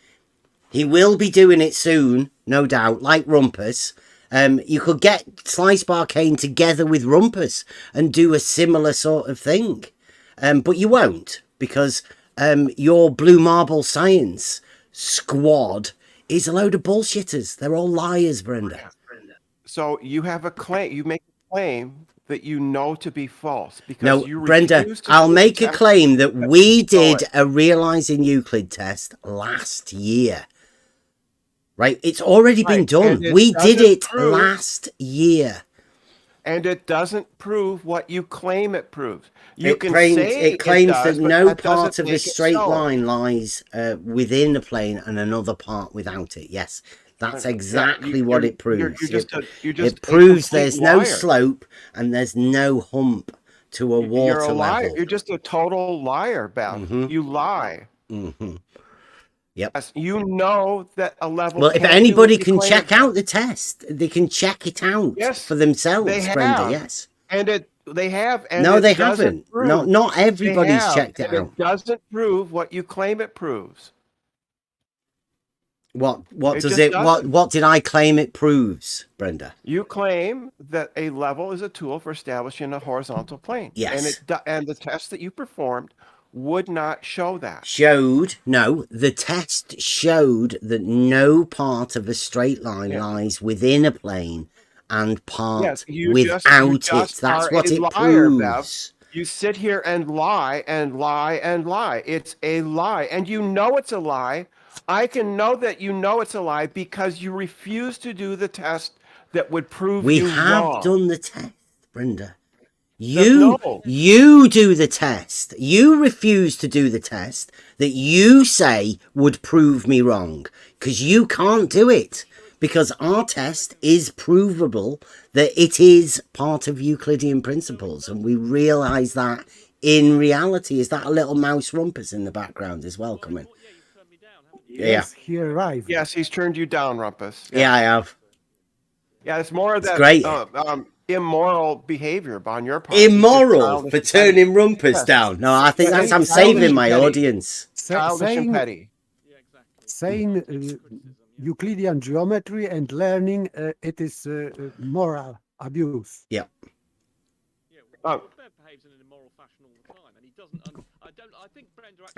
Speaker 2: He will be doing it soon, no doubt, like Rumpus. You could get Slice Barcane together with Rumpus and do a similar sort of thing. But you won't, because your Blue Marble Science squad is a load of bullshitters. They're all liars, Brenda.
Speaker 8: So you have a claim. You make a claim that you know to be false because
Speaker 2: No,
Speaker 8: you
Speaker 2: Brenda,
Speaker 8: refuse to
Speaker 2: I'll
Speaker 8: do the
Speaker 2: make a
Speaker 8: test
Speaker 2: claim that
Speaker 8: that
Speaker 2: we
Speaker 8: show
Speaker 2: did
Speaker 8: it.
Speaker 2: a Realising Euclid test last year. Right? It's already been
Speaker 8: Right,
Speaker 2: done.
Speaker 8: and it
Speaker 2: We did
Speaker 8: doesn't
Speaker 2: it
Speaker 8: prove-
Speaker 2: last year.
Speaker 8: And it doesn't prove what you claim it proves. You
Speaker 2: It
Speaker 8: can
Speaker 2: claims,
Speaker 8: say
Speaker 2: it claims
Speaker 8: does,
Speaker 2: that
Speaker 8: but
Speaker 2: no
Speaker 8: that
Speaker 2: part
Speaker 8: doesn't
Speaker 2: of a
Speaker 8: make it
Speaker 2: straight
Speaker 8: so.
Speaker 2: line lies within the plane and another part without it. Yes, that's exactly what it proves.
Speaker 8: You're just
Speaker 2: It proves
Speaker 8: a complete
Speaker 2: there's no
Speaker 8: liar.
Speaker 2: slope and there's no hump to a water
Speaker 8: You're a liar.
Speaker 2: level.
Speaker 8: You're just a total liar, Beth.
Speaker 2: Mhm.
Speaker 8: You lie.
Speaker 2: Hmm. Yep.
Speaker 8: Yes, you know that a level.
Speaker 2: Well, if
Speaker 8: can't do
Speaker 2: anybody
Speaker 8: what you
Speaker 2: can
Speaker 8: claim
Speaker 2: check
Speaker 8: it
Speaker 2: out the test, they can check it out
Speaker 8: Yes,
Speaker 2: for themselves,
Speaker 8: they
Speaker 2: Brenda.
Speaker 8: have.
Speaker 2: Yes.
Speaker 8: And they have. And
Speaker 2: No,
Speaker 8: it
Speaker 2: they
Speaker 8: doesn't
Speaker 2: haven't.
Speaker 8: prove-
Speaker 2: Not
Speaker 8: they
Speaker 2: everybody's
Speaker 8: have,
Speaker 2: checked it
Speaker 8: and
Speaker 2: out.
Speaker 8: It doesn't prove what you claim it proves.
Speaker 2: What
Speaker 8: It
Speaker 2: does
Speaker 8: just
Speaker 2: it?
Speaker 8: doesn't.
Speaker 2: What did I claim it proves, Brenda?
Speaker 8: You claim that a level is a tool for establishing a horizontal plane.
Speaker 2: Yes.
Speaker 8: And the test that you performed would not show that.
Speaker 2: The test showed that no part of a straight line
Speaker 8: Yeah.
Speaker 2: lies within a plane and part
Speaker 8: Yes, you
Speaker 2: without
Speaker 8: just
Speaker 2: it. That's
Speaker 8: are
Speaker 2: what
Speaker 8: a
Speaker 2: it
Speaker 8: liar, Bev.
Speaker 2: proves.
Speaker 8: You sit here and lie and lie and lie. It's a lie. And you know it's a lie. I can know that you know it's a lie because you refuse to do the test that would prove
Speaker 2: We
Speaker 8: you
Speaker 2: have
Speaker 8: wrong.
Speaker 2: done the test, Brenda.
Speaker 8: No.
Speaker 2: You do the test. You refuse to do the test that you say would prove me wrong because you can't do it because our test is provable that it is part of Euclidean principles, and we realize that in reality. Is that a little mouse rumpus in the background as well coming?
Speaker 7: Yes, he arrived.
Speaker 8: Yes, he's turned you down, Rumpus.
Speaker 2: Yeah, I have.
Speaker 8: Yeah, it's more of
Speaker 2: It's
Speaker 8: that
Speaker 2: great.
Speaker 8: Immoral behavior on your part.
Speaker 2: Immoral for turning rumpus
Speaker 8: Yes.
Speaker 2: down. No, I think that's I'm
Speaker 8: Childish
Speaker 2: saving my
Speaker 8: petty.
Speaker 2: audience.
Speaker 8: Childish and petty.
Speaker 7: Saying Euclidean geometry and learning it is moral abuse.
Speaker 2: Yeah.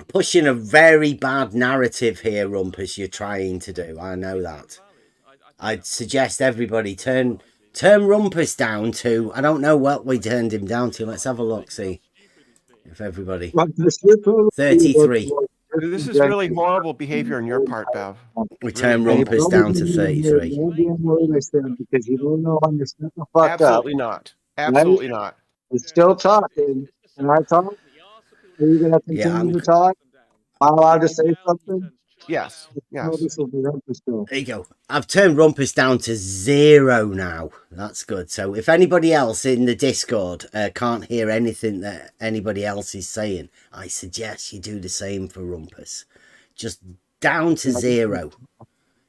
Speaker 2: Pushing a very bad narrative here, Rumpus, you're trying to do. I know that. I'd suggest everybody turn Rumpus down to, I don't know what we turned him down to. Let's have a look, see if everybody. 33.
Speaker 8: This is really horrible behavior on your part, Bev.
Speaker 2: We turn Rumpus down to 33.
Speaker 9: Because you don't know when to shut the fuck up.
Speaker 8: Absolutely not. Absolutely not.
Speaker 9: You're still talking. Can I talk? Are you going to continue to talk? Am I allowed to say something?
Speaker 8: Yes.
Speaker 9: No,
Speaker 8: Yes.
Speaker 9: this will be interesting.
Speaker 2: There you go. I've turned Rumpus down to 0 now. That's good. So if anybody else in the Discord can't hear anything that anybody else is saying, I suggest you do the same for Rumpus. Just down to 0.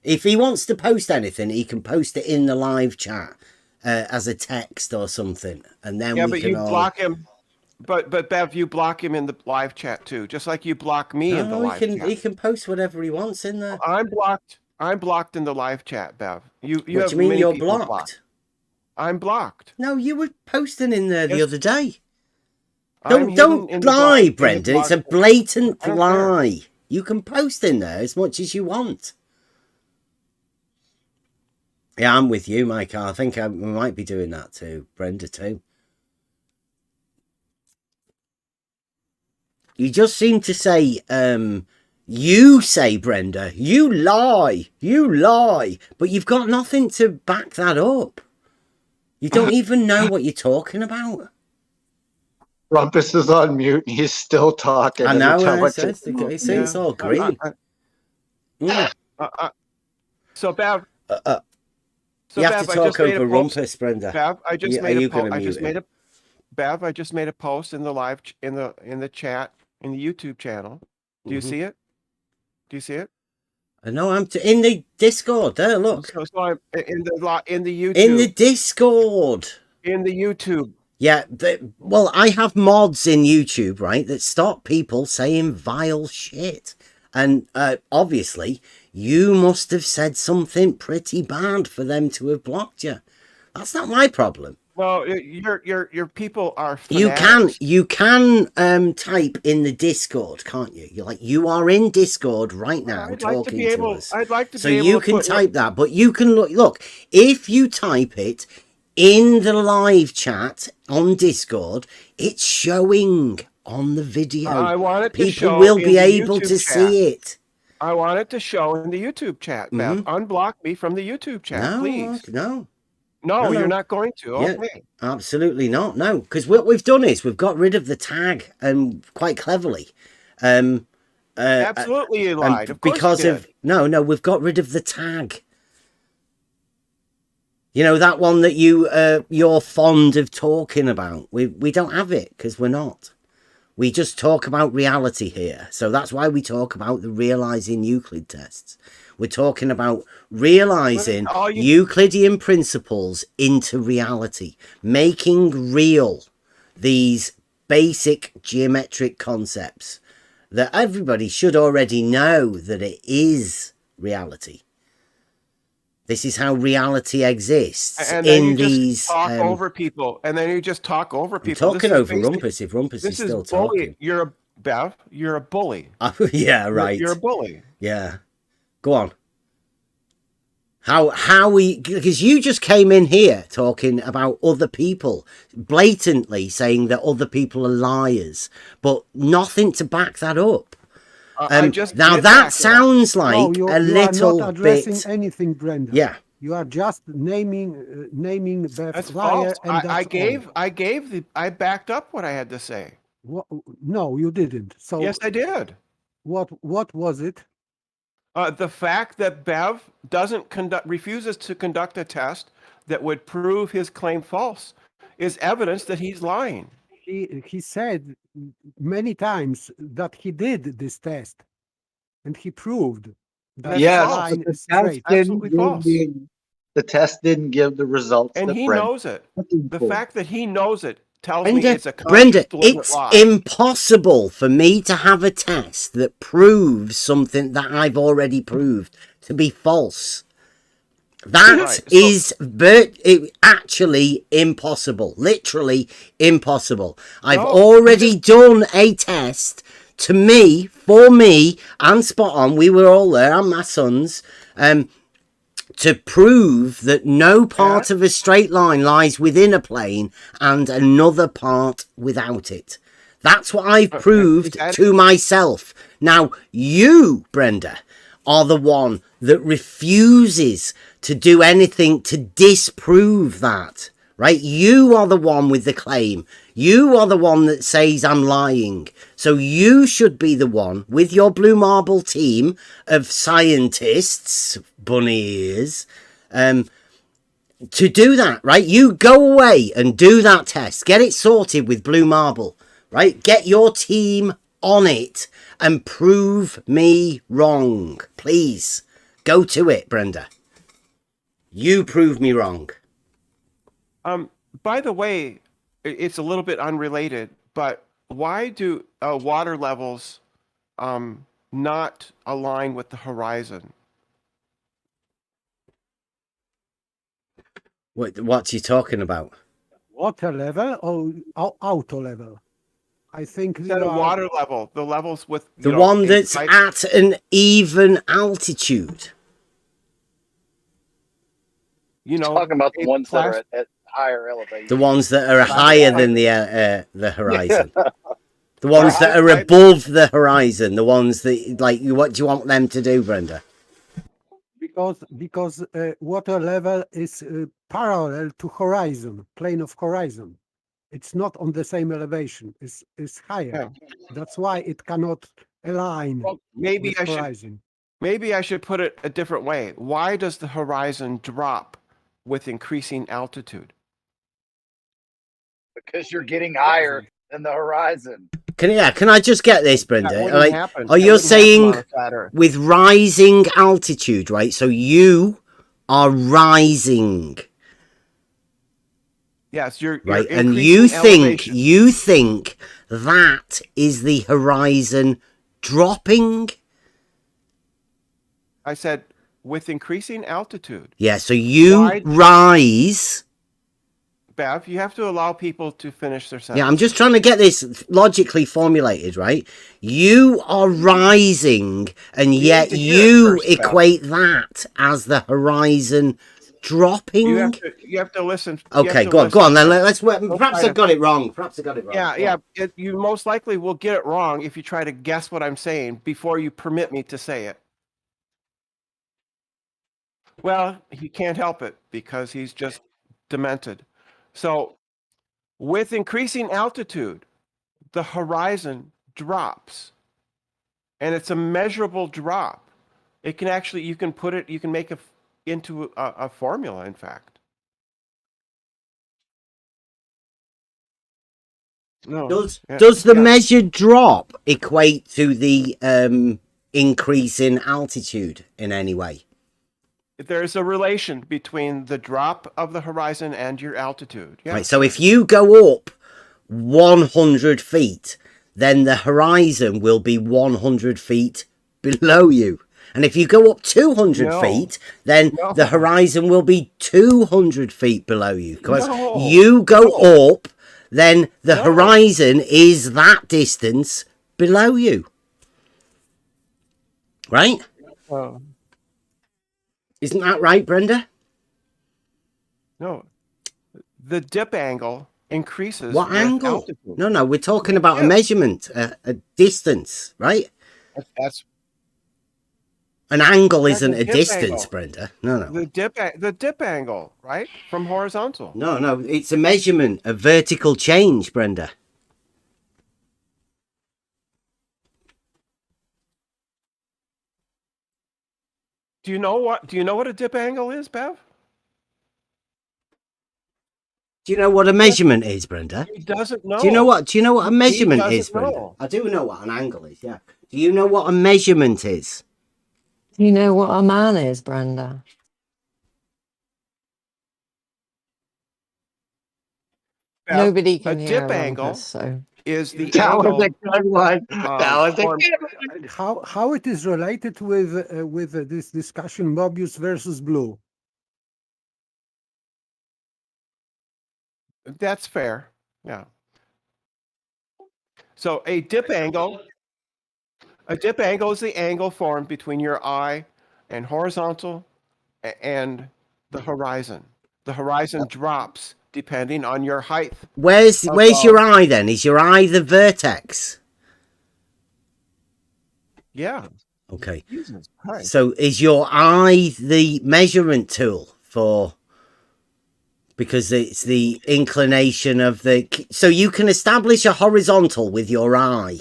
Speaker 2: If he wants to post anything, he can post it in the live chat as a text or something, and then
Speaker 8: Yeah,
Speaker 2: we
Speaker 8: but
Speaker 2: can
Speaker 8: you
Speaker 2: all...
Speaker 8: block him. But Bev, you block him in the live chat too, just like you block me in the
Speaker 2: No,
Speaker 8: live chat.
Speaker 2: he can post whatever he wants in there.
Speaker 8: I'm blocked. I'm blocked in the live chat, Bev. You
Speaker 2: What
Speaker 8: have
Speaker 2: do you mean
Speaker 8: many
Speaker 2: you're
Speaker 8: people
Speaker 2: blocked?
Speaker 8: I'm blocked.
Speaker 2: No, you were posting in there the
Speaker 8: Yes.
Speaker 2: other day.
Speaker 8: I'm hidden
Speaker 2: Don't
Speaker 8: in the
Speaker 2: lie,
Speaker 8: in the
Speaker 2: Brendan. It's a
Speaker 8: block-
Speaker 2: blatant
Speaker 8: I don't care.
Speaker 2: lie. You can post in there as much as you want. Yeah, I'm with you, Mike. I think we might be doing that too. Brenda too. You just seem to say, you say, Brenda, you lie, but you've got nothing to back that up. You don't even know what you're talking about.
Speaker 9: Rumpus is on mute and he's still talking.
Speaker 2: I know, it's all green.
Speaker 8: So Bev,
Speaker 2: You have to talk over Rumpus, Brenda.
Speaker 8: Bev, I just
Speaker 2: Are you
Speaker 8: made a
Speaker 2: gonna
Speaker 8: post. I
Speaker 2: mute
Speaker 8: just
Speaker 2: him?
Speaker 8: made a Bev, I just made a post in the live in the chat in the YouTube channel. Do you see it? Do you see it?
Speaker 2: No, I'm in the Discord. There, look.
Speaker 8: So I'm in the YouTube.
Speaker 2: In the Discord.
Speaker 8: In the YouTube.
Speaker 2: Yeah, well, I have mods in YouTube, right, that stop people saying vile shit. And obviously, you must have said something pretty bad for them to have blocked you. That's not my problem.
Speaker 8: Well, your people are fanatics.
Speaker 2: You can type in the Discord, can't you? You are in Discord right now talking to us.
Speaker 8: I'd like to
Speaker 2: so
Speaker 8: be able
Speaker 2: you
Speaker 8: to
Speaker 2: can
Speaker 8: put
Speaker 2: type that, but you can look if you type it in the live chat on Discord, it's showing on the video.
Speaker 8: I want it to
Speaker 2: People
Speaker 8: show
Speaker 2: will
Speaker 8: in
Speaker 2: be
Speaker 8: the
Speaker 2: able
Speaker 8: YouTube
Speaker 2: to
Speaker 8: chat.
Speaker 2: see it.
Speaker 8: I want it to show in the YouTube chat, Bev. Unblock me from the YouTube chat, please. No, you're not going to.
Speaker 2: Yeah,
Speaker 8: okay.
Speaker 2: Absolutely not. No, because what we've done is we've got rid of the tag, and quite cleverly.
Speaker 8: Absolutely, you lied. Of course
Speaker 2: because
Speaker 8: you did.
Speaker 2: of no, we've got rid of the tag. You know, that one that you're fond of talking about. We don't have it because we're not. We just talk about reality here. So that's why we talk about the Realising Euclid Tests. We're talking about realizing Euclidean principles into reality, making real these basic geometric concepts that everybody should already know that it is reality. This is how reality exists
Speaker 8: and then
Speaker 2: in
Speaker 8: you just
Speaker 2: these.
Speaker 8: Talk over people, and then you just talk over people.
Speaker 2: I'm talking over Rumpus if Rumpus is still talking.
Speaker 8: You're a Bev. You're a bully.
Speaker 2: Yeah, right.
Speaker 8: You're a bully.
Speaker 2: Yeah, go on. How we, because you just came in here talking about other people, blatantly saying that other people are liars, but nothing to back that up. Now that sounds like
Speaker 7: you
Speaker 2: a little
Speaker 7: are not addressing
Speaker 2: bit
Speaker 7: anything, Brenda.
Speaker 2: Yeah,
Speaker 7: you are just naming Beth
Speaker 8: that's
Speaker 7: liar,
Speaker 8: false.
Speaker 7: and
Speaker 8: I backed up what I had to say.
Speaker 7: No, you didn't. So
Speaker 8: yes, I did.
Speaker 7: What was it?
Speaker 8: The fact that Bev refuses to conduct a test that would prove his claim false is evidence that he's lying.
Speaker 7: He said many times that he did this test, and he proved that
Speaker 9: yes,
Speaker 7: the line is
Speaker 9: straight. The test didn't give the results,
Speaker 8: and he knows it. The fact that he knows it tells me it's a
Speaker 2: Brenda, it's impossible for me to have a test that proves something that I've already proved to be false. That is actually impossible. Literally impossible. I've already done a test for me, and Spot On. We were all there, and my sons, to prove that no part of a straight line lies within a plane and another part without it. That's what I've proved to myself. Now, you, Brenda, are the one that refuses to do anything to disprove that, right? You are the one with the claim. You are the one that says I'm lying. So you should be the one with your Blue Marble team of scientists, bunny ears, to do that, right? You go away and do that test. Get it sorted with Blue Marble, right? Get your team on it and prove me wrong. Please go to it, Brenda. You prove me wrong.
Speaker 8: By the way, it's a little bit unrelated, but why do water levels not align with the horizon?
Speaker 2: What's he talking about?
Speaker 7: Water level or auto level? I think
Speaker 8: the water level, the levels with
Speaker 2: the one that's at an even altitude.
Speaker 1: You know, talking about the ones that are at higher elevation.
Speaker 2: The ones that are higher than the horizon. The ones that are above the horizon. The ones that, like, what do you want them to do, Brenda?
Speaker 7: Because water level is parallel to horizon, plane of horizon. It's not on the same elevation. It's higher. Yeah. That's why it cannot align.
Speaker 8: Well, maybe I should put it a different way. Why does the horizon drop with increasing altitude?
Speaker 1: Because you're getting higher than the horizon.
Speaker 2: Can I just get this, Brenda? You're saying with rising altitude, right? So you are rising.
Speaker 8: Yes, you're
Speaker 2: right, and you think that is the horizon dropping?
Speaker 8: I said with increasing altitude.
Speaker 2: Yeah, so you rise
Speaker 8: Bev, you have to allow people to finish their sentence.
Speaker 2: Yeah, I'm just trying to get this logically formulated, right? You are rising, and yet you equate that as the horizon dropping.
Speaker 8: You have to listen.
Speaker 2: Okay, go on then. Let's. Perhaps I got it wrong.
Speaker 8: Yeah. You most likely will get it wrong if you try to guess what I'm saying before you permit me to say it. Well, he can't help it because he's just demented. So, with increasing altitude, the horizon drops, and it's a measurable drop. It can actually, you can make it into a formula, in fact. No.
Speaker 2: Does the measured drop equate to the increase in altitude in any way?
Speaker 8: There's a relation between the drop of the horizon and your altitude. Yeah.
Speaker 2: Right. So if you go up 100 feet, then the horizon will be 100 feet below you. And if you go up 200 feet, then the horizon will be 200 feet below you. Because you go up, then the horizon is that distance below you. Right? Isn't that right, Brenda?
Speaker 8: No. The dip angle increases.
Speaker 2: What angle?
Speaker 8: Altitude.
Speaker 2: No, we're talking about a measurement, a distance, right?
Speaker 8: That's
Speaker 2: an angle isn't a distance, angle. Brenda. No.
Speaker 8: The dip angle, right? From horizontal.
Speaker 2: No, it's a measurement, a vertical change, Brenda.
Speaker 8: Do you know what a dip angle is, Bev?
Speaker 2: Do you know what a measurement is, Brenda?
Speaker 8: He doesn't know.
Speaker 2: Do you know what a measurement is, Brenda? I do know what an angle is, yeah. Do you know what a measurement is?
Speaker 10: Do you know what a man is, Brenda? Nobody can hear
Speaker 8: a dip angle.
Speaker 10: So
Speaker 8: is the
Speaker 9: that
Speaker 8: angle.
Speaker 9: Was a good one. That was a good
Speaker 7: one. How it is related with this discussion Mobius versus blue?
Speaker 8: That's fair. Yeah. So a dip angle is the angle formed between your eye and horizontal and the horizon. The horizon drops depending on your height.
Speaker 2: Where's your eye then? Is your eye the vertex?
Speaker 8: Yeah.
Speaker 2: Okay.
Speaker 8: Jesus Christ.
Speaker 2: So is your eye the measurement tool for, because it's the inclination of the, so you can establish a horizontal with your eye.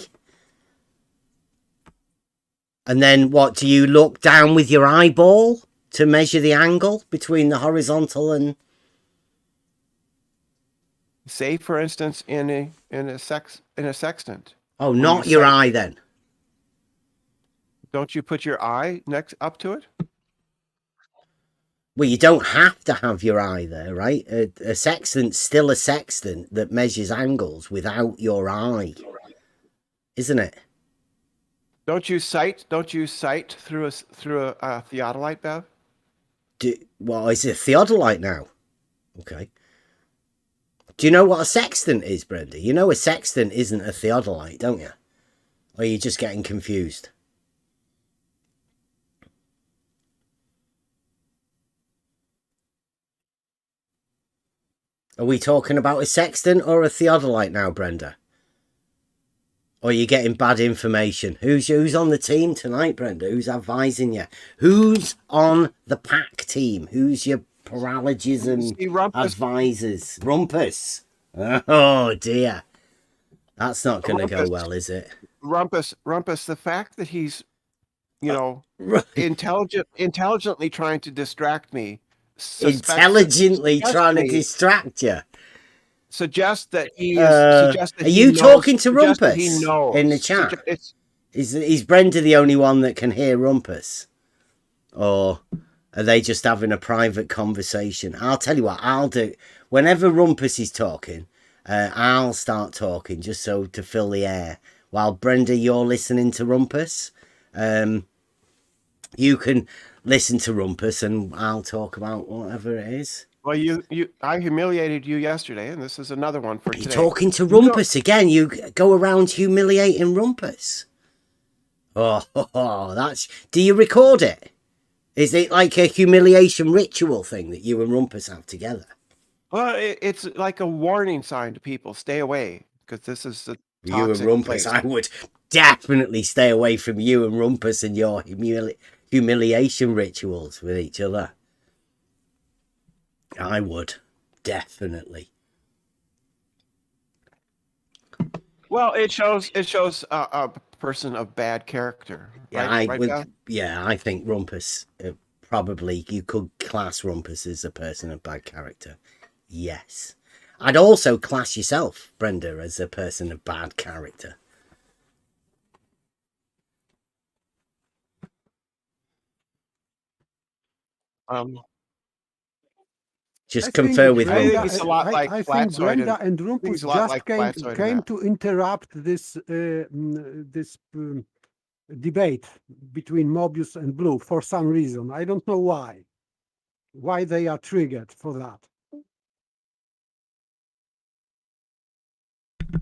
Speaker 2: And then what, do you look down with your eyeball to measure the angle between the horizontal and?
Speaker 8: Say, for instance, in a sextant.
Speaker 2: Oh, not your eye then.
Speaker 8: Don't you put your eye next up to it?
Speaker 2: Well, you don't have to have your eye there, right? A sextant's still a sextant that measures angles without your eye, isn't it?
Speaker 8: Don't you sight through a theodolite, Bev?
Speaker 2: Well, it's a theodolite now. Okay. Do you know what a sextant is, Brenda? You know a sextant isn't a theodolite, don't you? Or are you just getting confused? Are we talking about a sextant or a theodolite now, Brenda? Or are you getting bad information? Who's on the team tonight, Brenda? Who's advising you? Who's on the pack team? Who's your paralogism advisors? Rumpus. Oh dear. That's not going to go well, is it?
Speaker 8: Rumpus, the fact that he's, intelligently trying to distract me.
Speaker 2: Intelligently trying to distract you.
Speaker 8: Suggest that he is.
Speaker 2: Are you talking to Rumpus in the chat? Is Brenda the only one that can hear Rumpus? Or are they just having a private conversation? I'll tell you what, I'll do. Whenever Rumpus is talking, I'll start talking just so to fill the air. While Brenda, you're listening to Rumpus. You can listen to Rumpus and I'll talk about whatever it is.
Speaker 8: Well, I humiliated you yesterday, and this is another one for today.
Speaker 2: You're talking to Rumpus again. You go around humiliating Rumpus. Oh, that's... Do you record it? Is it like a humiliation ritual thing that you and Rumpus have together?
Speaker 8: Well, it's like a warning sign to people. Stay away, because this is the
Speaker 2: You and
Speaker 8: toxic
Speaker 2: Rumpus,
Speaker 8: place.
Speaker 2: I would definitely stay away from you and Rumpus and your humiliation rituals with each other. I would, definitely.
Speaker 8: Well, it shows a person of bad character.
Speaker 2: Yeah,
Speaker 8: right,
Speaker 2: I think Rumpus, probably, you could class Rumpus as a person of bad character. Yes. I'd also class yourself, Brenda, as a person of bad character. Just confer with
Speaker 7: Brenda,
Speaker 2: Rumpus.
Speaker 7: I think Brenda and Rumpus just came to interrupt this debate between Mobius and Blue for some reason. I don't know why they are triggered for that.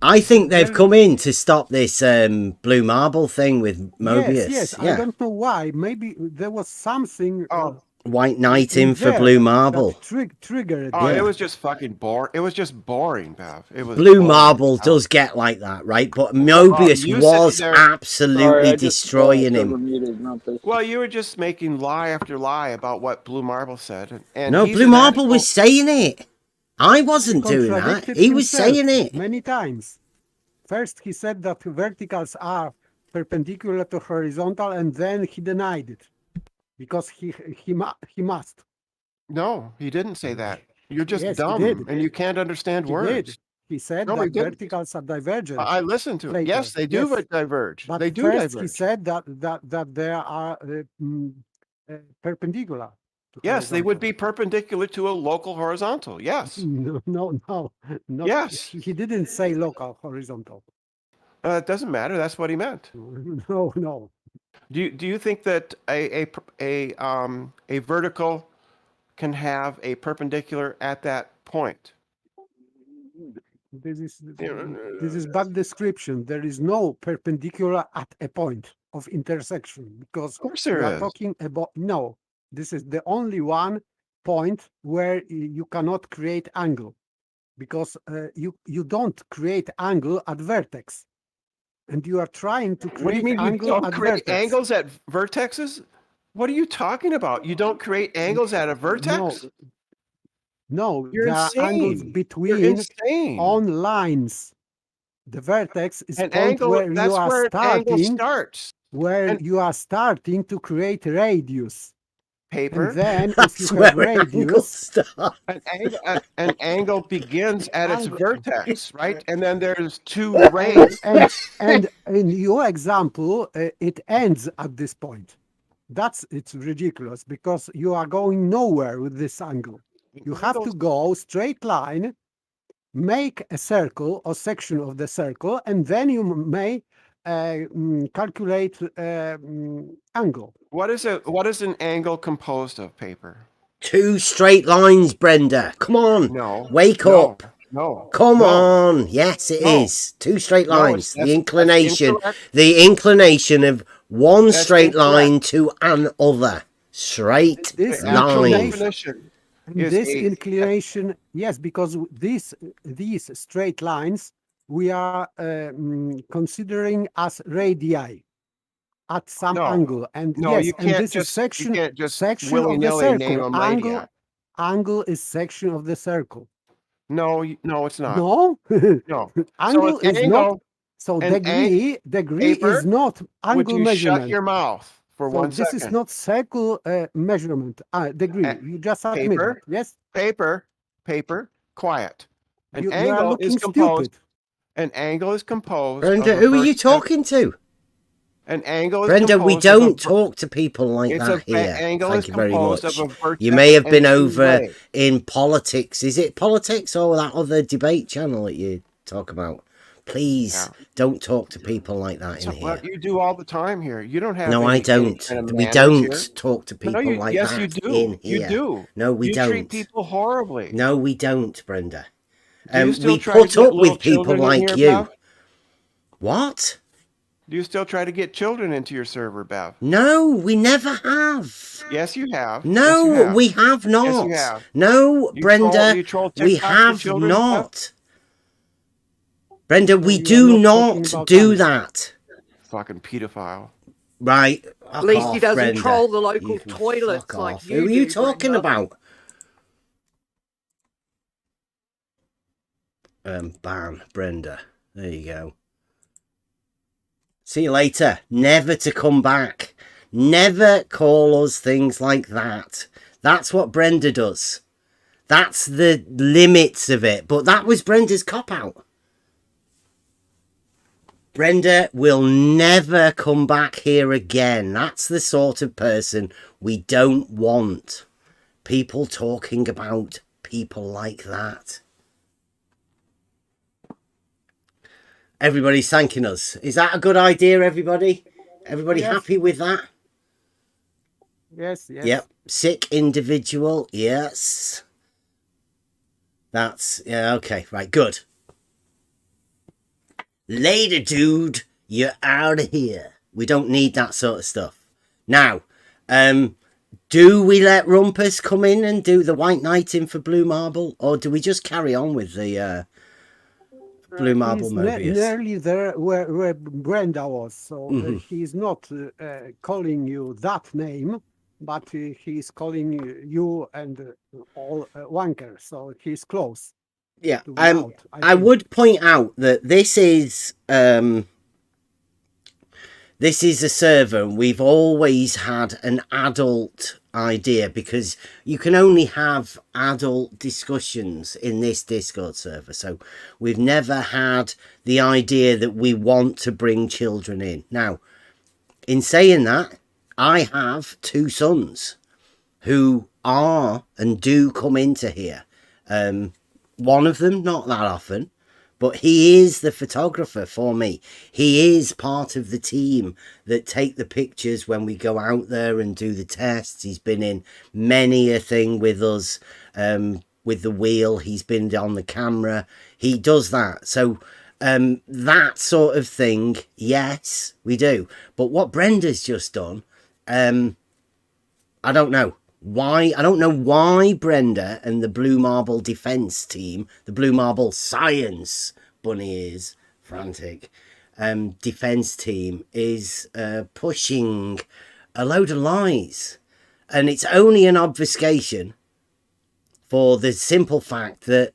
Speaker 2: I think they've come in to stop this blue marble thing with Mobius.
Speaker 7: Yes, yeah. I don't know why. Maybe there was something.
Speaker 2: White knighting for blue marble.
Speaker 7: Triggered.
Speaker 8: Oh, yeah. It was just fucking boring. It was just boring, Bev. It was
Speaker 2: blue marble does get like that, right? But Mobius was absolutely destroying him.
Speaker 8: Well, you were just making lie after lie about what blue marble said, and
Speaker 2: no, blue marble was saying it. I wasn't doing that. He was saying it
Speaker 7: many times. First, he said that verticals are perpendicular to horizontal, and then he denied it. Because he must.
Speaker 8: No, he didn't say that. You're just dumb, and you can't understand words.
Speaker 7: He said that verticals are divergent.
Speaker 8: I listened to it. Yes, they do diverge.
Speaker 7: But
Speaker 8: they do
Speaker 7: first
Speaker 8: diverge.
Speaker 7: He said that they are perpendicular.
Speaker 8: Yes, they would be perpendicular to a local horizontal. Yes.
Speaker 7: No.
Speaker 8: Yes.
Speaker 7: He didn't say local horizontal.
Speaker 8: It doesn't matter. That's what he meant.
Speaker 7: No.
Speaker 8: Do you think that a vertical can have a perpendicular at that point?
Speaker 7: This is bad description. There is no perpendicular at a point of intersection, because
Speaker 8: of course there is.
Speaker 7: Talking about this is the only one point where you cannot create angle, because you don't create angle at vertex. And you are trying to create
Speaker 8: what do you mean
Speaker 7: angle
Speaker 8: you don't
Speaker 7: at
Speaker 8: create
Speaker 7: vertex?
Speaker 8: Angles at vertexes? What are you talking about? You don't create angles at a vertex?
Speaker 7: No,
Speaker 8: you're
Speaker 7: there
Speaker 8: insane.
Speaker 7: Are angles between on lines. The vertex is
Speaker 8: an
Speaker 7: point
Speaker 8: angle,
Speaker 7: where
Speaker 8: that's
Speaker 7: you are
Speaker 8: where
Speaker 7: starting.
Speaker 8: Angle starts.
Speaker 7: Where you are starting to create radius.
Speaker 8: Paper.
Speaker 7: And then if you have radius,
Speaker 8: an angle begins at its vertex, right? And then there's two rays.
Speaker 7: And in your example, it ends at this point. It's ridiculous, because you are going nowhere with this angle. You have to go straight line, make a circle or section of the circle, and then you may calculate angle.
Speaker 8: What is an angle composed of, Paper?
Speaker 2: Two straight lines, Brenda. Come on.
Speaker 8: No.
Speaker 2: Wake up.
Speaker 8: No.
Speaker 2: Come on. Yes, it is. Two straight lines.
Speaker 8: No,
Speaker 2: the inclination of one straight line to another straight line.
Speaker 7: This inclination, yes, because these straight lines we are considering as radii at some angle, and
Speaker 8: you can't just
Speaker 7: section of the circle. Angle is section of the circle.
Speaker 8: No, it's not.
Speaker 7: No,
Speaker 8: no.
Speaker 7: Angle is not. So degree is not angle
Speaker 8: would you
Speaker 7: measurement.
Speaker 8: Shut your mouth for 1 second.
Speaker 7: This is not circle measurement. Degree. You just admit it. Yes.
Speaker 8: Paper. Quiet.
Speaker 7: You are looking
Speaker 8: composed.
Speaker 7: Stupid.
Speaker 8: An angle is composed.
Speaker 2: Brenda, who are you talking to?
Speaker 8: An angle is
Speaker 2: Brenda, we
Speaker 8: composed
Speaker 2: don't talk to people like that here. Thank you very much. You may have been over in politics. Is it politics or that other debate channel that you talk about? Please don't talk to people like that in here.
Speaker 8: What you do all the time here. You don't have
Speaker 2: No, I don't. We don't talk to people like
Speaker 8: yes,
Speaker 2: that
Speaker 8: you do.
Speaker 2: in here.
Speaker 8: You do.
Speaker 2: No, we don't.
Speaker 8: You treat people horribly.
Speaker 2: No, we don't, Brenda.
Speaker 8: Do you still
Speaker 2: we
Speaker 8: try
Speaker 2: put
Speaker 8: to get
Speaker 2: up with people
Speaker 8: children in
Speaker 2: like
Speaker 8: here,
Speaker 2: you.
Speaker 8: Bev?
Speaker 2: What?
Speaker 8: Do you still try to get children into your server, Bev?
Speaker 2: No, we never have.
Speaker 8: Yes, you have.
Speaker 2: No,
Speaker 8: yes, you have.
Speaker 2: we have not.
Speaker 8: Yes, you have.
Speaker 2: No, Brenda, we have
Speaker 8: children,
Speaker 2: not. Brenda, we do not do that.
Speaker 8: Fucking pedophile.
Speaker 2: Right.
Speaker 11: At least he doesn't
Speaker 2: Brenda.
Speaker 11: troll the local toilets like you do.
Speaker 2: Who are you talking about? Ban, Brenda. There you go. See you later. Never to come back. Never call us things like that. That's what Brenda does. That's the limits of it. But that was Brenda's cop-out. Brenda will never come back here again. That's the sort of person we don't want. People talking about people like that. Everybody's thanking us. Is that a good idea, everybody? Everybody happy with that?
Speaker 7: Yes, yes.
Speaker 2: Yep. Sick individual. Yes. That's, yeah, okay. Right, good. Later, dude. You're out of here. We don't need that sort of stuff. Now, do we let Rumpus come in and do the White Knight in for Blue Marble? Or do we just carry on with the Blue Marble Mobius?
Speaker 7: Nearly there where Brenda was. So he's not calling you that name, but he's calling you and all wanker. So he's close.
Speaker 2: Yeah, I would point out that this is a server. We've always had an adult idea because you can only have adult discussions in this Discord server. So we've never had the idea that we want to bring children in. Now, in saying that, I have 2 sons who are and do come into here. One of them, not that often, but he is the photographer for me. He is part of the team that take the pictures when we go out there and do the tests. He's been in many a thing with us, with the wheel. He's been on the camera. He does that. So that sort of thing, yes, we do. But what Brenda's just done, I don't know. Why? I don't know why Brenda and the Blue Marble defense team, the Blue Marble science bunny is frantic, defense team is pushing a load of lies. And it's only an obfuscation for the simple fact that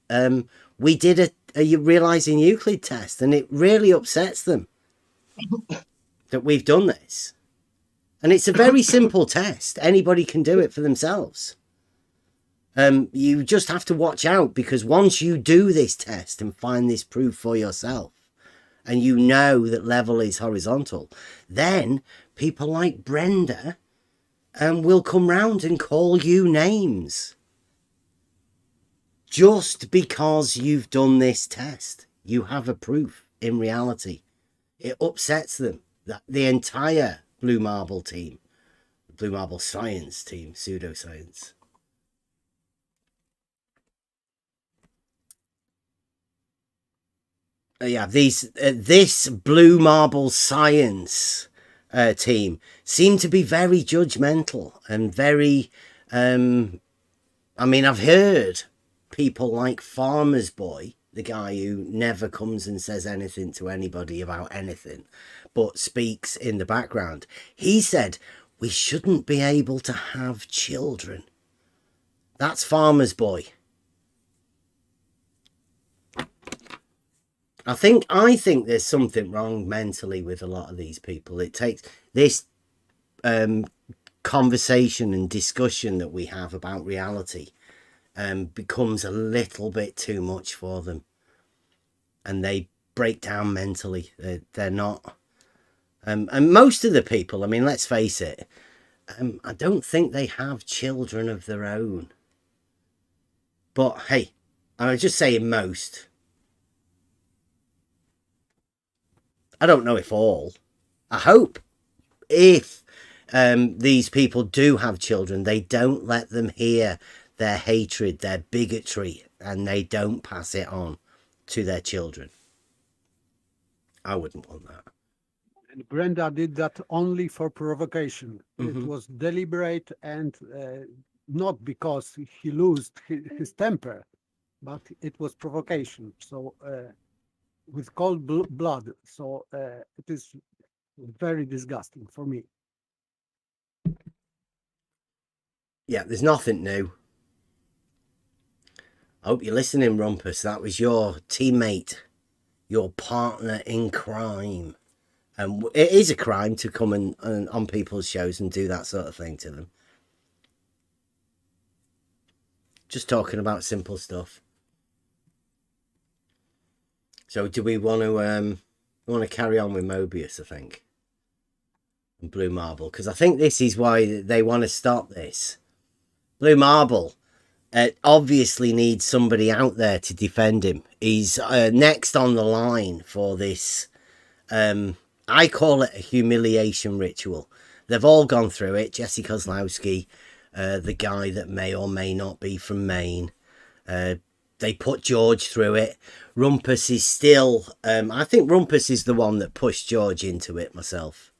Speaker 2: we did a Realising Euclid test, and it really upsets them that we've done this. And it's a very simple test. Anybody can do it for themselves. You just have to watch out, because once you do this test and find this proof for yourself, and you know that level is horizontal, then people like Brenda will come round and call you names. Just because you've done this test, you have a proof in reality. It upsets them. That the entire Blue Marble team, Blue Marble science team, pseudoscience. Yeah, this Blue Marble science team seem to be very judgmental and very, I mean, I've heard people like Farmer's Boy, the guy who never comes and says anything to anybody about anything, but speaks in the background. He said, we shouldn't be able to have children. That's Farmer's Boy. I think there's something wrong mentally with a lot of these people. It takes this conversation and discussion that we have about reality becomes a little bit too much for them. And they break down mentally. They're not... and most of the people, I mean, let's face it, I don't think they have children of their own. But hey, I'm just saying most. I don't know if all. I hope if these people do have children, they don't let them hear their hatred, their bigotry, and they don't pass it on to their children. I wouldn't want that.
Speaker 7: And Brenda did that only for provocation. It was deliberate and not because he lost his temper, but it was provocation. So with cold blood. So it is very disgusting for me.
Speaker 2: Yeah, there's nothing new. I hope you're listening, Rumpus. That was your teammate, your partner in crime. And it is a crime to come and on people's shows and do that sort of thing to them. Just talking about simple stuff. So do we want to carry on with Mobius, I think, and Blue Marble? Because I think this is why they want to stop this. Blue Marble obviously needs somebody out there to defend him. He's next on the line for this. I call it a humiliation ritual. They've all gone through it. Jesse Kozlowski, the guy that may or may not be from Maine. They put George through it. Rumpus is still... I think Rumpus is the one that pushed George into it myself.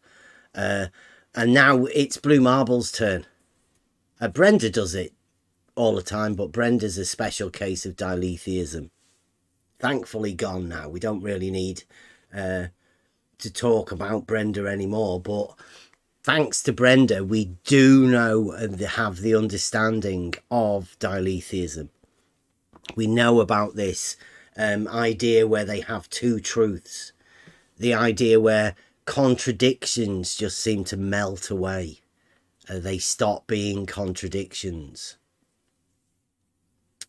Speaker 2: And now it's Blue Marble's turn. Brenda does it all the time, but Brenda's a special case of diletheism. Thankfully gone now. We don't really need to talk about Brenda anymore, but thanks to Brenda, we do know and have the understanding of diletheism. We know about this idea where they have two truths. The idea where contradictions just seem to melt away. They stop being contradictions.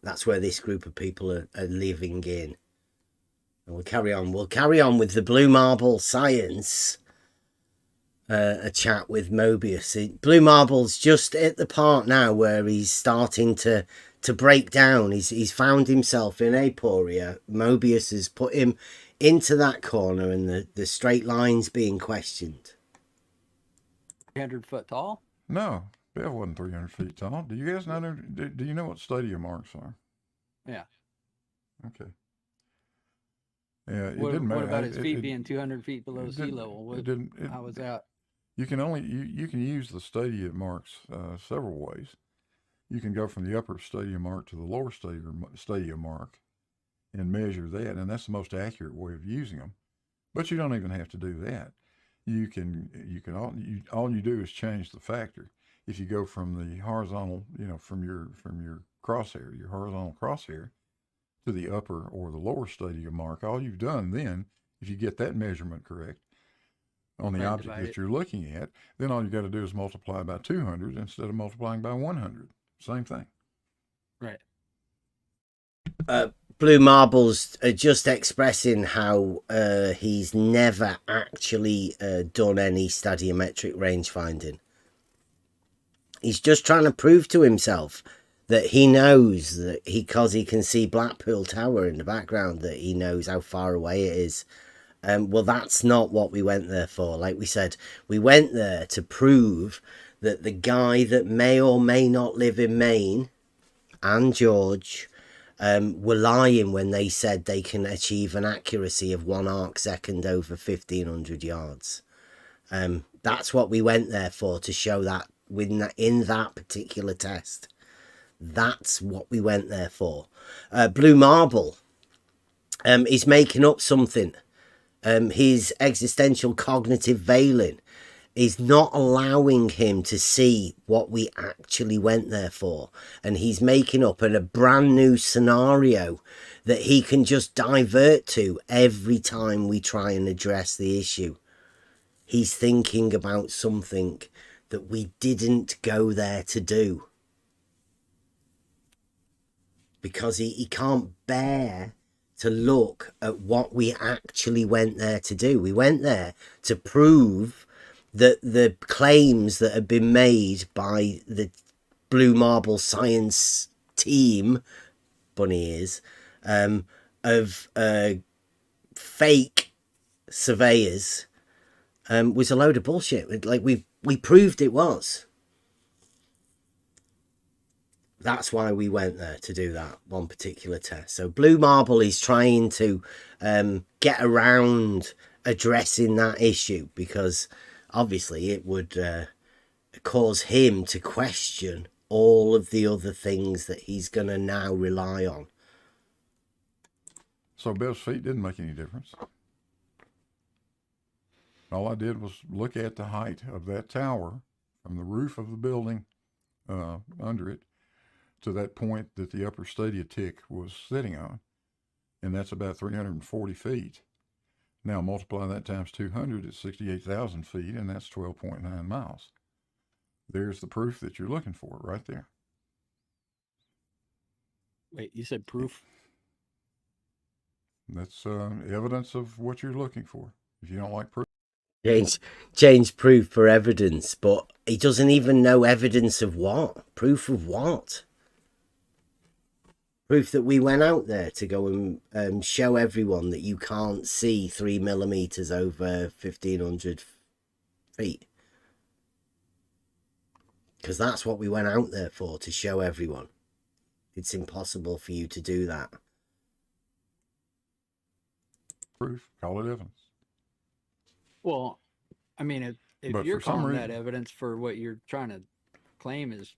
Speaker 2: That's where this group of people are living in. And we'll carry on. We'll carry on with the Blue Marble science. A chat with Mobius. Blue Marble's just at the part now where he's starting to break down. He's found himself in aporia. Mobius has put him into that corner, and the straight lines being questioned.
Speaker 5: 300 foot tall?
Speaker 4: No, Bill wasn't 300 feet tall. Do you guys know? Do you know what Stadia marks are?
Speaker 5: Yeah.
Speaker 4: Okay. Yeah, it
Speaker 5: what,
Speaker 4: didn't matter.
Speaker 5: What about his feet being 200 feet below sea level? How was that?
Speaker 4: You can use the Stadia marks several ways. You can go from the upper Stadia mark to the lower Stadia mark and measure that, and that's the most accurate way of using them. But you don't even have to do that. All you do is change the factor. If you go from the horizontal, from your crosshair, your horizontal crosshair, to the upper or the lower Stadia mark, all you've done then, if you get that measurement correct on the object that you're looking at, then all you got to do is multiply by 200 instead of multiplying by 100. Same thing.
Speaker 5: Right.
Speaker 2: Blue Marble's just expressing how he's never actually done any stadiometric range finding. He's just trying to prove to himself that he knows that because he can see Blackpool Tower in the background, that he knows how far away it is. Well, that's not what we went there for. Like we said, we went there to prove that the guy that may or may not live in Maine and George were lying when they said they can achieve an accuracy of 1 arc second over 1,500 yards. That's what we went there for, to show that in that particular test. That's what we went there for. Blue Marble is making up something. His existential cognitive veiling is not allowing him to see what we actually went there for. And he's making up a brand new scenario that he can just divert to every time we try and address the issue. He's thinking about something that we didn't go there to do. Because he can't bear to look at what we actually went there to do. We went there to prove that the claims that have been made by the Blue Marble science team, bunny ears, of fake surveyors was a load of bullshit. Like we proved it was. That's why we went there, to do that one particular test. So Blue Marble is trying to get around addressing that issue, because obviously it would cause him to question all of the other things that he's going to now rely on.
Speaker 4: So Bev's feet didn't make any difference. All I did was look at the height of that tower from the roof of the building under it to that point that the upper Stadia tick was sitting on, and that's about 340 feet. Now multiply that times 200, it's 68,000 feet, and that's 12.9 miles. There's the proof that you're looking for right there.
Speaker 5: Wait, you said proof?
Speaker 4: That's evidence of what you're looking for. If you don't like proof.
Speaker 2: Change proof for evidence, but he doesn't even know evidence of what? Proof of what? Proof that we went out there to go and show everyone that you can't see 3 millimeters over 1,500 feet. Because that's what we went out there for, to show everyone. It's impossible for you to do that.
Speaker 4: Proof, call it evidence.
Speaker 5: Well, I mean, if you're calling that evidence for what you're trying to claim is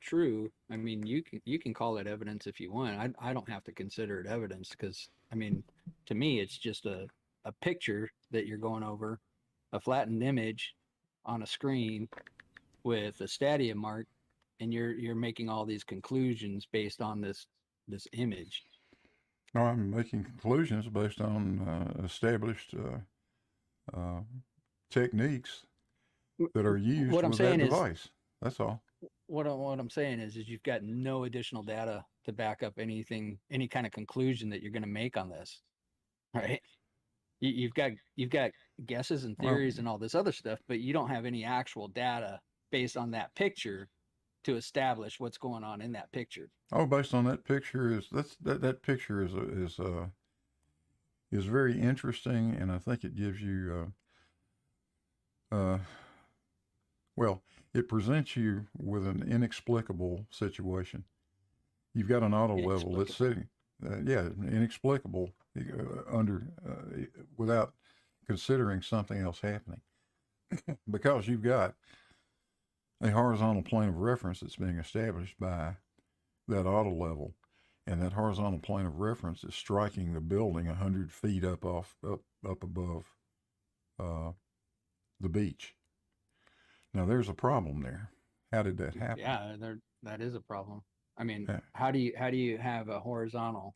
Speaker 5: true, I mean, you can call it evidence if you want. I don't have to consider it evidence, because, I mean, to me, it's just a picture that you're going over, a flattened image on a screen with a Stadia mark, and you're making all these conclusions based on this image.
Speaker 4: No, I'm making conclusions based on established techniques that are used with that device. That's all.
Speaker 5: What I'm saying is you've got no additional data to back up anything, any kind of conclusion that you're going to make on this, right? You've got guesses and theories and all this other stuff, but you don't have any actual data based on that picture to establish what's going on in that picture.
Speaker 4: Oh, based on that picture that picture is very interesting, and I think it gives you well, it presents you with an inexplicable situation. You've got an auto level that's sitting, inexplicable without considering something else happening, because you've got a horizontal plane of reference that's being established by that auto level, and that horizontal plane of reference is striking the building 100 feet up above the beach. Now there's a problem there. How did that happen?
Speaker 5: Yeah, that is a problem. I mean, how do you have a horizontal?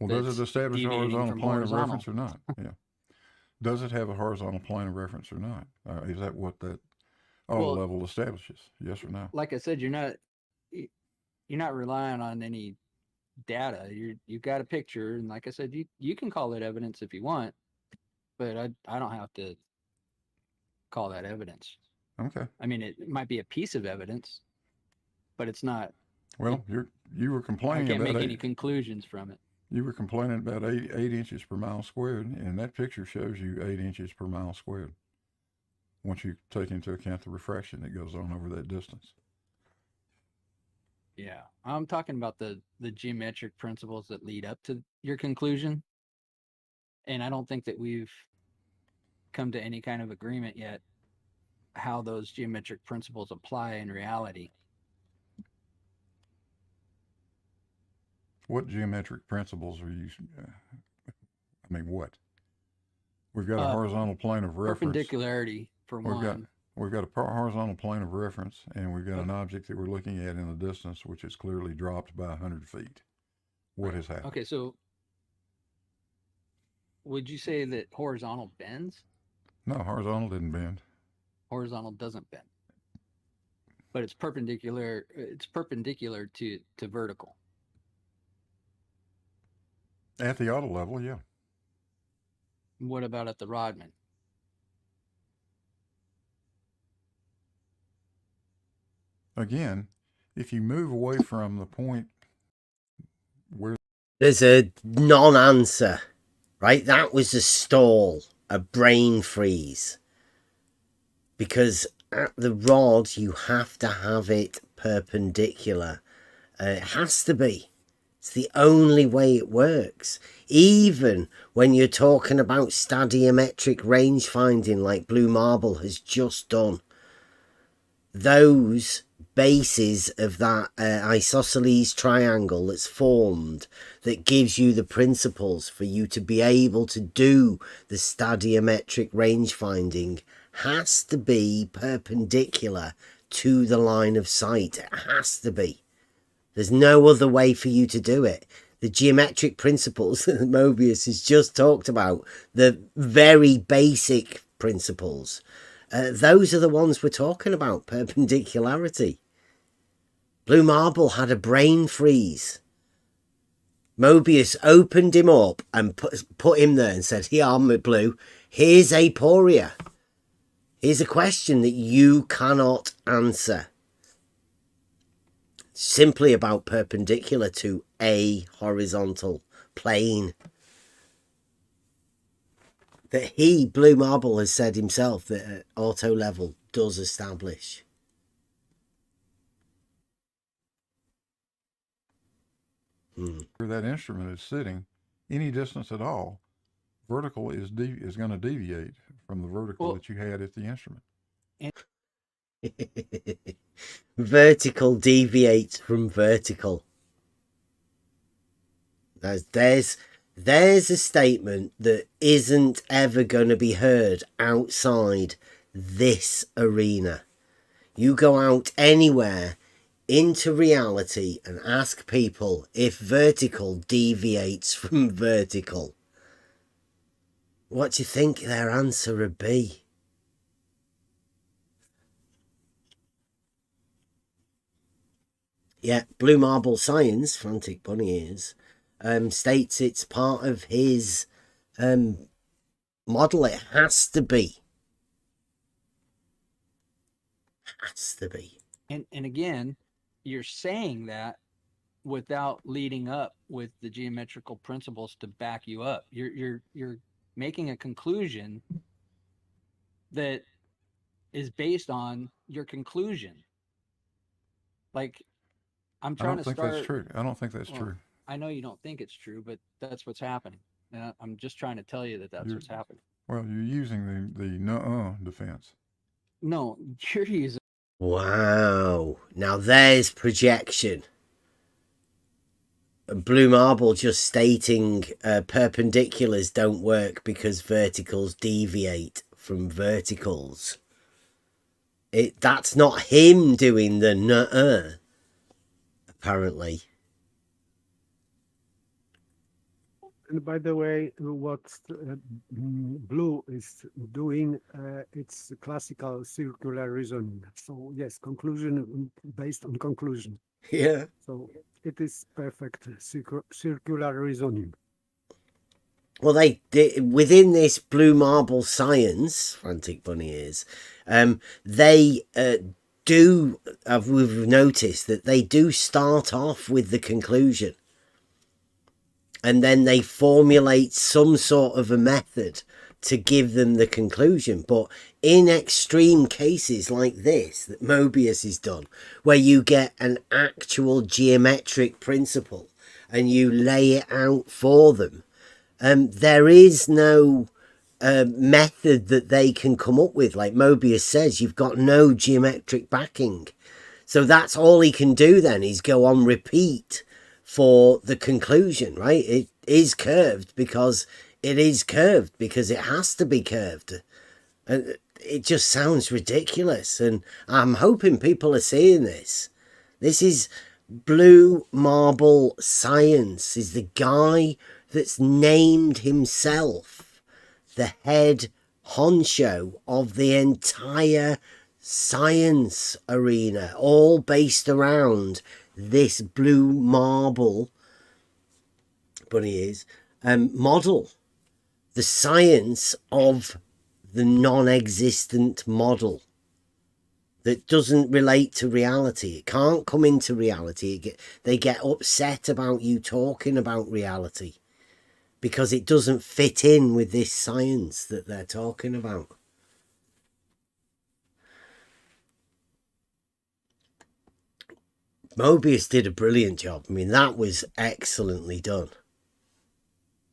Speaker 4: Well, does it establish a horizontal plane of reference or not? Yeah. Does it have a horizontal plane of reference or not? Is that what that auto level establishes? Yes or no?
Speaker 5: Like I said, you're not relying on any data. You've got a picture, and like I said, you can call it evidence if you want, but I don't have to call that evidence.
Speaker 4: Okay.
Speaker 5: I mean, it might be a piece of evidence, but it's not.
Speaker 4: Well, you were complaining
Speaker 5: I can't
Speaker 4: about
Speaker 5: make any conclusions from it.
Speaker 4: You were complaining about 8 inches per mile squared, and that picture shows you 8 inches per mile squared once you take into account the refraction that goes on over that distance.
Speaker 5: Yeah, I'm talking about the geometric principles that lead up to your conclusion, and I don't think that we've come to any kind of agreement yet how those geometric principles apply in reality.
Speaker 4: What geometric principles are you? I mean, what? We've got a horizontal plane of reference.
Speaker 5: Perpendicularity, for one.
Speaker 4: We've got a horizontal plane of reference, and we've got an object that we're looking at in the distance, which is clearly dropped by 100 feet. What has happened?
Speaker 5: Okay, so would you say that horizontal bends?
Speaker 4: No, horizontal didn't bend.
Speaker 5: Horizontal doesn't bend, but it's perpendicular. It's perpendicular to vertical.
Speaker 4: At the auto level, yeah.
Speaker 5: What about at the Rodman?
Speaker 4: Again, if you move away from the point where
Speaker 2: There's a non-answer, right? That was a stall, a brain freeze. Because at the rod, you have to have it perpendicular. It has to be. It's the only way it works. Even when you're talking about stadiometric range finding like Blue Marble has just done. Those bases of that isosceles triangle that's formed that gives you the principles for you to be able to do the stadiometric range finding has to be perpendicular to the line of sight. It has to be. There's no other way for you to do it. The geometric principles that Mobius has just talked about, the very basic principles, those are the ones we're talking about, perpendicularity. Blue Marble had a brain freeze. Mobius opened him up and put him there and said, here, Blue, here's aporia. Here's a question that you cannot answer. Simply about perpendicular to a horizontal plane. That he, Blue Marble, has said himself that at auto level does establish.
Speaker 4: Where that instrument is sitting, any distance at all, vertical is going to deviate from the vertical that you had at the instrument.
Speaker 2: Vertical deviates from vertical. There's a statement that isn't ever going to be heard outside this arena. You go out anywhere into reality and ask people if vertical deviates from vertical. What do you think their answer would be? Yeah, Blue Marble Science, Frantic Bunny Ears, states it's part of his model. It has to be. Has to be.
Speaker 5: And again, you're saying that without leading up with the geometrical principles to back you up. You're making a conclusion that is based on your conclusion. Like, I'm trying to start.
Speaker 4: I don't think that's true. I don't think that's true.
Speaker 5: I know you don't think it's true, but that's what's happening. And I'm just trying to tell you that that's what's happening.
Speaker 4: Well, you're using the nuh-uh defense.
Speaker 5: No, you're using.
Speaker 2: Wow. Now there's projection. Blue Marble just stating perpendiculars don't work because verticals deviate from verticals. That's not him doing the nuh-uh. Apparently.
Speaker 7: And by the way, what Blue is doing, it's classical circular reasoning. So yes, conclusion based on conclusion.
Speaker 2: Yeah.
Speaker 7: So it is perfect circular reasoning.
Speaker 2: Well, they within this Blue Marble Science, Frantic Bunny Ears, they we've noticed that they do start off with the conclusion. And then they formulate some sort of a method to give them the conclusion. But in extreme cases like this that Mobius has done, where you get an actual geometric principle and you lay it out for them, there is no method that they can come up with. Like Mobius says, you've got no geometric backing. So that's all he can do then, is go on repeat for the conclusion, right? It is curved because it is curved because it has to be curved. And it just sounds ridiculous. And I'm hoping people are seeing this. This is Blue Marble Science, is the guy that's named himself the head honcho of the entire science arena, all based around this Blue Marble model, the science of the non-existent model. that doesn't relate to reality. It can't come into reality. They get upset about you talking about reality because it doesn't fit in with this science that they're talking about. Mobius did a brilliant job. I mean, that was excellently done.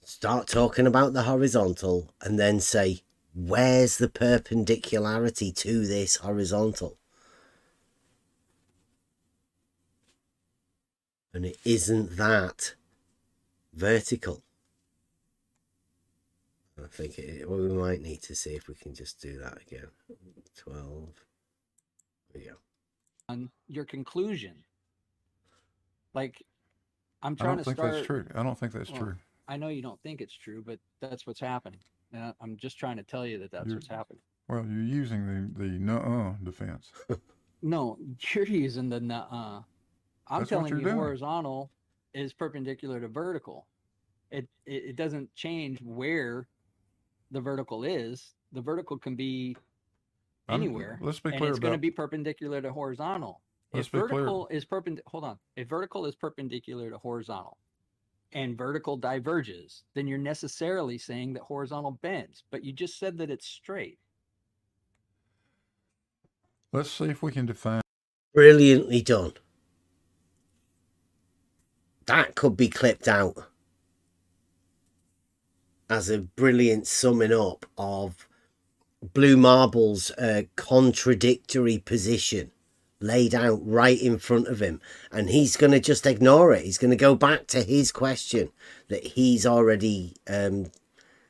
Speaker 2: Start talking about the horizontal and then say, where's the perpendicularity to this horizontal? And it isn't that vertical. I think well, we might need to see if we can just do that again. 12. There we go.
Speaker 5: On your conclusion. Like, I'm trying to start.
Speaker 4: I don't think that's true. I don't think that's true.
Speaker 5: I know you don't think it's true, but that's what's happening. And I'm just trying to tell you that that's what's happening.
Speaker 4: Well, you're using the nuh-uh defense.
Speaker 5: No, you're using the nuh-uh. I'm telling you
Speaker 4: doing.
Speaker 5: Horizontal is perpendicular to vertical. It doesn't change where the vertical is. The vertical can be anywhere.
Speaker 4: Let's be clear
Speaker 5: and it's going to be perpendicular to horizontal. If vertical is perpendicular to horizontal and vertical diverges, then you're necessarily saying that horizontal bends, but you just said that it's straight.
Speaker 4: Let's see if we can define.
Speaker 2: Brilliantly done. That could be clipped out as a brilliant summing up of Blue Marble's contradictory position laid out right in front of him, and he's going to just ignore it. He's going to go back to his question that he's already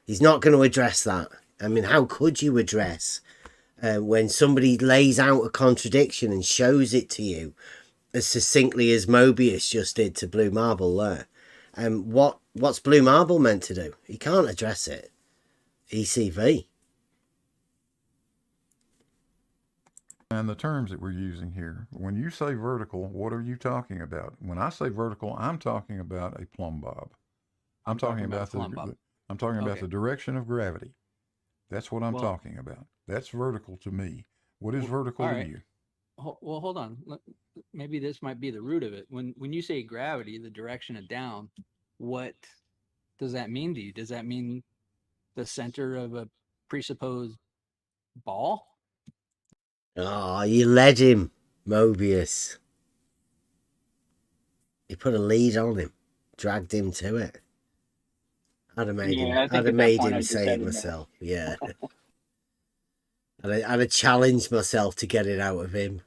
Speaker 2: he's not going to address that. I mean, how could you address when somebody lays out a contradiction and shows it to you as succinctly as Mobius just did to Blue Marble there? What's Blue Marble meant to do? He can't address it. ECV.
Speaker 4: And the terms that we're using here, when you say vertical, what are you talking about? When I say vertical, I'm talking about a plumb bob. I'm talking about the direction of gravity. That's what I'm talking about. That's vertical to me. What is vertical to you?
Speaker 5: Well, hold on. Maybe this might be the root of it. When you say gravity, the direction of down, what does that mean to you? Does that mean the center of a presupposed ball?
Speaker 2: Oh, you led him, Mobius. You put a lead on him, dragged him to it. I'd have made him say it myself. Yeah. I'd have challenged myself to get it out of him.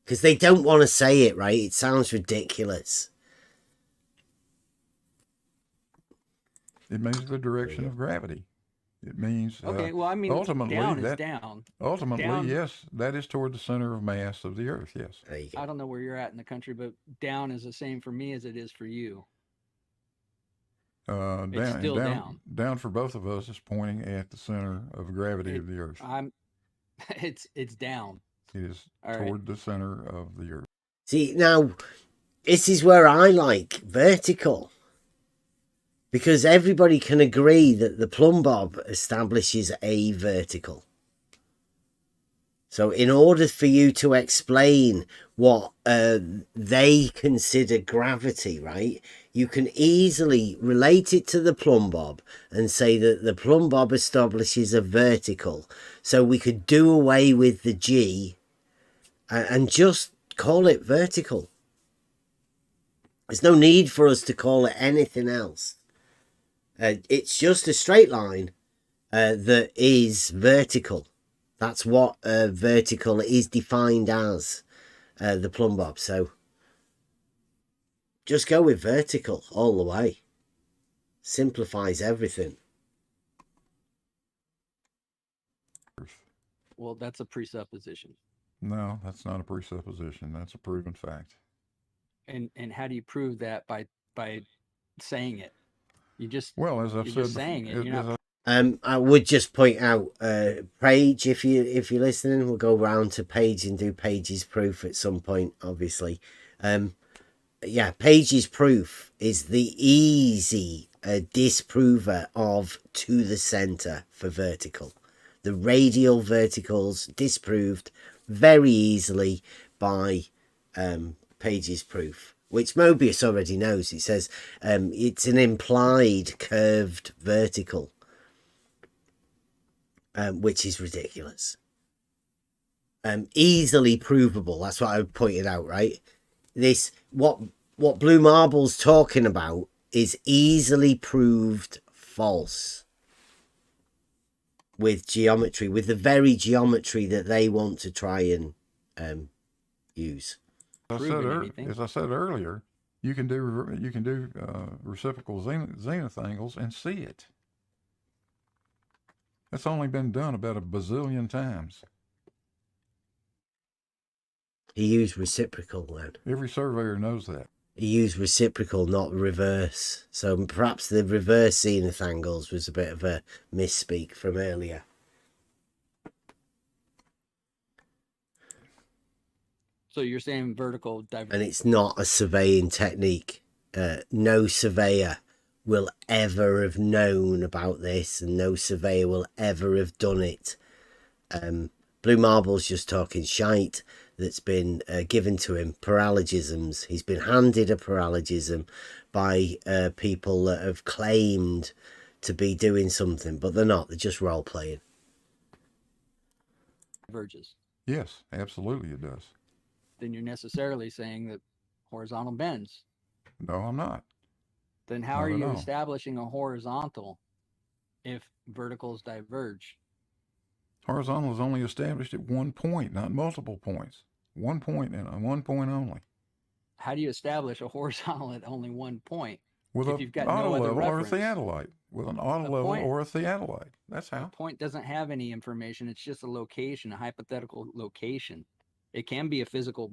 Speaker 2: Because they don't want to say it, right? It sounds ridiculous.
Speaker 4: It means the direction of gravity. It means
Speaker 5: ultimately down is down.
Speaker 4: Ultimately, yes, that is toward the center of mass of the Earth. Yes.
Speaker 5: I don't know where you're at in the country, but down is the same for me as it is for you.
Speaker 4: Down for both of us is pointing at the center of gravity of the Earth.
Speaker 5: It's down.
Speaker 4: It is toward the center of the Earth.
Speaker 2: See, now this is where I like vertical. Because everybody can agree that the plumb bob establishes a vertical. So in order for you to explain what they consider gravity, right, you can easily relate it to the plumb bob and say that the plumb bob establishes a vertical. So we could do away with the G and just call it vertical. There's no need for us to call it anything else. It's just a straight line that is vertical. That's what vertical is defined as, the plumb bob. So just go with vertical all the way. Simplifies everything.
Speaker 5: Well, that's a presupposition.
Speaker 4: No, that's not a presupposition. That's a proven fact.
Speaker 5: And how do you prove that by saying it? You just
Speaker 4: as I've said,
Speaker 5: saying it. You're not...
Speaker 2: I would just point out, Paige, if you're listening, we'll go round to Paige and do Paige's proof at some point, obviously. Paige's proof is the easy disprover of to the center for vertical. The radial verticals disproved very easily by Page's proof, which Mobius already knows. It says it's an implied curved vertical, which is ridiculous. Easily provable. That's what I pointed out, right? This what Blue Marble's talking about is easily proved false with geometry, with the very geometry that they want to try and use.
Speaker 4: As I said earlier, you can do reciprocal zenith angles and see it. That's only been done about a bazillion times.
Speaker 2: He used reciprocal then.
Speaker 4: Every surveyor knows that.
Speaker 2: He used reciprocal, not reverse. So perhaps the reverse zenith angles was a bit of a misspeak from earlier.
Speaker 5: So you're saying vertical divergence.
Speaker 2: And it's not a surveying technique. No surveyor will ever have known about this, and no surveyor will ever have done it. Blue Marble's just talking shite that's been given to him, paralogisms. He's been handed a paralogism by people that have claimed to be doing something, but they're not. They're just role-playing.
Speaker 5: Diverges.
Speaker 4: Yes, absolutely it does.
Speaker 5: Then you're necessarily saying that horizontal bends.
Speaker 4: No, I'm not.
Speaker 5: Then how are you establishing a horizontal if verticals diverge?
Speaker 4: Horizontal is only established at one point, not multiple points. 1 point and 1 point only.
Speaker 5: How do you establish a horizontal at only 1 point?
Speaker 4: With
Speaker 5: if
Speaker 4: an
Speaker 5: you've got
Speaker 4: auto
Speaker 5: no other
Speaker 4: level or a
Speaker 5: reference?
Speaker 4: theodolite. With an auto level or a theodolite. That's how.
Speaker 5: A point doesn't have any information. It's just a location, a hypothetical location. It can be a physical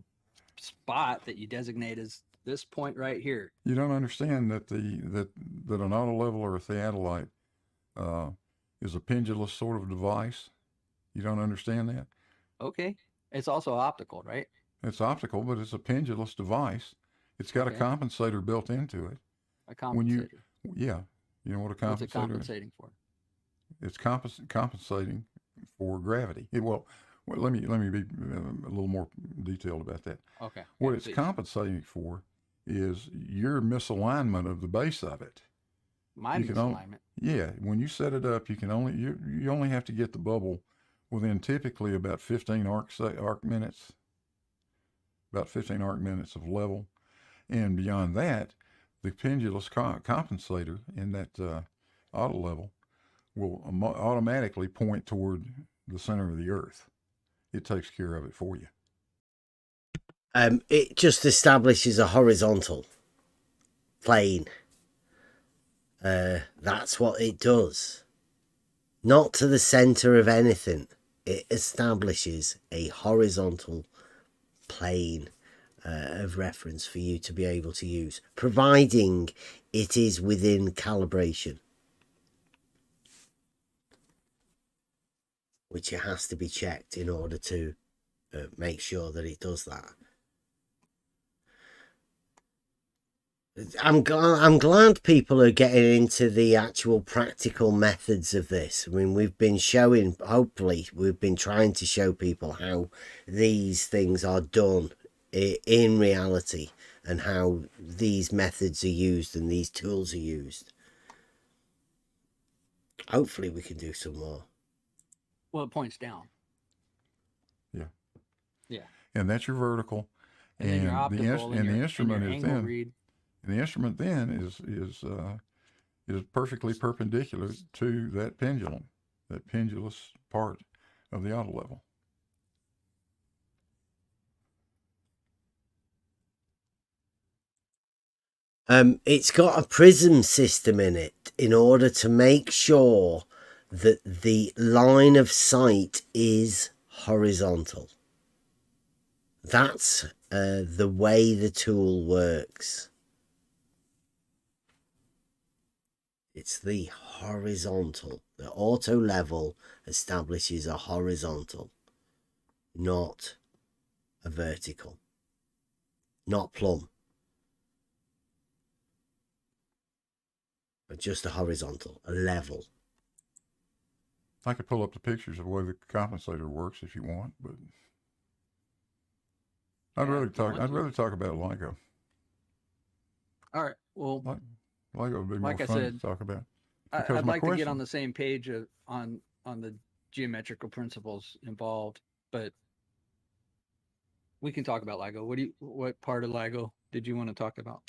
Speaker 5: spot that you designate as this point right here.
Speaker 4: You don't understand that that an auto level or a theodolite is a pendulous sort of device. You don't understand that?
Speaker 5: Okay. It's also optical, right?
Speaker 4: It's optical, but it's a pendulous device. It's got a compensator built into it.
Speaker 5: A compensator.
Speaker 4: You know what a compensator is?
Speaker 5: What's it compensating for?
Speaker 4: It's compensating for gravity. Let me be a little more detailed about that.
Speaker 5: Okay.
Speaker 4: What it's compensating for is your misalignment of the base of it.
Speaker 5: My misalignment.
Speaker 4: When you set it up, you only have to get the bubble within typically about 15 arc minutes. About 15 arc minutes of level, and beyond that, the pendulous compensator in that auto level will automatically point toward the center of the Earth. It takes care of it for you.
Speaker 2: It just establishes a horizontal plane. That's what it does. Not to the center of anything. It establishes a horizontal plane of reference for you to be able to use, providing it is within calibration, which it has to be checked in order to make sure that it does that. I'm glad people are getting into the actual practical methods of this. I mean, we've been showing, hopefully, we've been trying to show people how these things are done in reality and how these methods are used and these tools are used. Hopefully we can do some more.
Speaker 5: Well, it points down.
Speaker 4: Yeah. And that's your vertical.
Speaker 5: And your optical
Speaker 4: the instrument is then.
Speaker 5: Read.
Speaker 4: And the instrument then is perfectly perpendicular to that pendulum, that pendulous part of the auto level.
Speaker 2: It's got a prism system in it in order to make sure that the line of sight is horizontal. That's the way the tool works. It's the horizontal. The auto level establishes a horizontal, not a vertical, not plumb, but just a horizontal, a level.
Speaker 4: I could pull up the pictures of the way the compensator works if you want, but I'd rather talk about LIGO.
Speaker 5: All right. Well,
Speaker 4: LIGO would be more
Speaker 5: like I
Speaker 4: fun
Speaker 5: said,
Speaker 4: to talk about.
Speaker 5: I'd like to get on the same page on the geometrical principles involved, but we can talk about LIGO. What part of LIGO did you want to talk about?